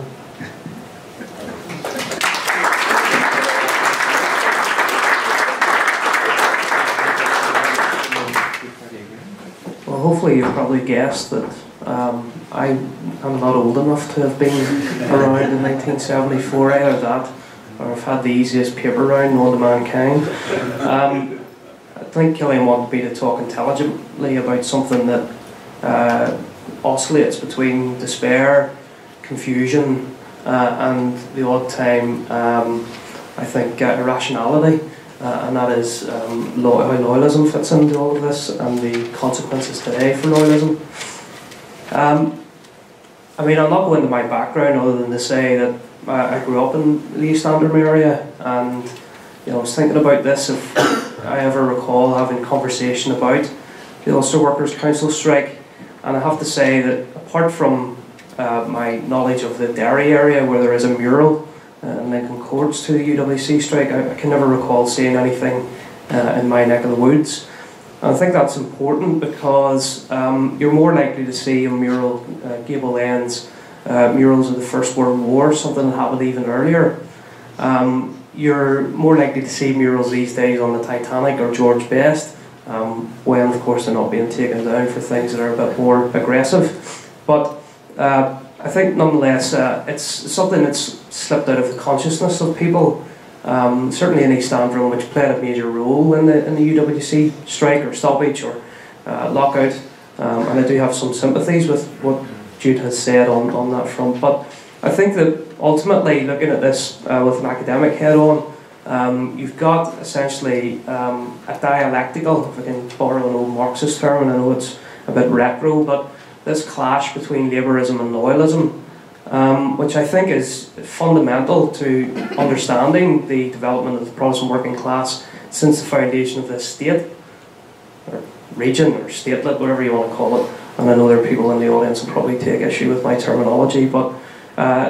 Well, hopefully you've probably guessed that I am not old enough to have been around in 1974, either that, or I've had the easiest paper round known to mankind. I think Killian wanted me to talk intelligently about something that oscillates between despair, confusion, and the odd time, I think, irrationality. And that is how loyalism fits into all of this and the consequences today for loyalism. I mean, I'll not go into my background other than to say that I grew up in the East Antrim area, and you know, I was thinking about this if I ever recall having conversation about the Ulster Workers Council Strike, and I have to say that apart from my knowledge of the Derry area where there is a mural and Lincoln Courts to the UWC strike, I can never recall seeing anything in my neck of the woods. And I think that's important because you're more likely to see a mural, gable ends, murals of the First World War, something that happened even earlier. You're more likely to see murals these days on the Titanic or George Best, when of course they're not being taken down for things that are a bit more aggressive. But I think nonetheless it's something that's slipped out of the consciousness of people, certainly in East Antrim, which played a major role in the UWC strike or stoppage or lockout, and I do have some sympathies with what Jude has said on that front. But I think that ultimately, looking at this with an academic head on, you've got essentially a dialectical, if I can borrow an old Marxist term, and I know it's a bit retro, but this clash between labourism and loyalism, which I think is fundamental to understanding the development of the Protestant working class since the foundation of this state, or region, or statelet, whatever you want to call it. And I know there are people in the audience who probably take issue with my terminology, but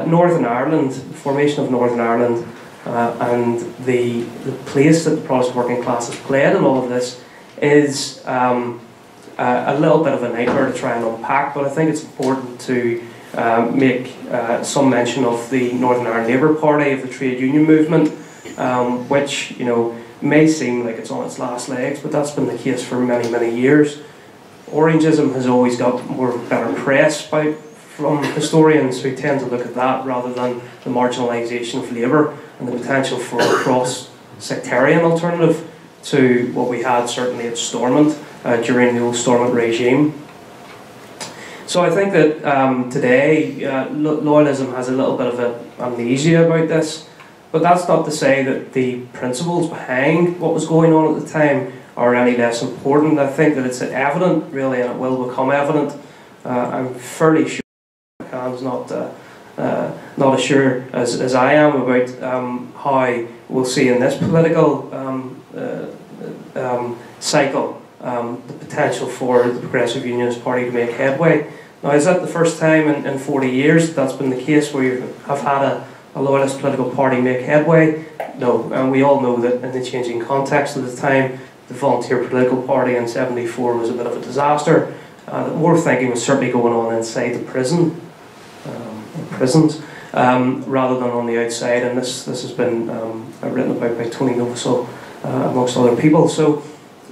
Northern Ireland, the formation of Northern Ireland, and the place that the Protestant working class has played in all of this is a little bit of a nightmare to try and unpack, but I think it's important to make some mention of the Northern Ireland Labour Party, of the trade union movement, which, you know, may seem like it's on its last legs, but that's been the case for many, many years. Orangeism has always got better press from historians who tend to look at that rather than the marginalisation of labour and the potential for sectarian alternative to what we had certainly at Stormont during the old Stormont regime. So I think that today loyalism has a little bit of amnesia about this, but that's not to say that the principles behind what was going on at the time are any less important. I think that it's evident, really, and it will become evident. I'm fairly sure Cam's not as sure as I am about how we'll see in this political cycle the potential for the Progressive Unionist Party to make headway. Now, is that the first time in 40 years that's been the case where you have had a loyalist political party make headway? No, and we all know that in the changing context of the time, the Volunteer Political Party in '74 was a bit of a disaster. More thinking was certainly going on inside the prisons, rather than on the outside, and this has been written about by Tony Novosel, amongst other people. So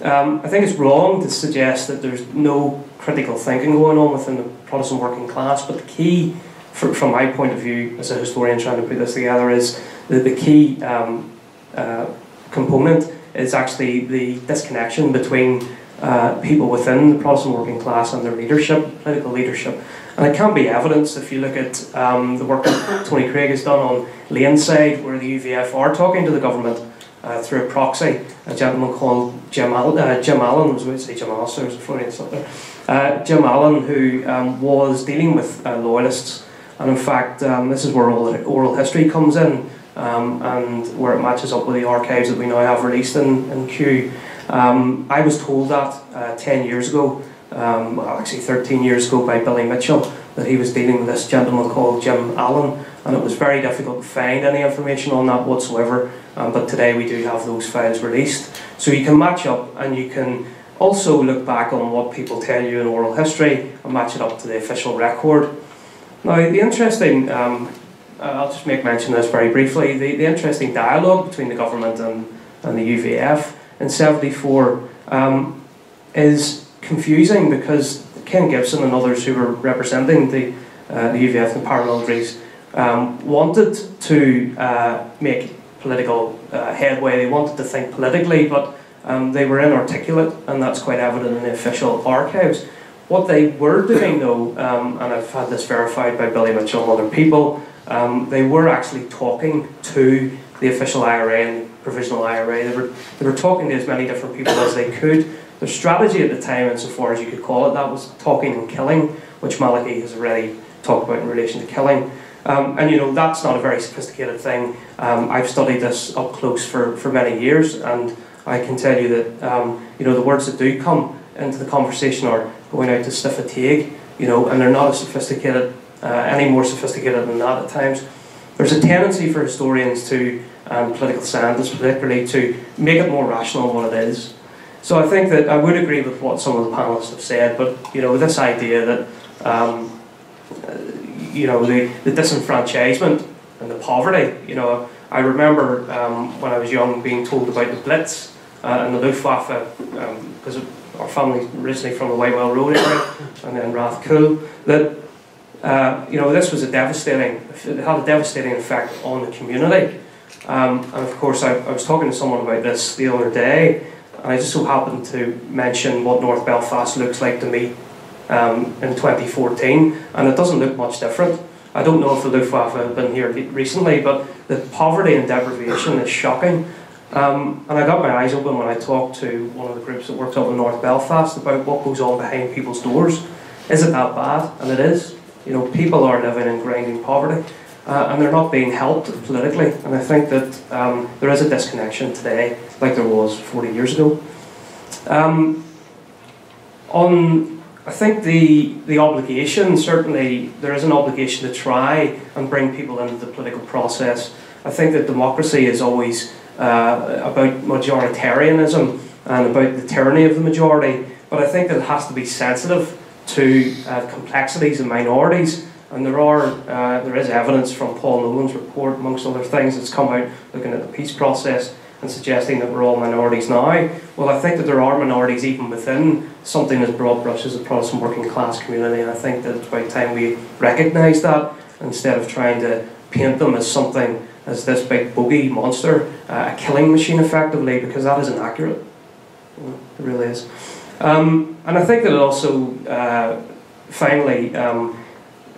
I think it's wrong to suggest that there's no critical thinking going on within the Protestant working class, but the key, from my point of view as a historian trying to put this together, is that the key component is actually the disconnection between people within the Protestant working class and their leadership, political leadership. And it can be evidenced if you look at the work that Tony Craig has done on Lane's side, where the UVF are talking to the government through a proxy. A gentleman called Jim Allen, I was going to say Jim Alistair, there's a Freudian slip there. Jim Allen, who was dealing with loyalists, and in fact this is where all the oral history comes in, and where it matches up with the archives that we now have released in Kew. I was told that 10 years ago, well, actually 13 years ago, by Billy Mitchell, that he was dealing with this gentleman called Jim Allen, and it was very difficult to find any information on that whatsoever, but today we do have those files released. So you can match up, and you can also look back on what people tell you in oral history and match it up to the official record. Now, the interesting, I'll just make mention of this very briefly, the interesting dialogue between the government and the UVF in '74 is confusing, because Ken Gibson and others who were representing the UVF and the paramilitaries wanted to make political headway. They wanted to think politically, but they were inarticulate, and that's quite evident in the official archives. What they were doing, though, and I've had this verified by Billy Mitchell and other people, they were actually talking to the official IRA and provisional IRA. They were talking to as many different people as they could. Their strategy at the time, insofar as you could call it, that was talking and killing, which Malachy has already talked about in relation to killing. And you know, that's not a very sophisticated thing. I've studied this up close for many years, and I can tell you that you know, the words that do come into the conversation are going out to sniff a taig, you know, and they're not as sophisticated, any more sophisticated than that at times. There's a tendency for historians to, political scientists particularly, to make it more rational than what it is. So I think that I would agree with what some of the panellists have said, but you know, this idea that you know, the disenfranchisement and the poverty, you know, I remember when I was young being told about the Blitz and the Luftwaffe, because our family originally from the Whitewell Road area and then Rathcoole, that you know, this was it had a devastating effect on the community. And of course I was talking to someone about this the other day, and I just so happened to mention what North Belfast looks like to me in 2014, and it doesn't look much different. I don't know if the Luftwaffe have been here recently, but the poverty and deprivation is shocking. And I got my eyes open when I talked to one of the groups that works up in North Belfast about what goes on behind people's doors. Is it that bad? And it is. You know, people are living in grinding poverty, and they're not being helped politically. And I think that there is a disconnection today, like there was 40 years ago. I think the obligation, certainly there is an obligation to try and bring people into the political process. I think that democracy is always about majoritarianism and about the tyranny of the majority, but I think that it has to be sensitive to complexities and minorities, and there is evidence from Paul Nolan's report, amongst other things, that's come out looking at the peace process and suggesting that we're all minorities now. Well, I think that there are minorities even within something as broad brush as the Protestant working class community, and I think that it's about time we recognise that, instead of trying to paint them as something, as this big bogey monster a killing machine effectively, because that is inaccurate. It really is. And I think that it also, finally,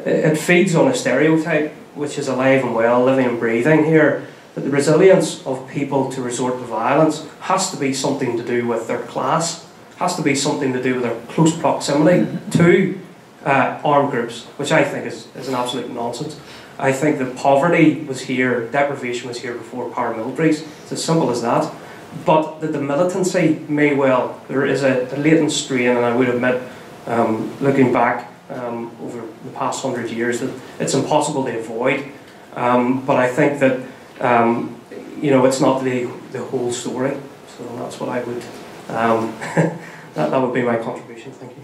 it feeds on a stereotype which is alive and well, living and breathing here, that the resilience of people to resort to violence has to be something to do with their class, has to be something to do with their close proximity to armed groups, which I think is an absolute nonsense. I think that poverty was here, deprivation was here before paramilitaries. It's as simple as that. But that the militancy may well, there is a latent strain, and I would admit, looking back over the past 100 years, that it's impossible to avoid. But I think that it's not the whole story. So that's what I would, that would be my contribution. Thank you.